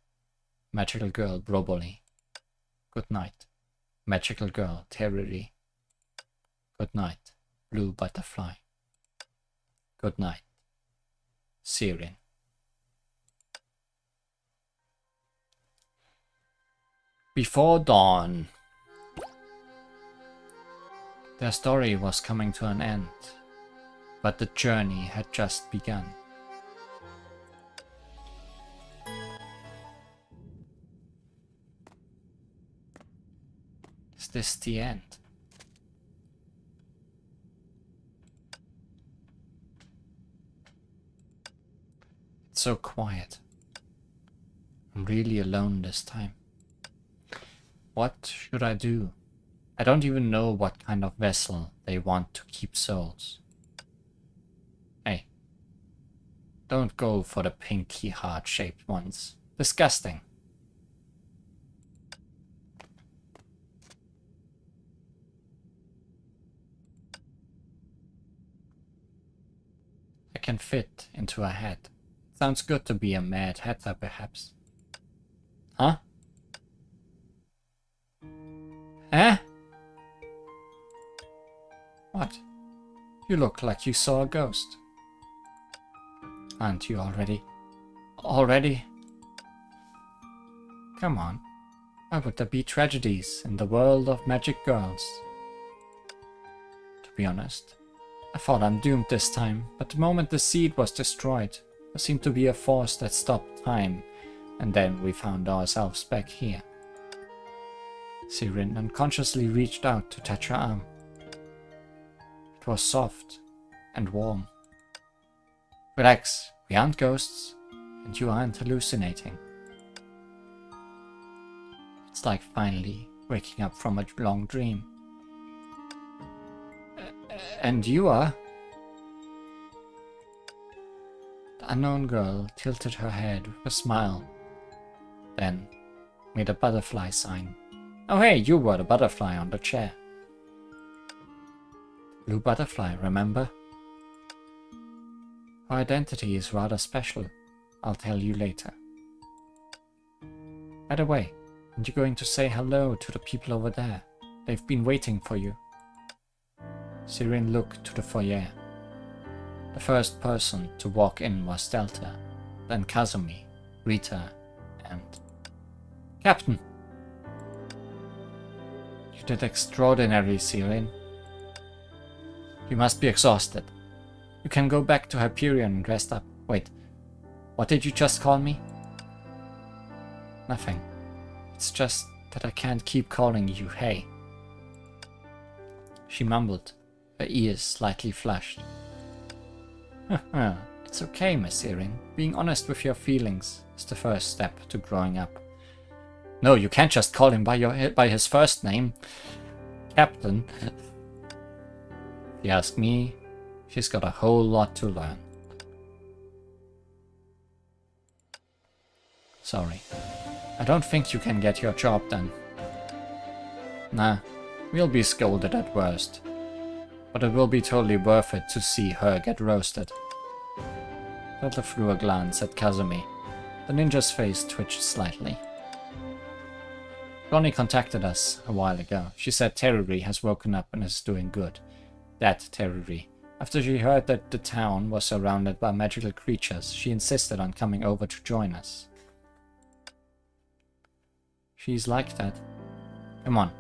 Speaker 1: magical girl Broboli. Good night, magical girl Teriri. Good night, blue butterfly. Good night, Sirin. Before dawn. Their story was coming to an end, but the journey had just begun. Is this the end? It's so quiet. I'm really alone this time. What should I do? I don't even know what kind of vessel they want to keep souls. Hey, don't go for the pinky heart-shaped ones. Disgusting. I can fit into a hat. Sounds good to be a mad hatter, perhaps. Huh? Eh? What? You look like you saw a ghost. Aren't you already? Already? Come on. Why would there be tragedies in the world of magic girls? To be honest, I thought I'm doomed this time, but the moment the seed was destroyed, there seemed to be a force that stopped time, and then we found ourselves back here. Sirin unconsciously reached out to touch her arm. It was soft and warm. Relax, we aren't ghosts, and you aren't hallucinating. It's like finally waking up from a long dream. And you are? The unknown girl tilted her head with a smile, then made a butterfly sign. Oh hey, you were the butterfly on the chair. Blue butterfly, remember? Her identity is rather special. I'll tell you later. By the way, aren't you going to say hello to the people over there? They've been waiting for you. Sirin looked to the foyer. The first person to walk in was Delta, then Kazumi, Rita, and... Captain! You did extraordinary, Sirin. You must be exhausted. You can go back to Hyperion and rest up. Wait, what did you just call me? Nothing. It's just that I can't keep calling you hey. She mumbled, her ears slightly flushed. It's okay, Miss Sirin. Being honest with your feelings is the first step to growing up. No, you can't just call him by his first name. Captain. If you ask me, she's got a whole lot to learn. Sorry. I don't think you can get your job done. Nah, we'll be scolded at worst. But it will be totally worth it to see her get roasted. Delta threw a glance at Kazumi. The ninja's face twitched slightly. Ronnie contacted us a while ago. She said Teruri has woken up and is doing good. That Teruri. After she heard that the town was surrounded by magical creatures, she insisted on coming over to join us. She's like that. Come on,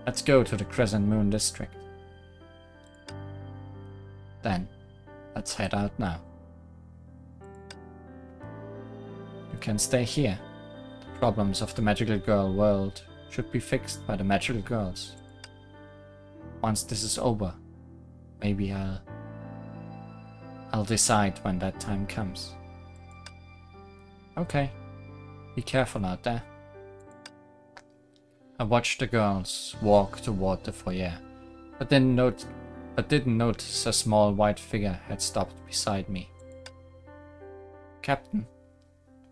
Speaker 1: let's go to the Crescent Moon district. Then, let's head out now. You can stay here. The problems of the magical girl world should be fixed by the magical girls. Once this is over, maybe I'll decide when that time comes. Okay, be careful out there. I watched the girls walk toward the foyer, but didn't notice a small white figure had stopped beside me. Captain,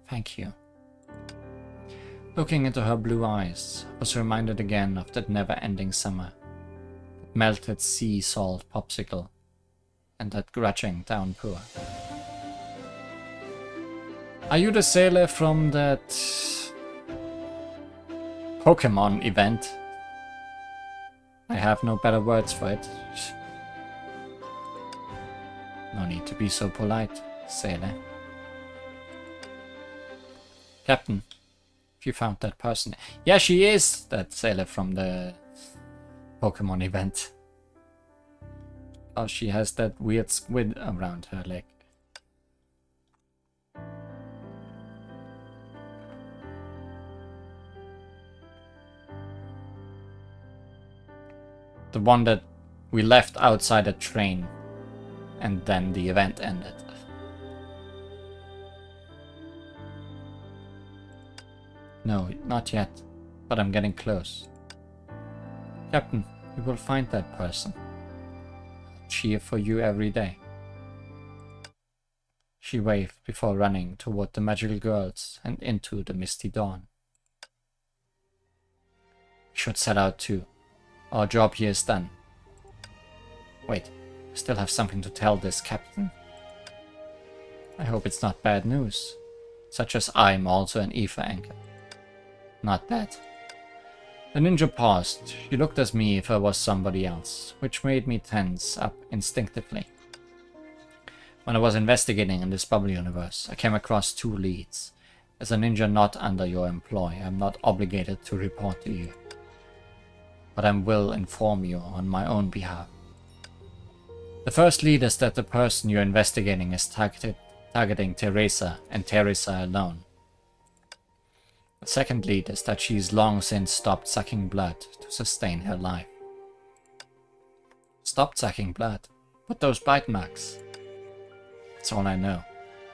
Speaker 1: thank you. Looking into her blue eyes, I was reminded again of that never-ending summer, that melted sea salt popsicle, and that grudging downpour. Are you the sailor from that Pokemon event? I have no better words for it. No need to be so polite, sailor. Captain, if you found that person... Yeah, she is that sailor from the Pokemon event. Oh, she has that weird squid around her leg. The one that we left outside a train and then the event ended. No, not yet, but I'm getting close. Captain, you will find that person. I'll cheer for you every day. She waved before running toward the magical girls and into the misty dawn. We should set out too. Our job here is done. Wait, I still have something to tell this captain. I hope it's not bad news, such as I'm also an ether anchor. Not that. The ninja paused. She looked at me if I was somebody else, which made me tense up instinctively. When I was investigating in this bubble universe, I came across 2 leads. As a ninja not under your employ, I'm not obligated to report to you. But I will inform you on my own behalf. The first lead is that the person you're investigating is targeting Teresa and Teresa alone. The second lead is that she's long since stopped sucking blood to sustain her life. Stopped sucking blood? But those bite marks? That's all I know.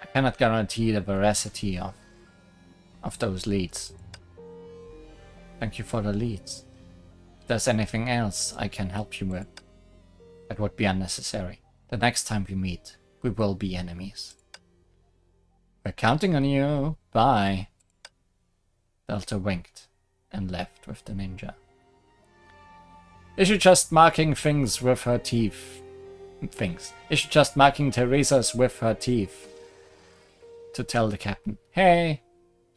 Speaker 1: I cannot guarantee the veracity of those leads. Thank you for the leads. If there's anything else I can help you with, that would be unnecessary. The next time we meet, we will be enemies. We're counting on you. Bye. Delta winked and left with the ninja. Is she just marking things with her teeth? Is she just marking Teresa's with her teeth? To tell the captain, hey,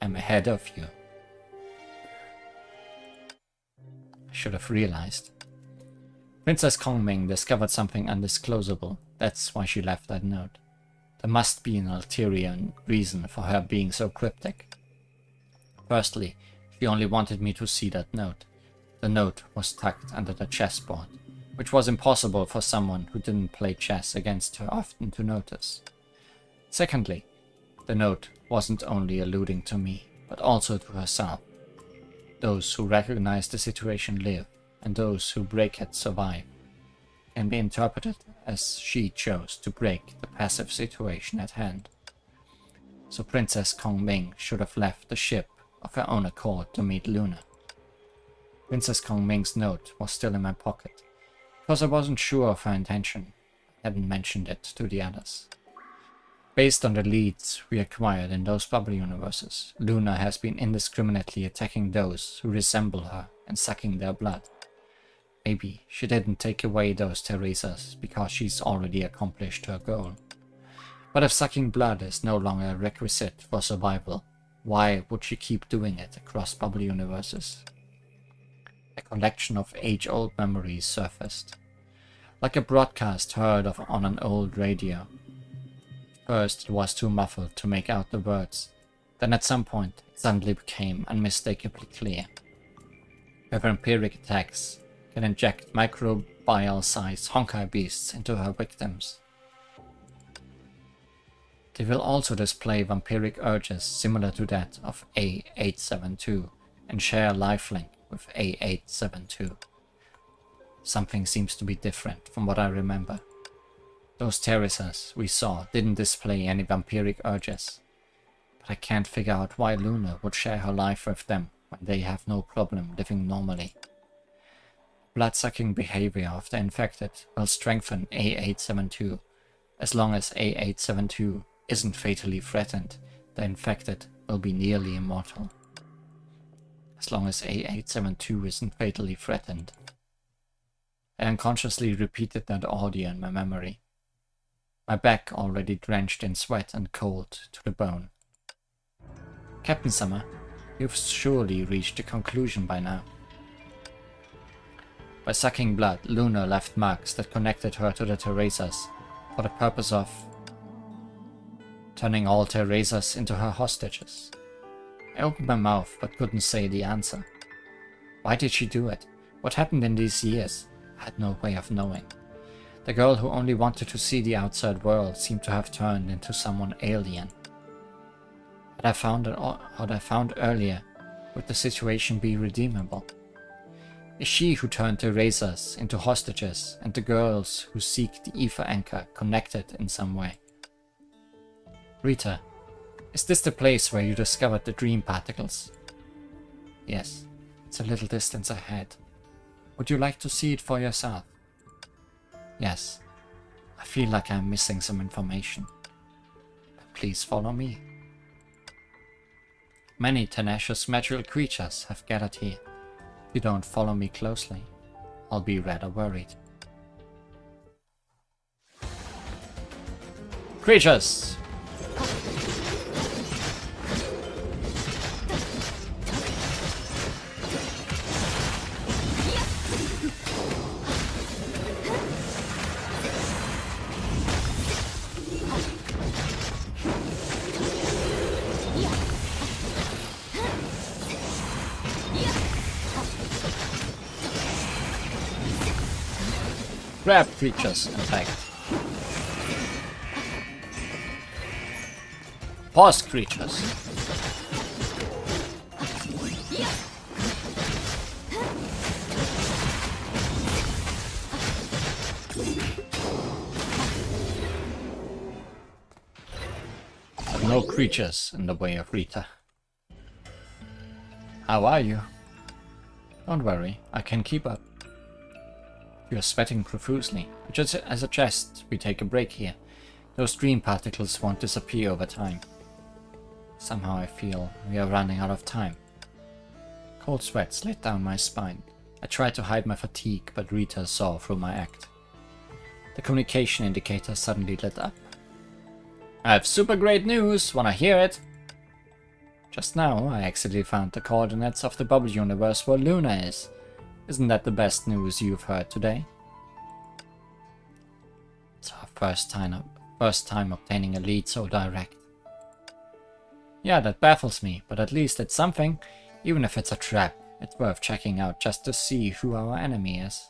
Speaker 1: I'm ahead of you. I should have realized. Princess Kongming discovered something undisclosable. That's why she left that note. There must be an ulterior reason for her being so cryptic. Firstly, she only wanted me to see that note. The note was tucked under the chessboard, which was impossible for someone who didn't play chess against her often to notice. Secondly, the note wasn't only alluding to me, but also to herself. Those who recognize the situation live, and those who break it survive. Can be interpreted as she chose to break the passive situation at hand. So Princess Kongming should have left the ship of her own accord to meet Luna. Princess Kongming's note was still in my pocket, because I wasn't sure of her intention. I hadn't mentioned it to the others. Based on the leads we acquired in those bubble universes, Luna has been indiscriminately attacking those who resemble her and sucking their blood. Maybe she didn't take away those Teresas because she's already accomplished her goal. But if sucking blood is no longer a requisite for survival, why would she keep doing it across bubble universes? A collection of age-old memories surfaced, like a broadcast heard of on an old radio. First it was too muffled to make out the words, then at some point it suddenly became unmistakably clear. Her vampiric attacks can inject microbial-sized Honkai beasts into her victims. They will also display vampiric urges similar to that of A872 and share a lifelink with A872. Something seems to be different from what I remember. Those Teresas we saw didn't display any vampiric urges, but I can't figure out why Luna would share her life with them when they have no problem living normally. Blood-sucking behavior of the infected will strengthen A872. As long as A872 isn't fatally threatened, the infected will be nearly immortal. As long as A872 isn't fatally threatened. I unconsciously repeated that audio in my memory. My back already drenched in sweat and cold to the bone. Captain Summer, you've surely reached a conclusion by now. By sucking blood, Luna left marks that connected her to the Teresas for the purpose of turning all Teresas into her hostages. I opened my mouth but couldn't say the answer. Why did she do it? What happened in these years? I had no way of knowing. The girl who only wanted to see the outside world seemed to have turned into someone alien. What I found earlier, would the situation be redeemable? Is she who turned Teresas into hostages and the girls who seek the ether anchor connected in some way? Rita, is this the place where you discovered the dream particles? Yes, it's a little distance ahead. Would you like to see it for yourself? Yes, I feel like I'm missing some information. But please follow me. Many tenacious magical creatures have gathered here. If you don't follow me closely, I'll be rather worried. Creatures! Grab creatures, in fact. Pause creatures. But no creatures in the way of Rita. How are you? Don't worry, I can keep up. You're sweating profusely, which is, I suggest we take a break here. Those dream particles won't disappear over time. Somehow I feel we are running out of time. Cold sweat slid down my spine. I tried to hide my fatigue, but Rita saw through my act. The communication indicator suddenly lit up. I have super great news, wanna hear it? Just now I accidentally found the coordinates of the bubble universe where Luna is. Isn't that the best news you've heard today? It's our first time obtaining a lead so direct. Yeah, that baffles me, but at least it's something. Even if it's a trap, it's worth checking out just to see who our enemy is.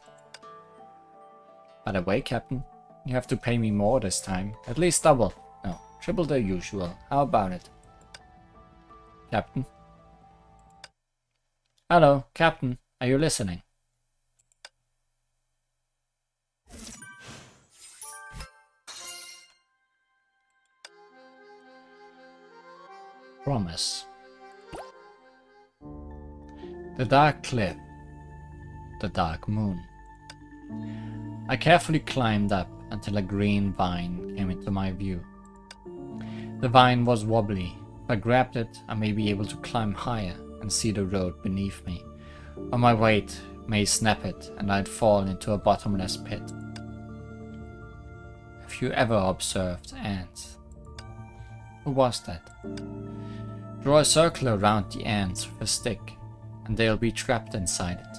Speaker 1: By the way, Captain, you have to pay me more this time. At least double. No, triple the usual. How about it? Captain? Hello, Captain. Are you listening? Promise. The dark cliff. The dark moon. I carefully climbed up until a green vine came into my view. The vine was wobbly. If I grabbed it, I may be able to climb higher and see the road beneath me, or my weight may snap it and I'd fall into a bottomless pit. Have you ever observed ants? Who was that? Draw a circle around the ants with a stick, and they'll be trapped inside it.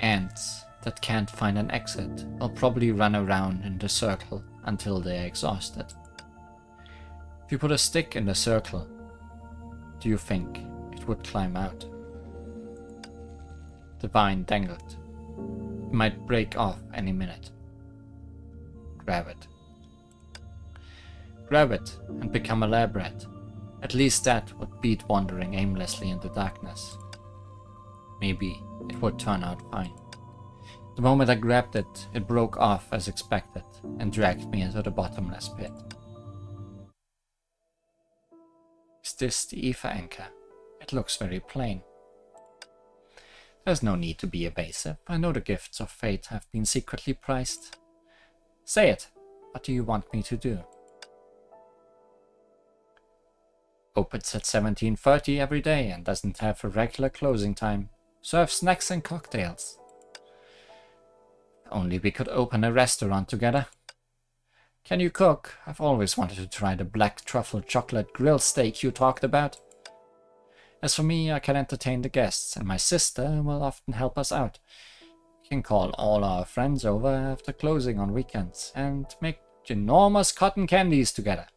Speaker 1: Ants that can't find an exit will probably run around in the circle until they're exhausted. If you put a stick in the circle, do you think it would climb out? The vine dangled. It might break off any minute. Grab it. Grab it and become a lab rat. At least that would beat wandering aimlessly in the darkness. Maybe it would turn out fine. The moment I grabbed it, it broke off as expected and dragged me into the bottomless pit. Is this the ether anchor? It looks very plain. There's no need to be evasive. I know the gifts of fate have been secretly priced. Say it. What do you want me to do? Opens at 17:30 every day and doesn't have a regular closing time. Serves snacks and cocktails. If only we could open a restaurant together. Can you cook? I've always wanted to try the black truffle chocolate grilled steak you talked about. As for me, I can entertain the guests, and my sister will often help us out. We can call all our friends over after closing on weekends and make ginormous cotton candies together.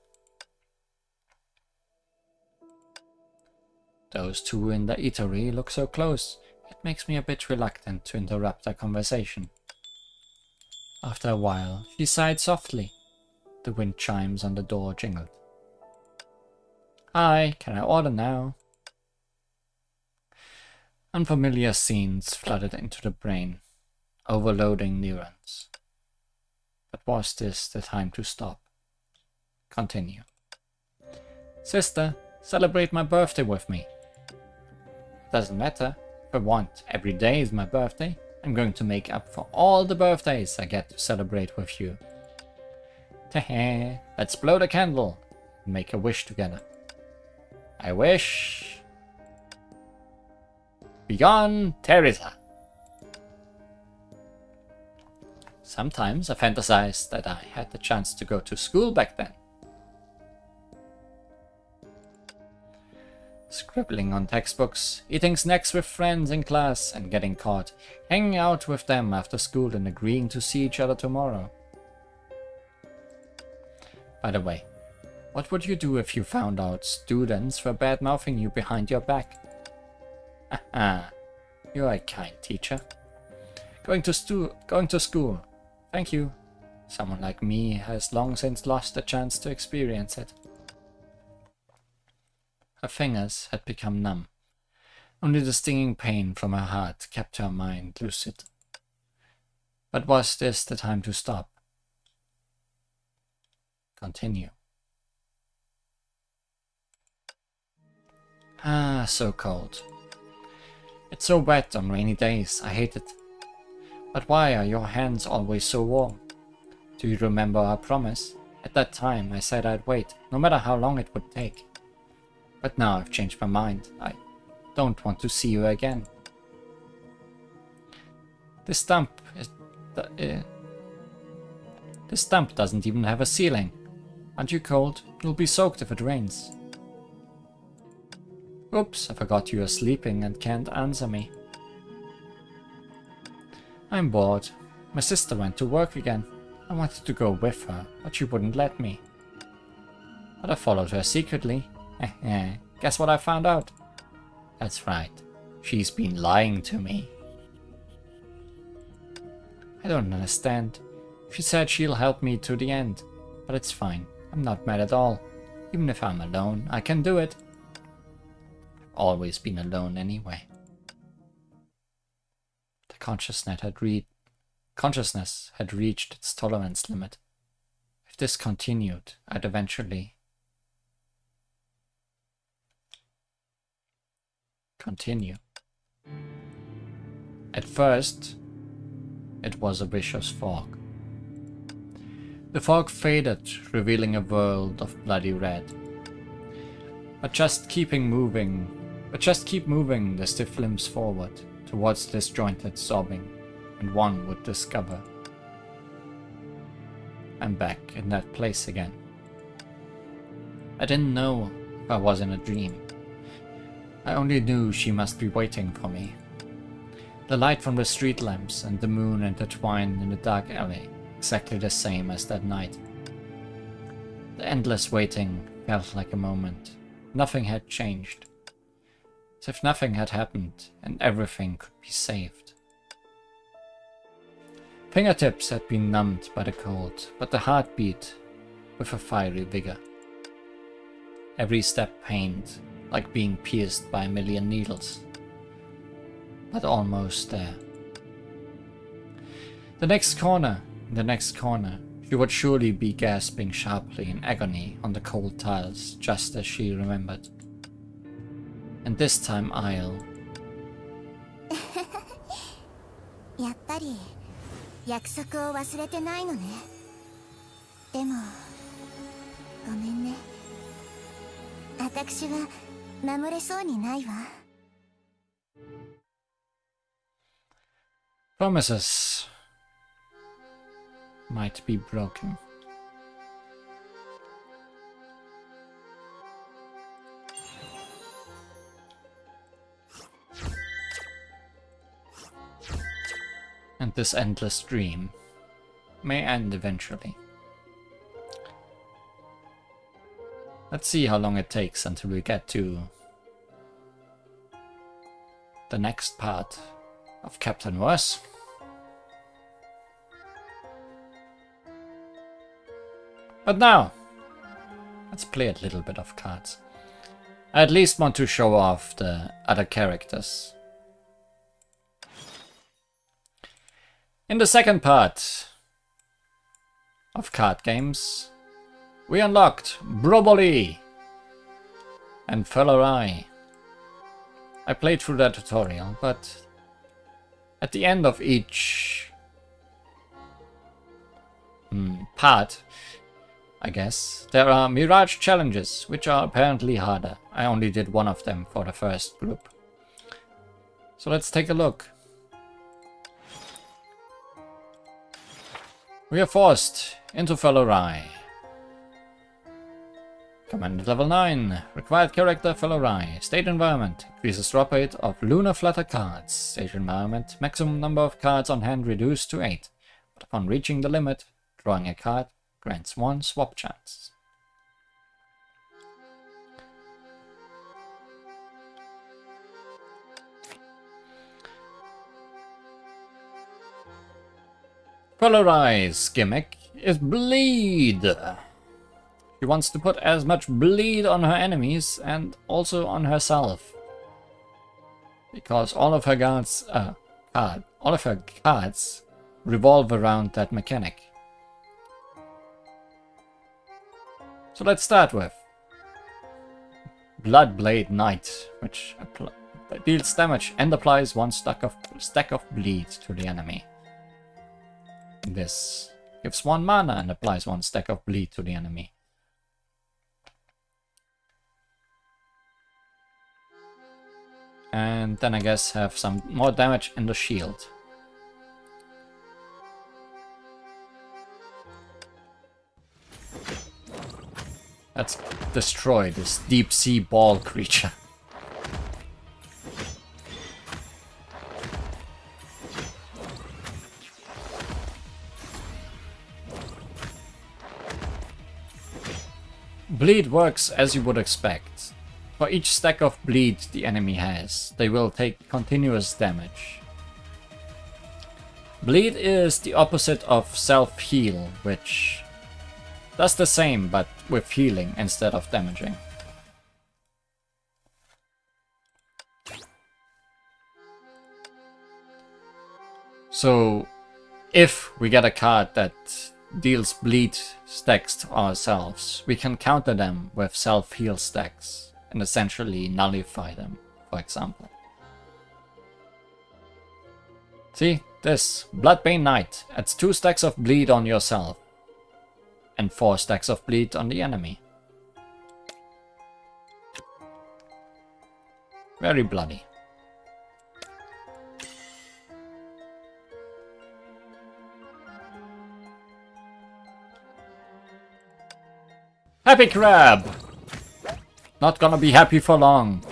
Speaker 1: Those two in the eatery look so close, it makes me a bit reluctant to interrupt our conversation. After a while, she sighed softly. The wind chimes on the door jingled. Hi, can I order now? Unfamiliar scenes flooded into the brain, overloading neurons. But was this the time to stop? Continue. Sister, celebrate my birthday with me. Doesn't matter. If I want, every day is my birthday. I'm going to make up for all the birthdays I get to celebrate with you. Teh, let's blow the candle and make a wish together. I wish... Begone, Teresa. Sometimes I fantasize that I had the chance to go to school back then. Scribbling on textbooks, eating snacks with friends in class and getting caught, hanging out with them after school and agreeing to see each other tomorrow. By the way, what would you do if you found out students were bad-mouthing you behind your back? Haha, you're a kind teacher. Going to school. Thank you. Someone like me has long since lost the chance to experience it. Her fingers had become numb. Only the stinging pain from her heart kept her mind lucid. But was this the time to stop? Continue. Ah, so cold. It's so wet on rainy days, I hate it. But why are your hands always so warm? Do you remember our promise? At that time I said I'd wait, no matter how long it would take. But now I've changed my mind. I don't want to see you again. This stump doesn't even have a ceiling. Aren't you cold? You'll be soaked if it rains. Oops, I forgot you are sleeping and can't answer me. I'm bored. My sister went to work again. I wanted to go with her, but she wouldn't let me. But I followed her secretly. Guess what I found out? That's right. She's been lying to me. I don't understand. She said she'll help me to the end. But it's fine. I'm not mad at all. Even if I'm alone, I can do it. I've always been alone anyway. The consciousness had reached its tolerance limit. If this continued, I'd eventually continue. At first, it was a vicious fog. The fog faded, revealing a world of bloody red. But just keep moving the stiff limbs forward, to towards disjointed sobbing, and one would discover I'm back in that place again. I didn't know if I was in a dream. I only knew she must be waiting for me. The light from the street lamps and the moon intertwined in the dark alley, exactly the same as that night. The endless waiting felt like a moment. Nothing had changed. As if nothing had happened and everything could be saved. Fingertips had been numbed by the cold, but the heart beat with a fiery vigor. Every step pained, like being pierced by a million needles. But almost there. The next corner, she would surely be gasping sharply in agony on the cold tiles, just as she remembered. And this time I'll...
Speaker 2: やっぱり約束を忘れてないのね。でもごめんね。私は守れそうにないわ。
Speaker 1: Promises might be broken. And this endless dream may end eventually. Let's see how long it takes until we get to the next part of Captain Wars. But now, let's play a little bit of cards. I at least want to show off the other characters. In the second part of card games, we unlocked Broboli and Fellorai. I played through that tutorial, but at the end of each part, I guess, there are Mirage challenges, which are apparently harder. I only did one of them for the first group. So let's take a look. We are forced into Fellorai. Command at level 9. Required character Fellorai. State environment. Increases drop rate of lunar flutter cards. Stage environment. Maximum number of cards on hand reduced to 8. But upon reaching the limit, drawing a card grants 1 swap chance. Felorai's gimmick is bleed. She wants to put as much bleed on her enemies and also on herself. Because all of her cards revolve around that mechanic. So let's start with Bloodblade Knight, which deals damage and applies 1 stack of bleed to the enemy. This gives 1 mana and applies 1 stack of bleed to the enemy. And then I guess have some more damage in the shield. Let's destroy this deep sea ball creature. Bleed works as you would expect. For each stack of bleed the enemy has, they will take continuous damage. Bleed is the opposite of self-heal, which does the same but with healing instead of damaging. So if we get a card that deals bleed stacks to ourselves, we can counter them with self-heal stacks and essentially nullify them, for example. See, this Bloodbane Knight adds 2 stacks of bleed on yourself and 4 stacks of bleed on the enemy. Very bloody. Happy crab! Not gonna be happy for long.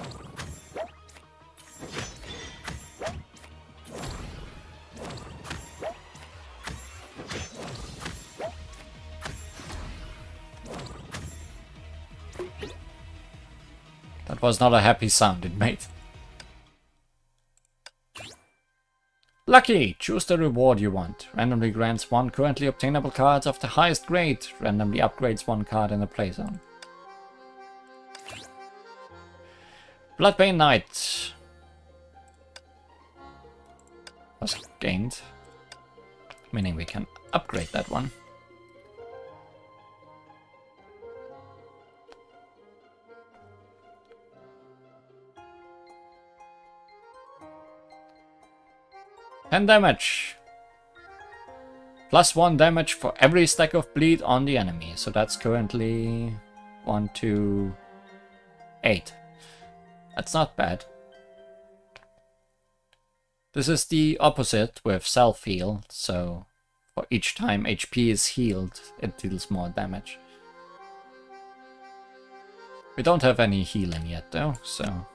Speaker 1: That was not a happy sound it made. Lucky! Choose the reward you want. Randomly grants one currently obtainable card of the highest grade. Randomly upgrades one card in the playzone. Bloodbane Knight was gained, meaning we can upgrade that one. And damage. +1 damage for every stack of bleed on the enemy. So that's currently 1, 2, 8. That's not bad. This is the opposite with self-heal. So for each time HP is healed, it deals more damage. We don't have any healing yet though, so...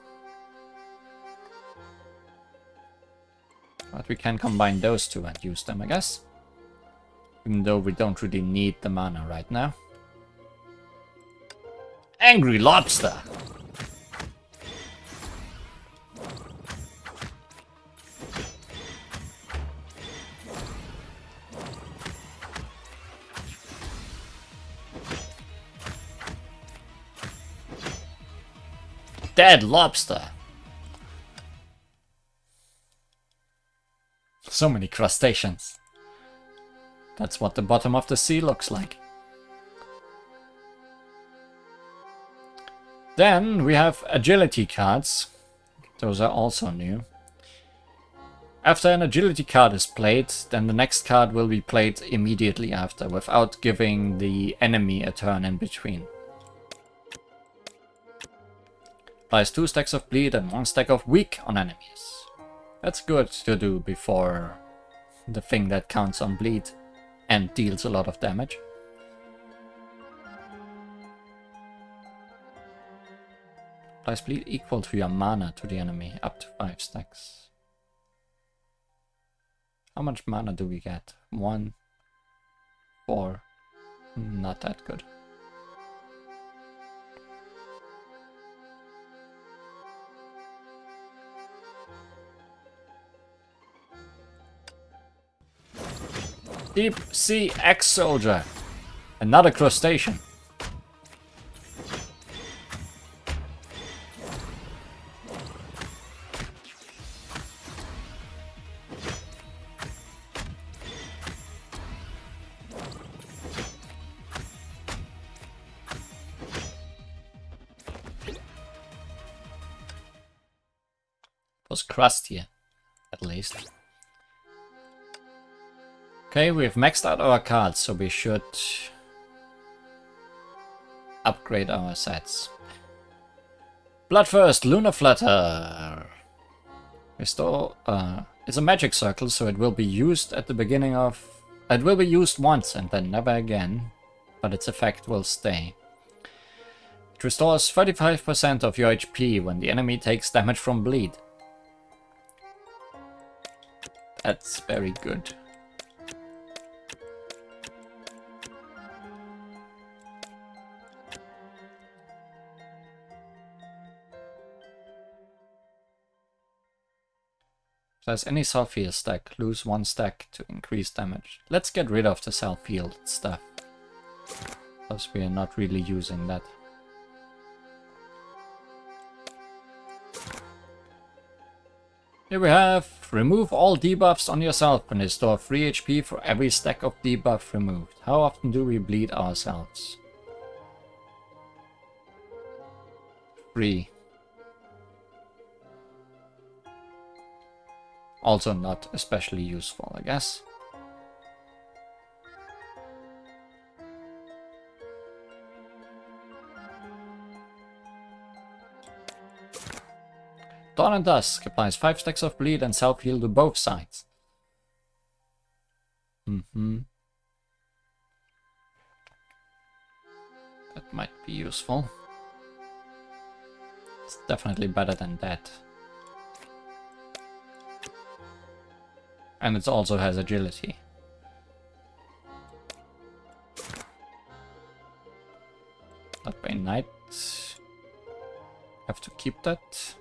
Speaker 1: But we can combine those two and use them, I guess. Even though we don't really need the mana right now. Angry Lobster! Dead Lobster! So many crustaceans. That's what the bottom of the sea looks like. Then we have agility cards. Those are also new. After an agility card is played, then the next card will be played immediately after, without giving the enemy a turn in between. Applies 2 stacks of bleed and 1 stack of weak on enemies. That's good to do before the thing that counts on bleed and deals a lot of damage. Applies bleed equal to your mana to the enemy, up to 5 stacks. How much mana do we get? 1, 4. Not that good. Deep Sea Ex-Soldier. Another crustacean. It was crustier, at least. Okay, we've maxed out our cards, so we should upgrade our sets. Bloodthirst, Lunar Flutter. Restore. It's a magic circle, so it will be used at the beginning of. It will be used once and then never again, but its effect will stay. It restores 35% of your HP when the enemy takes damage from bleed. That's very good. Says any self-heal stack, lose 1 stack to increase damage. Let's get rid of the self-healed stuff, because we are not really using that. Here we have, remove all debuffs on yourself and restore 3 HP for every stack of debuff removed. How often do we bleed ourselves? 3. Also not especially useful, I guess. Dawn and Dusk applies 5 stacks of bleed and self-heal to both sides. That might be useful. It's definitely better than that. And it also has agility. Bloodbane Knight. Have to keep that.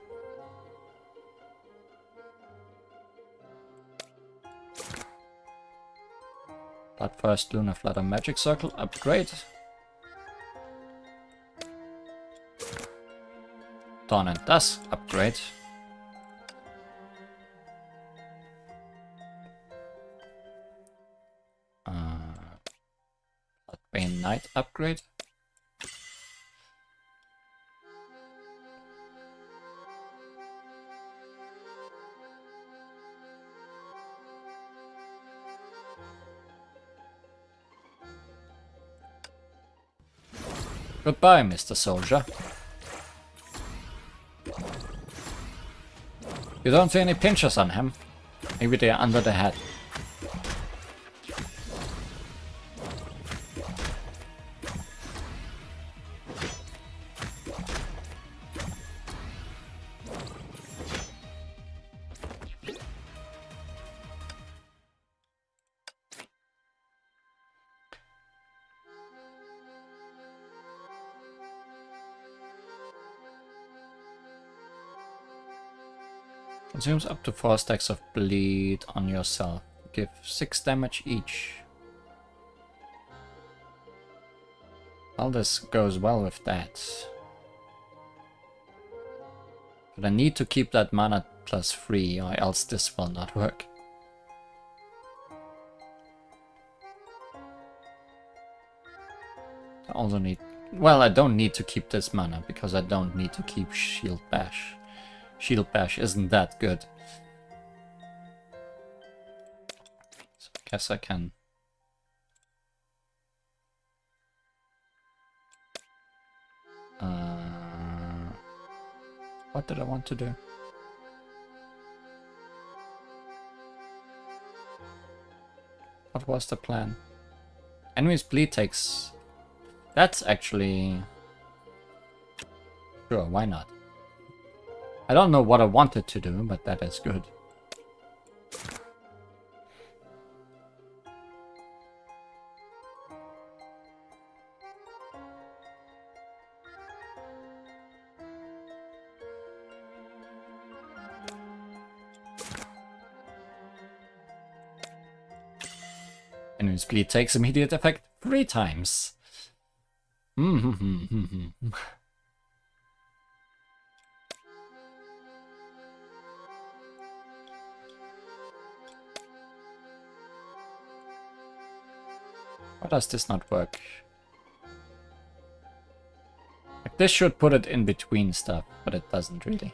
Speaker 1: Bloodthirst Lunar Flutter Magic Circle upgrade. Dawn and Dusk upgrade. Bloodbane Knight upgrade. Goodbye, Mr. Soldier. You don't see any pinchers on him. Maybe they're under the head. Consumes up to 4 stacks of bleed on yourself. Give 6 damage each. Well, this goes well with that. But I need to keep that mana +3 or else this will not work. I also need... Well, I don't need to keep this mana because I don't need to keep Shield Bash. Shield Bash isn't that good. So I guess I can... What did I want to do? What was the plan? Enemy's bleed takes... That's actually... Sure, why not? I don't know what I wanted to do, but that is good. Enemy's bleed takes immediate effect 3 times. Why does this not work? Like, this should put it in between stuff, but it doesn't really.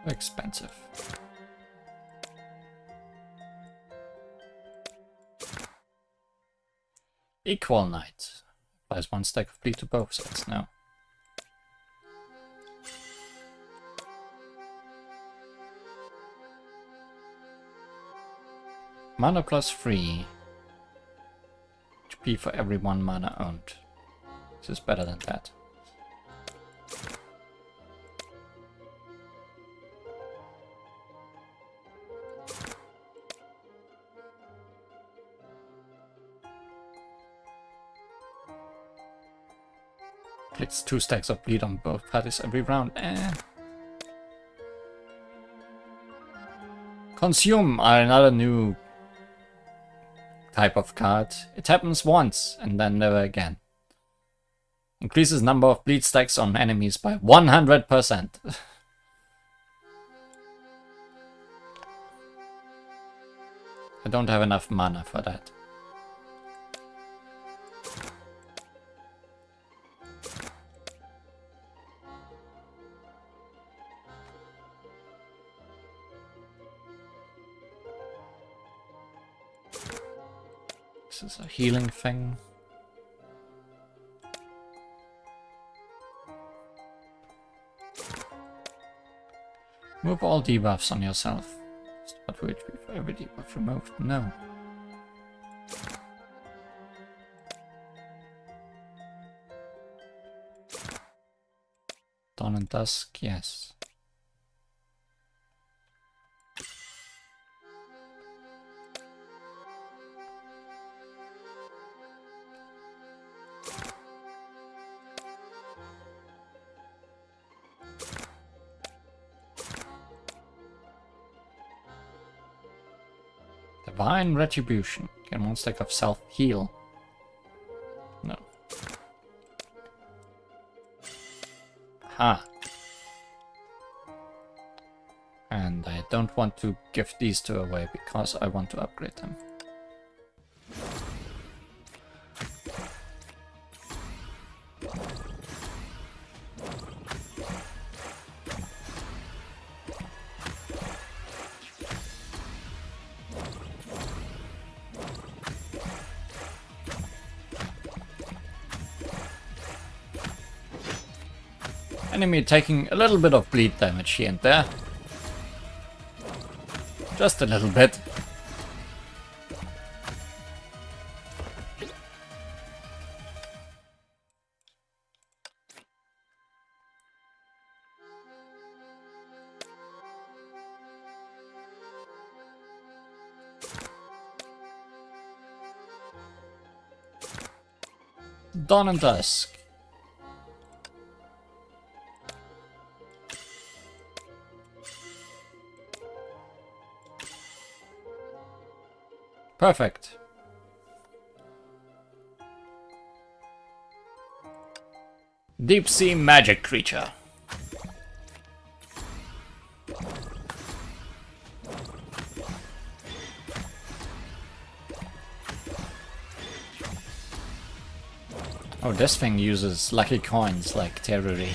Speaker 1: Expensive. Equal Knight. Applies 1 stack of bleed to both sides now. Mana +3. HP for every 1 mana owned. This is better than that. It's 2 stacks of bleed on both parties every round. Consume are another new type of card. It happens once and then never again. Increases number of bleed stacks on enemies by 100%. I don't have enough mana for that. This is a healing thing. Move all debuffs on yourself. What would be for every debuff removed? No. Dawn and Dusk, yes. Divine Retribution. Get 1 stack of self-heal. No. Ha. And I don't want to give these 2 away because I want to upgrade them. Enemy taking a little bit of bleed damage here and there. Just a little bit. Dawn and Dusk. Perfect. Deep sea magic creature. Oh, this thing uses lucky coins like Terrori.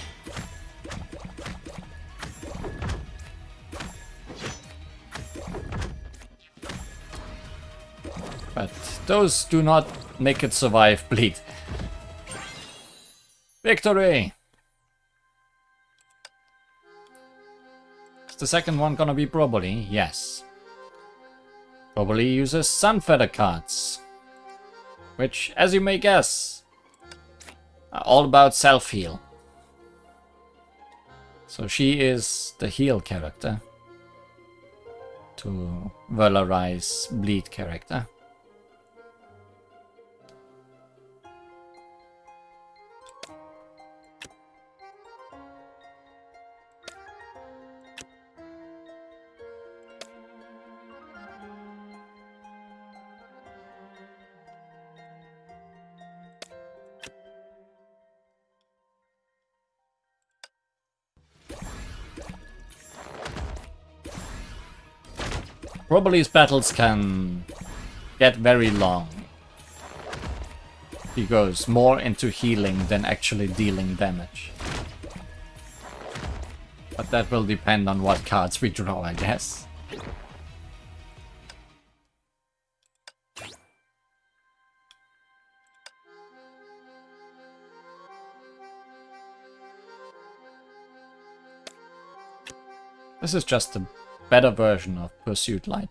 Speaker 1: But those do not make it survive bleed. Victory! Is the second one gonna be Probably? Yes. Probably uses Sunfeather cards. Which, as you may guess, are all about self-heal. So she is the heal character to valorize bleed character. Probably's battles can get very long. He goes more into healing than actually dealing damage. But that will depend on what cards we draw, I guess. This is just a better version of Pursuit Light.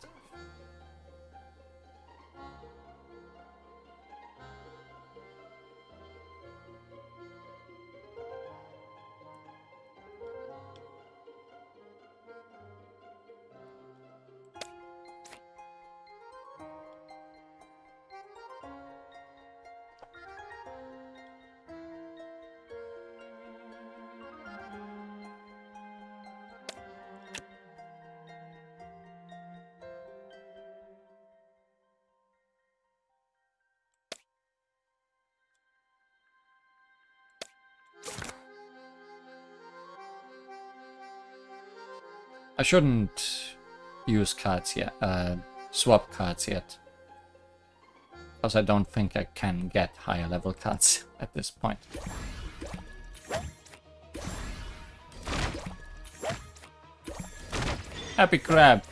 Speaker 1: I shouldn't use cards yet, swap cards yet. Because I don't think I can get higher level cards at this point. Happy crab!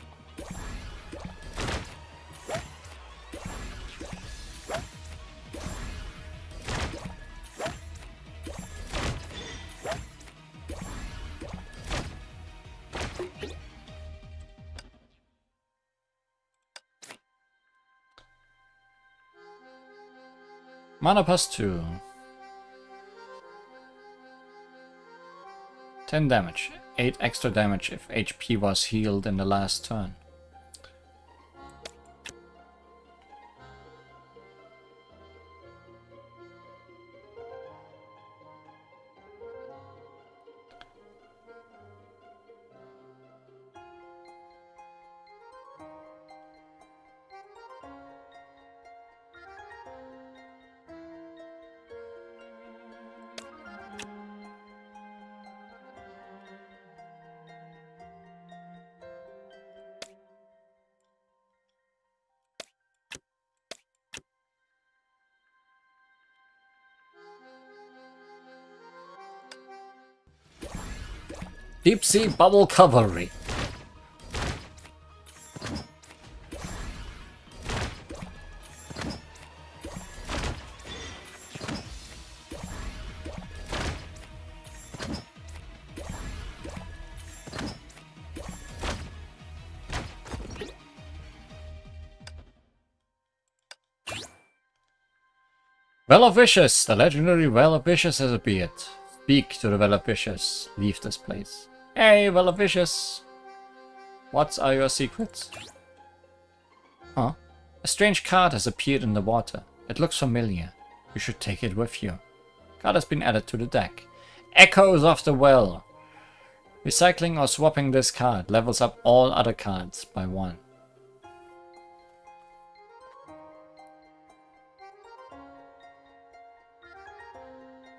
Speaker 1: Mana plus 2. 10 damage. 8 extra damage if HP was healed in the last turn. Deep Sea Bubble Cavalry. Well of Wishes! The legendary Well of Wishes has appeared. Speak to the Well of Wishes. Leave this place. Hey, Well of Wishes! What are your secrets? Huh? A strange card has appeared in the water. It looks familiar. You should take it with you. Card has been added to the deck. Echoes of the Well. Recycling or swapping this card levels up all other cards by 1.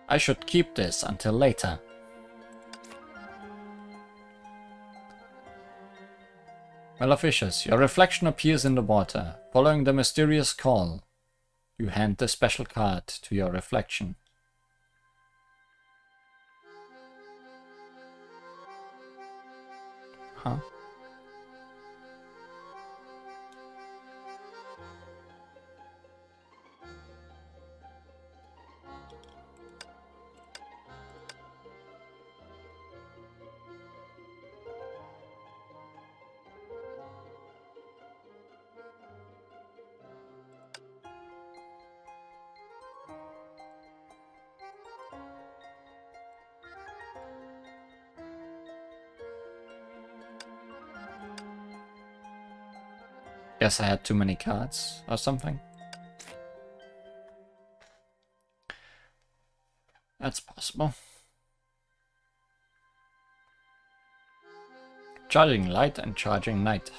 Speaker 1: I should keep this until later. Well of Wishes, your reflection appears in the water. Following the mysterious call, you hand the special card to your reflection. Huh? Guess I had too many cards or something. That's possible. Charging light and charging night.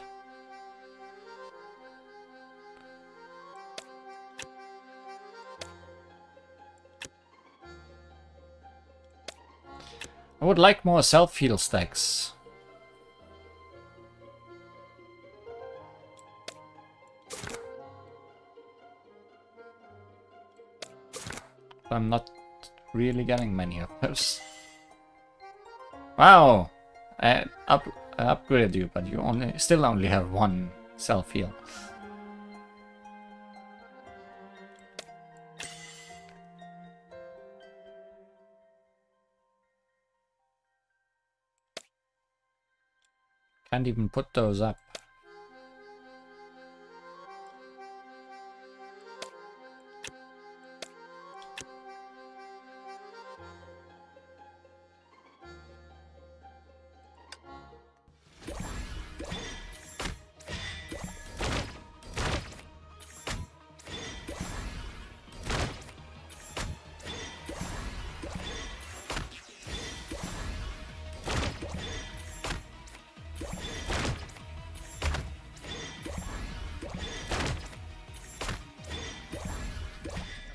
Speaker 1: I would like more self-heal stacks. I'm not really getting many of those. Wow! I upgraded you, but you still only have 1 self-heal. Can't even put those up.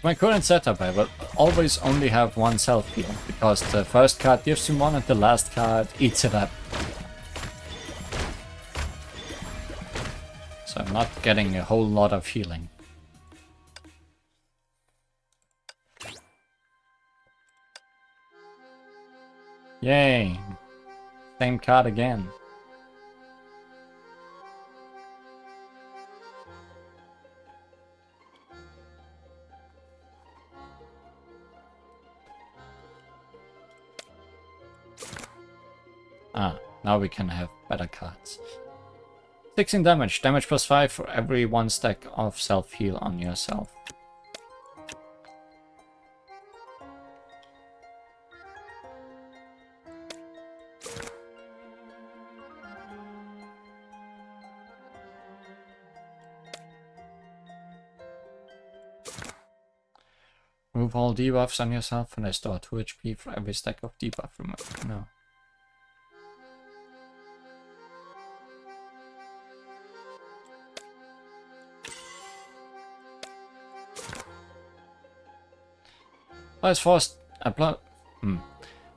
Speaker 1: My current setup, I will always only have 1 self-heal, because the first card gives him 1 and the last card eats it up. So I'm not getting a whole lot of healing. Yay! Same card again. Ah, now we can have better cards. 16 damage. Damage plus 5 for every 1 stack of self-heal on yourself. Remove all debuffs on yourself and restore 2 HP for every stack of debuff removed. No.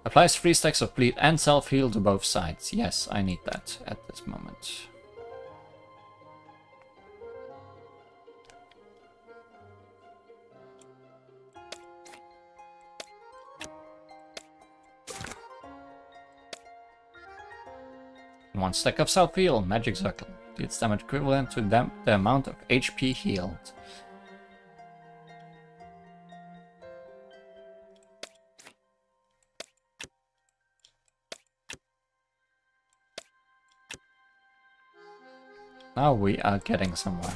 Speaker 1: Applies 3 stacks of bleed and self-heal to both sides. Yes, I need that at this moment. One stack of self-heal, magic circle. Deals damage equivalent to the amount of HP healed. Now we are getting somewhere.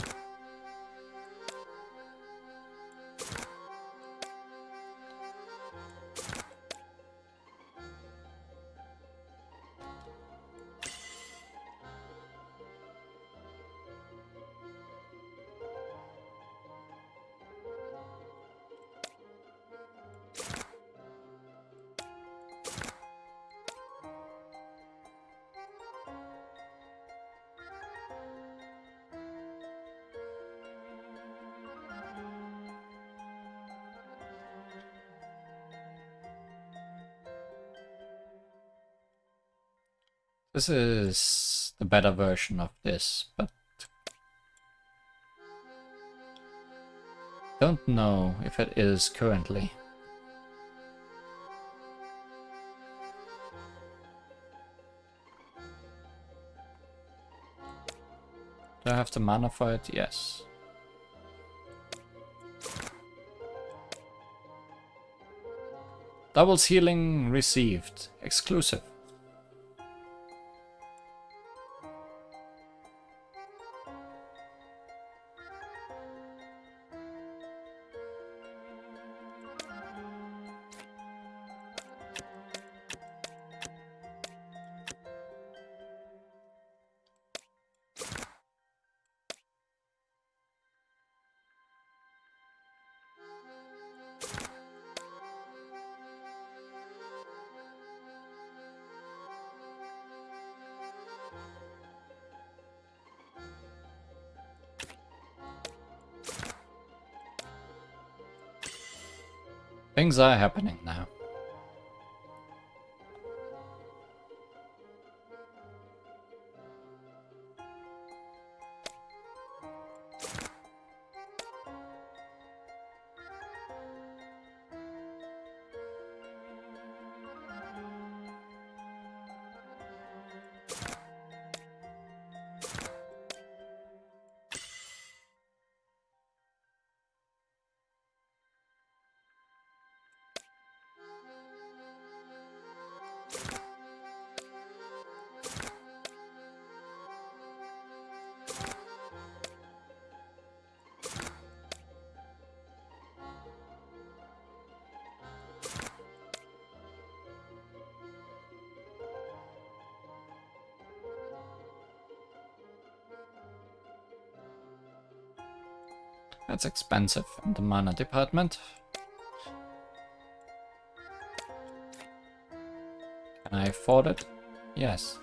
Speaker 1: This is the better version of this, but don't know if it is currently. Do I have the mana for it? Yes. Doubles healing received. Exclusive. Things are happening now. That's expensive in the mana department. Can I afford it? Yes.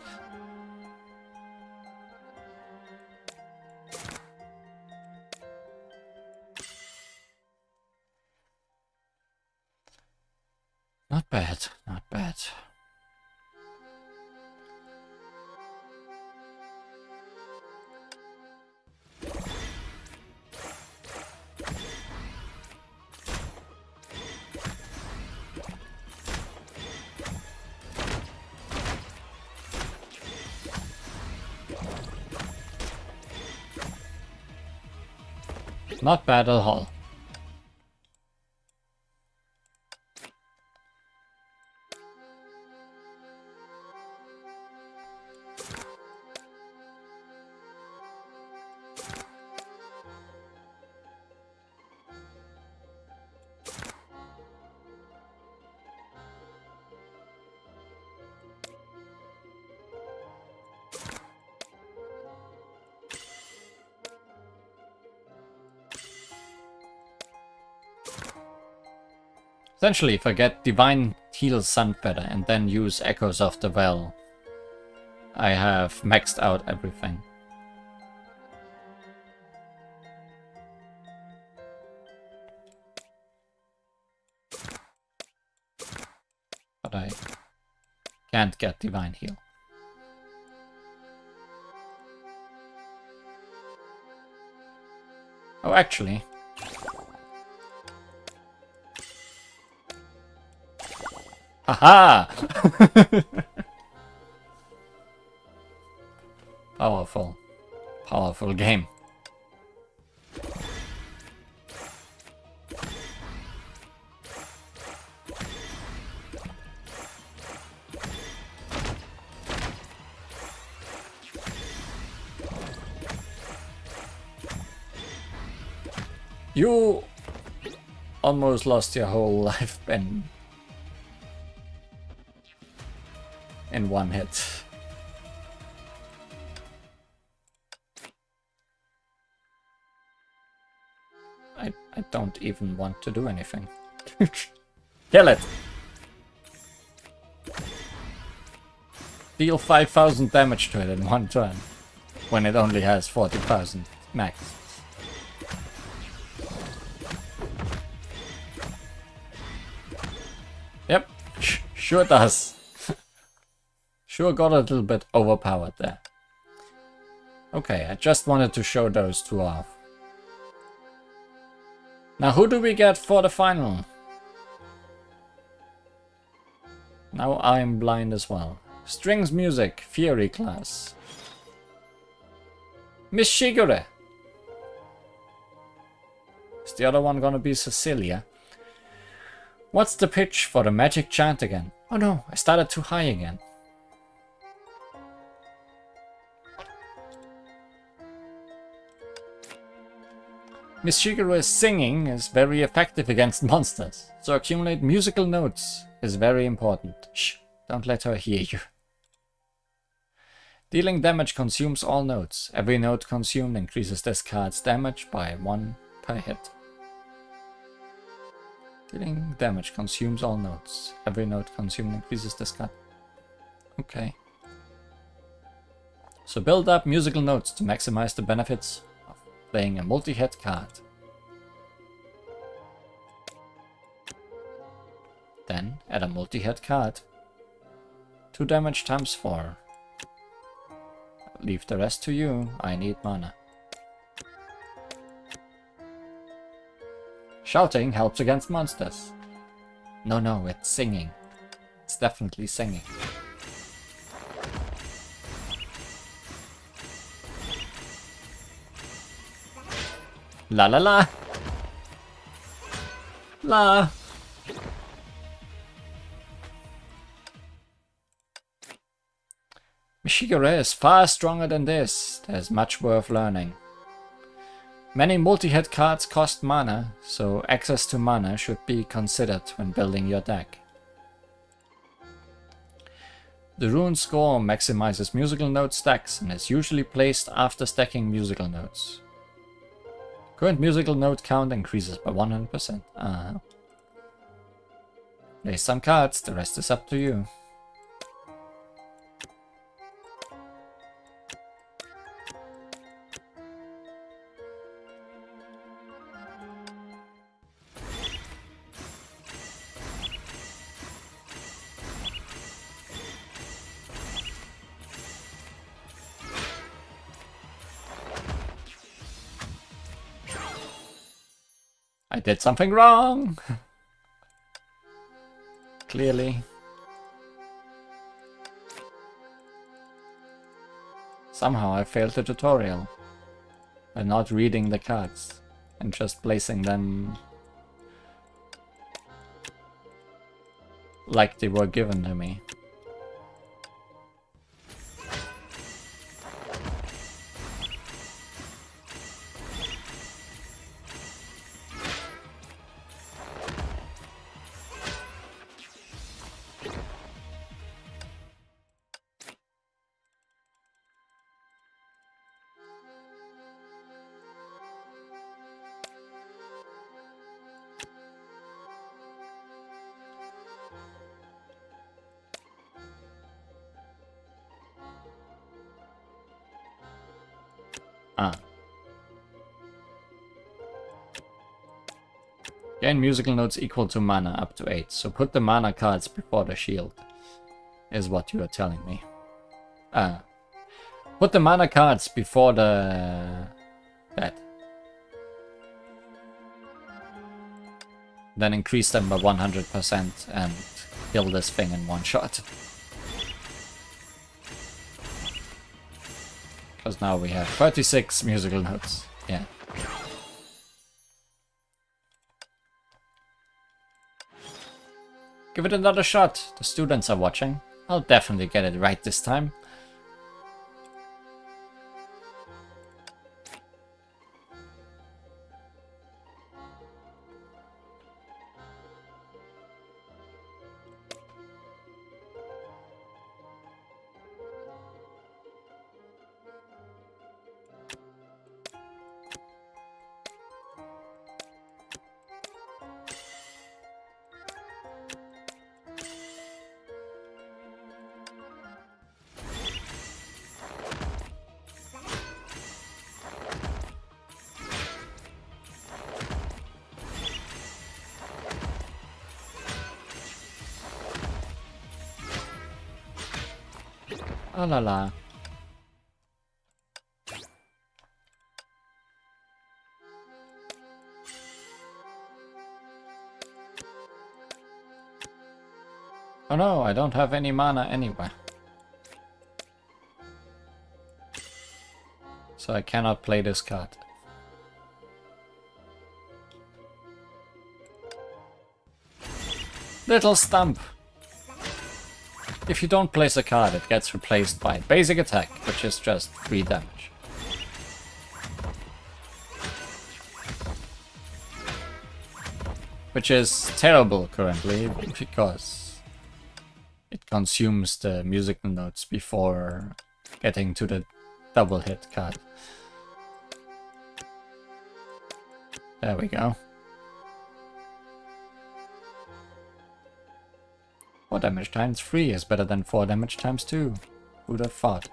Speaker 1: Not bad, not bad. Not bad at all. Essentially, if I get Divine Heal Sunfeather and then use Echoes of the Well, I have maxed out everything. But I can't get Divine Heal. Oh, actually... Haha! Powerful. Powerful game. You almost lost your whole life in one hit. I don't even want to do anything. Kill it! Deal 5,000 damage to it in one turn, when it only has 40,000 max. Yep, sure does. Sure got a little bit overpowered there. Okay, I just wanted to show those two off. Now who do we get for the final? Now I am blind as well. Strings Music, Fury class. Miss Shigure. Is the other one gonna be Cecilia? What's the pitch for the magic chant again? Oh no, I started too high again. Miss Shigure's singing is very effective against monsters, so accumulate musical notes is very important. Shh, don't let her hear you. Dealing damage consumes all notes. Every note consumed increases this card's damage by 1 per hit. Dealing damage consumes all notes. Every note consumed increases this card. Okay. So build up musical notes to maximize the benefits of playing a multi-hit card. Then add a multi-hit card. 2 damage times 4. Leave the rest to you. I need mana. Shouting helps against monsters. No, it's singing. It's definitely singing. La la la! La! Mishigure is far stronger than this. There's much worth learning. Many multi-hit cards cost mana, so access to mana should be considered when building your deck. The rune score maximizes musical note stacks and is usually placed after stacking musical notes. Current musical note count increases by 100%. Play some cards, the rest is up to you. I did something wrong! Clearly. Somehow I failed the tutorial by not reading the cards. and just placing them like they were given to me. Ah. Gain musical notes equal to mana up to 8. So put the mana cards before the shield, is what you are telling me. Put the mana cards before the... that. Then increase them by 100% and kill this thing in one shot. Because now we have 36 musical notes. Yeah. Give it another shot. The students are watching. I'll definitely get it right this time. Ah la la. Oh no, I don't have any mana anywhere. So I cannot play this card. Little stump. If you don't place a card, it gets replaced by basic attack, which is just 3 damage. Which is terrible currently, because it consumes the musical notes before getting to the double hit card. There we go. 4 damage times 3 is better than 4 damage times 2. Who'd have thought?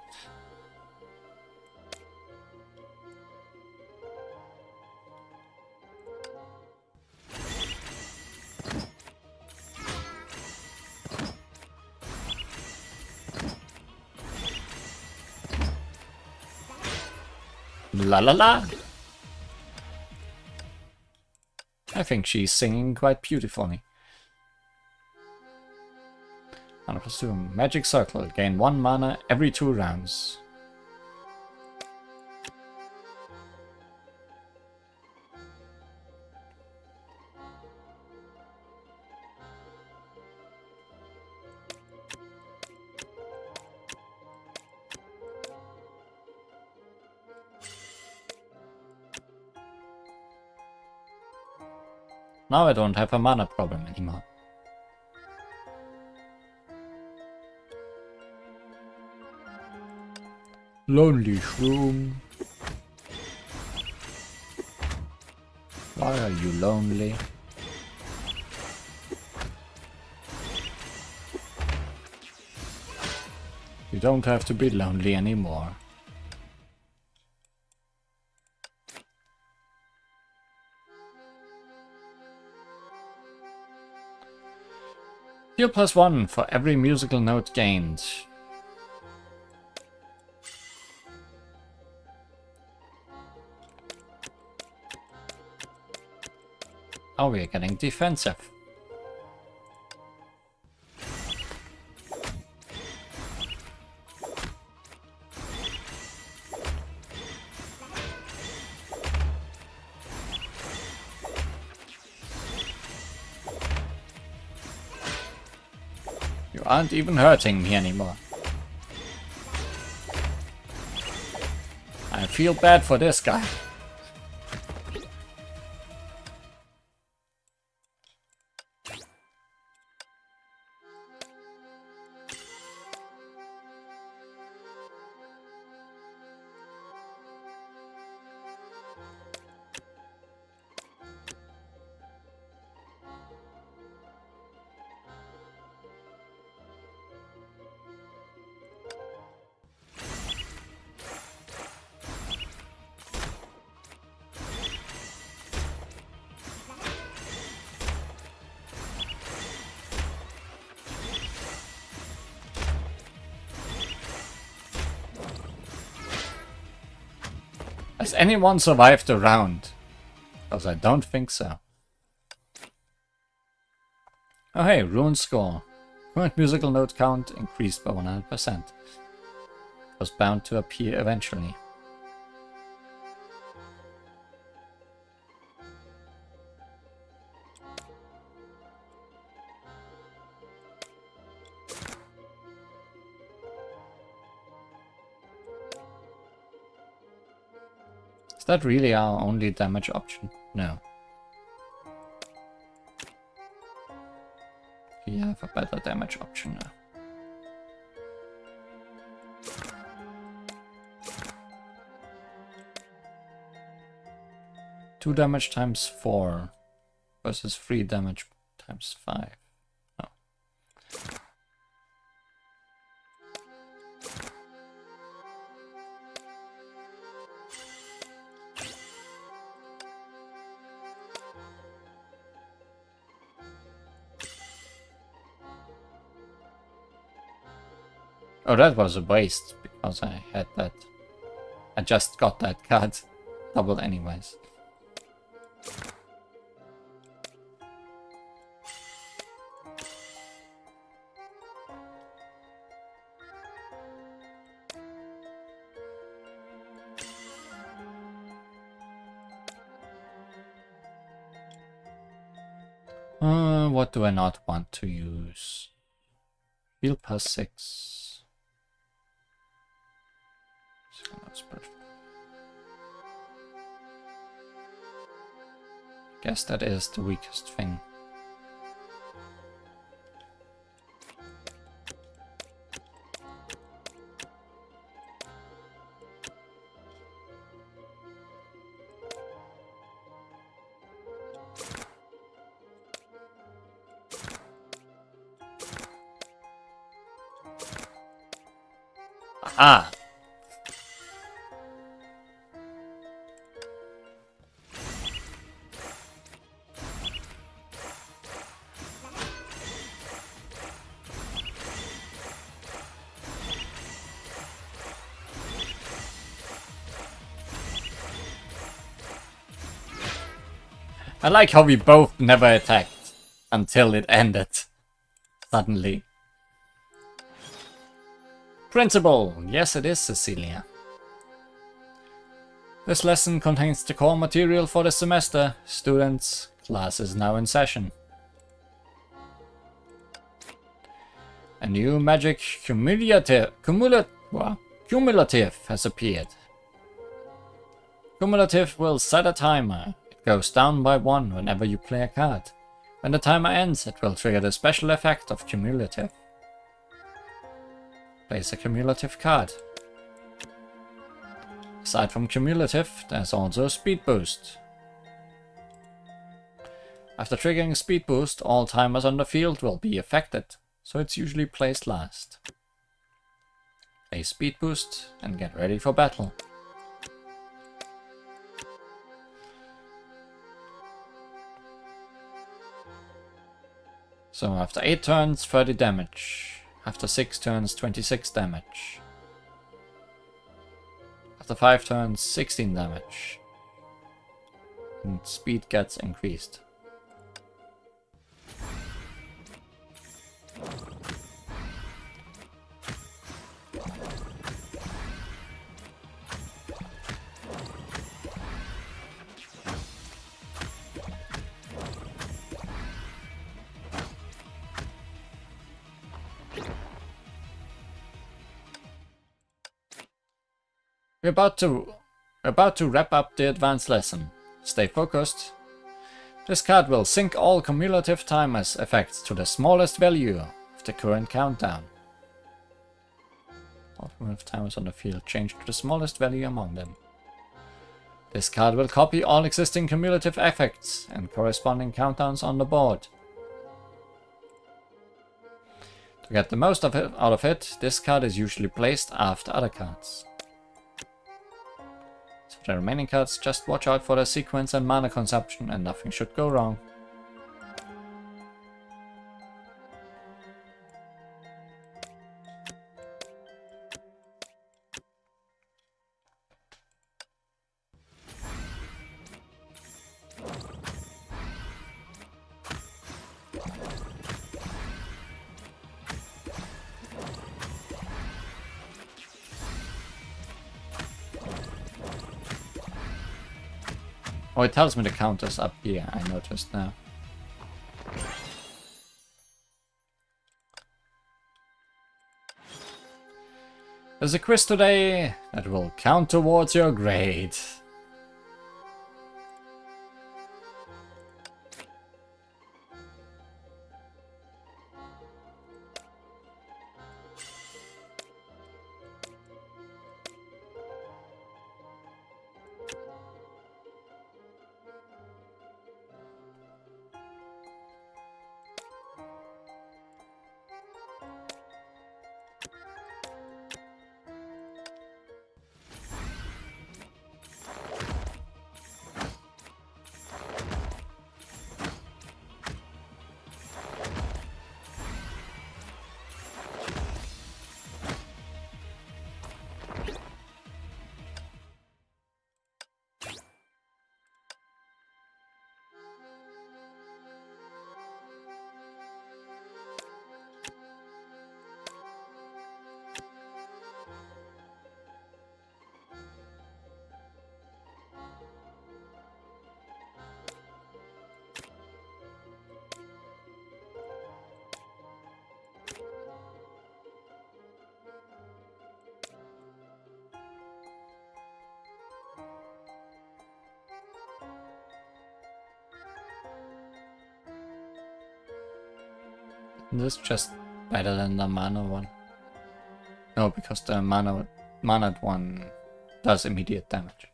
Speaker 1: La la la! I think she's singing quite beautifully. And pursue Magic Circle. Gain 1 mana every 2 rounds. Now I don't have a mana problem anymore. Lonely Shroom. Why are you lonely? You don't have to be lonely anymore. Heal +1 for every musical note gained. Oh, we're getting defensive. aren't even hurting me anymore. I feel bad for this guy. Has anyone survived the round? Because I don't think so. Oh hey, rune score. Current musical note count increased by 100%. Was bound to appear eventually. Is that really our only damage option? No. We have a better damage option now. Two damage times 4 versus 3 damage times 5. Oh. Oh, that was a waste, because I had that. I just got that card double anyways. What do I not want to use? Heal plus 6. So that's perfect. Guess that is the weakest thing. Ah! I like how we both never attacked until it ended. Suddenly. Principal! Yes, it is, Cecilia. This lesson contains the core material for the semester. Students, class is now in session. A new magic cumulative has appeared. Cumulative will set a timer. It goes down by 1 whenever you play a card. When the timer ends, it will trigger the special effect of cumulative. Place a cumulative card. Aside from cumulative, there's also a speed boost. After triggering a speed boost, all timers on the field will be affected, so it's usually placed last. Play speed boost and get ready for battle. So after 8 turns, 30 damage. After 6 turns, 26 damage. After 5 turns, 16 damage. And speed gets increased. We're about to wrap up the advanced lesson. Stay focused. This card will sync all cumulative timers effects to the smallest value of the current countdown. All cumulative timers on the field change to the smallest value among them. This card will copy all existing cumulative effects and corresponding countdowns on the board. To get the most out of it, this card is usually placed after other cards. So for the remaining cards, just watch out for their sequence and mana consumption and nothing should go wrong. Oh, it tells me the counters up here, I noticed now. There's a quiz today that will count towards your grade. This is just better than the mana one. No, because the mana one does immediate damage.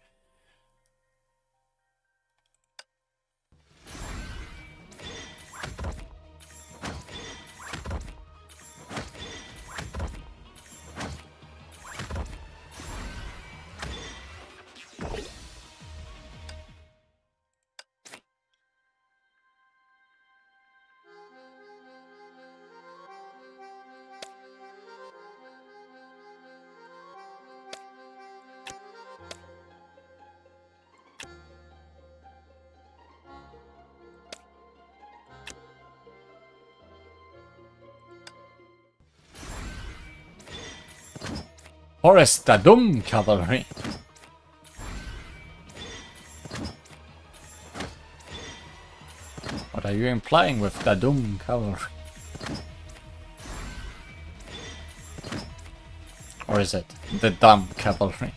Speaker 1: Forest Dadum Cavalry. What are you implying with Dadum Cavalry? Or is it the dumb cavalry?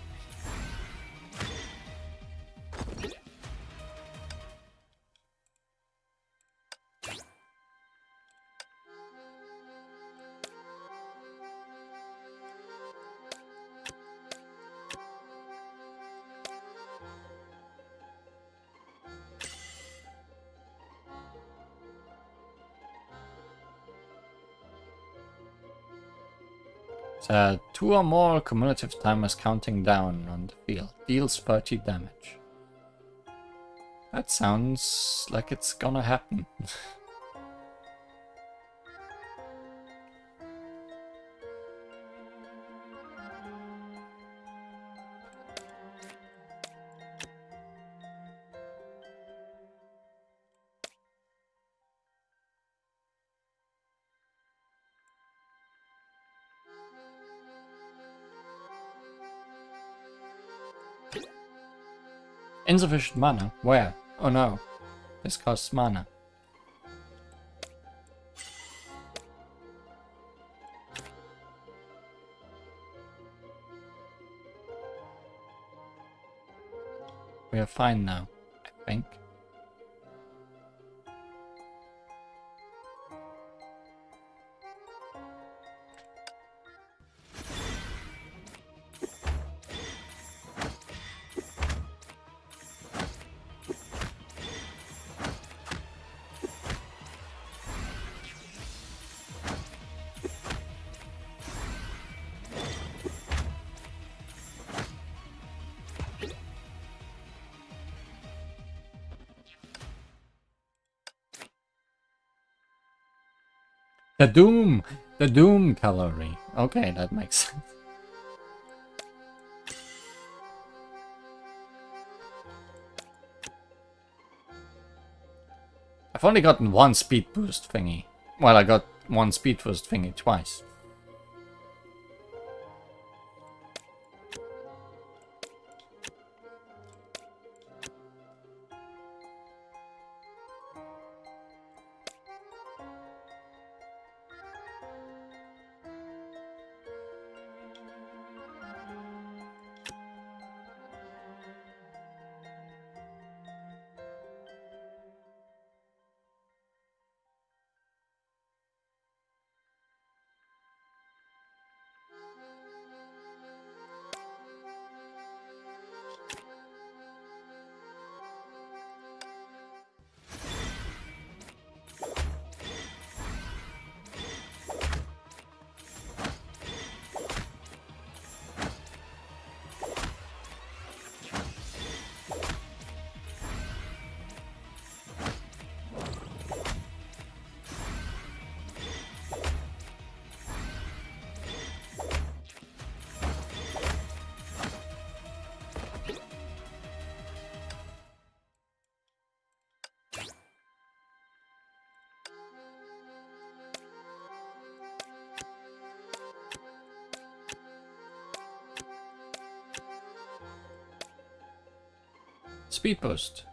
Speaker 1: Two or more cumulative timers counting down on the field. Deals 30 damage. That sounds like it's gonna happen. Insufficient mana? Where? Oh no. This costs mana. We are fine now, I think. The Doom cavalry. Okay, that makes sense. I've only gotten one speed boost thingy. Well, I got one speed boost thingy twice. Speed boost.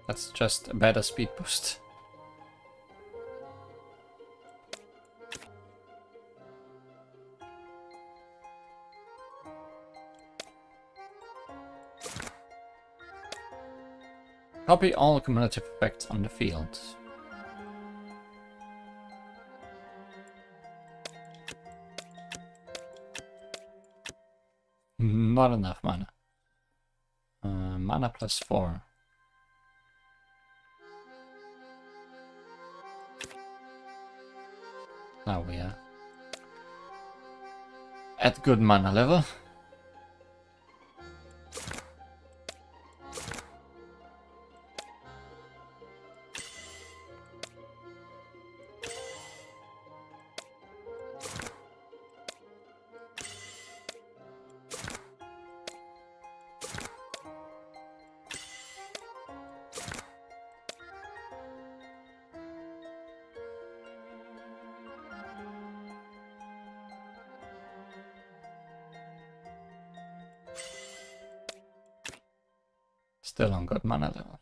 Speaker 1: That's just a better speed boost. Copy all cumulative effects on the field. Not enough mana. Mana plus 4. Now we are at good mana level. Still on good mana level.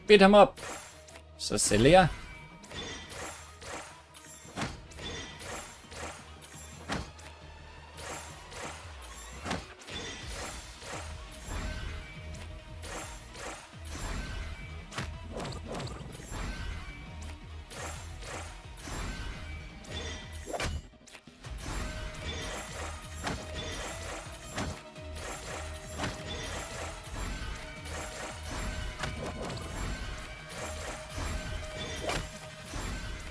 Speaker 1: Beat him up, Cecilia.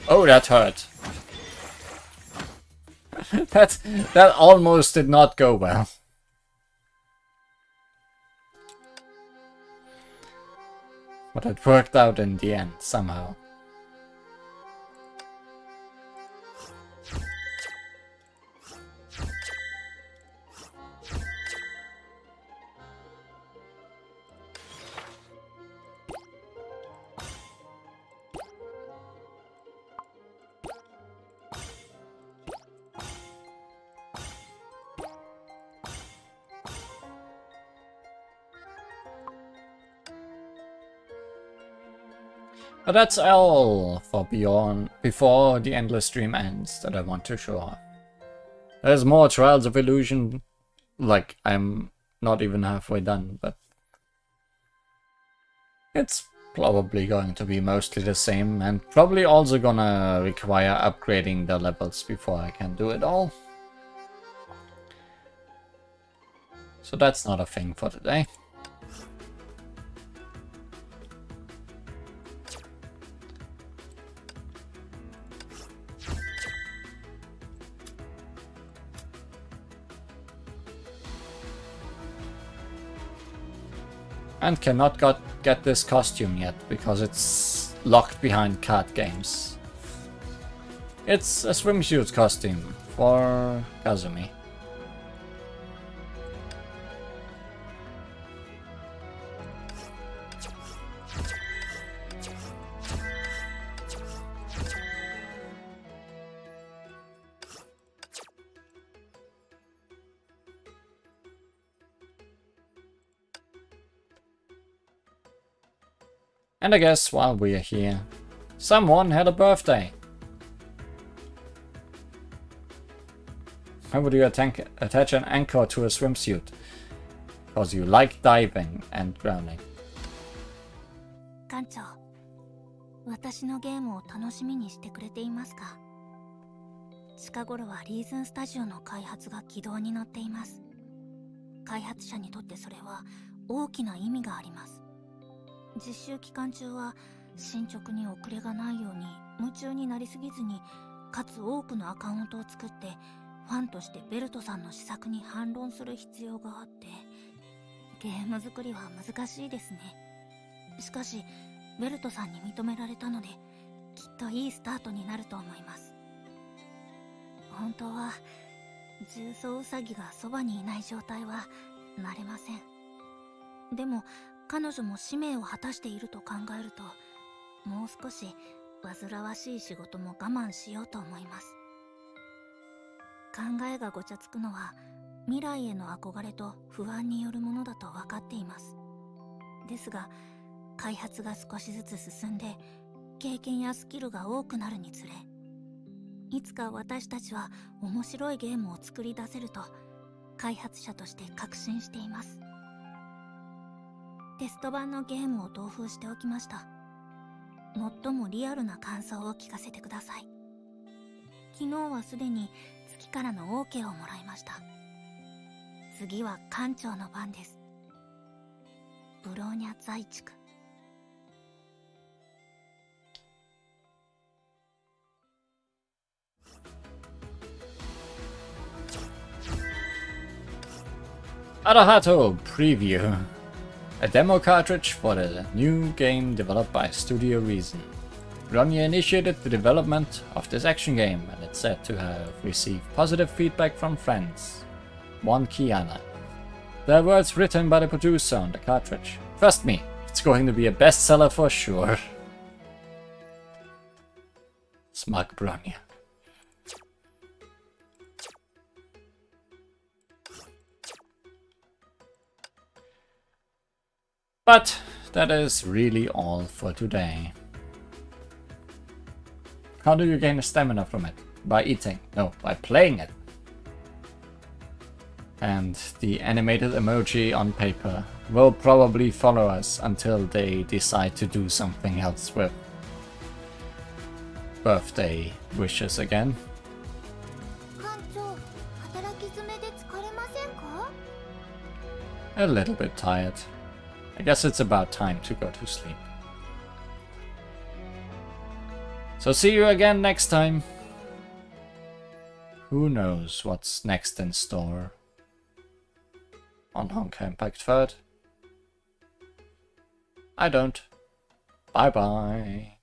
Speaker 1: Oh, that hurt. that almost did not go well. But it worked out in the end, somehow. But that's all for before the endless stream ends that I want to show off. There's more Trials of Illusion, like I'm not even halfway done, but it's probably going to be mostly the same and probably also gonna require upgrading the levels before I can do it all. So that's not a thing for today. And cannot get this costume yet, because it's locked behind card games. It's a swimsuit costume for Kazumi. And I guess while we are here, someone had a birthday. How would you attach an anchor to a swimsuit? Because you like diving and drowning.
Speaker 2: 館長、私のゲームを楽しみにしてくれていますか？近頃はリーズンスタジオの開発が軌道に乗っています。開発者にとってそれは大きな意味があります。実習期間中は進捗に遅れがないように夢中になりすぎずに、かつ多くのアカウントを作ってファンとしてベルトさんの施策に反論する必要があって、ゲーム作りは難しいですね。しかしベルトさんに認められたので、きっといいスタートになると思います。本当は重曹ウサギがそばにいない状態はなれません。でも彼女も使命を果たしていると考えると、もう少し煩わしい仕事も我慢しようと思います。考えがごちゃつくのは未来への憧れと不安によるものだと分かっています。ですが開発が少しずつ進んで経験やスキルが多くなるにつれ、いつか私たちは面白いゲームを作り出せると開発者として確信しています。テスト版のゲームを同封しておきました。最もリアルな感想を聞かせてください。昨日はすでに月からの OK をもらいました。次は館長の番です。ブローニャ在地区。
Speaker 1: Arahato Preview. A demo cartridge for the new game developed by Studio Reason. Ronja initiated the development of this action game, and it's said to have received positive feedback from friends. One Kiana. There are words written by the producer on the cartridge. Trust me, it's going to be a bestseller for sure. Smug Bronya. But that is really all for today. How do you gain stamina from it? By eating? No, by playing it. And the animated emoji on paper will probably follow us until they decide to do something else with birthday wishes again.
Speaker 2: 艦長、働き詰めで疲れませんか？
Speaker 1: A little bit tired. I guess it's about time to go to sleep. So see you again next time. Who knows what's next in store on Honkai Impact 3rd? I don't. Bye bye.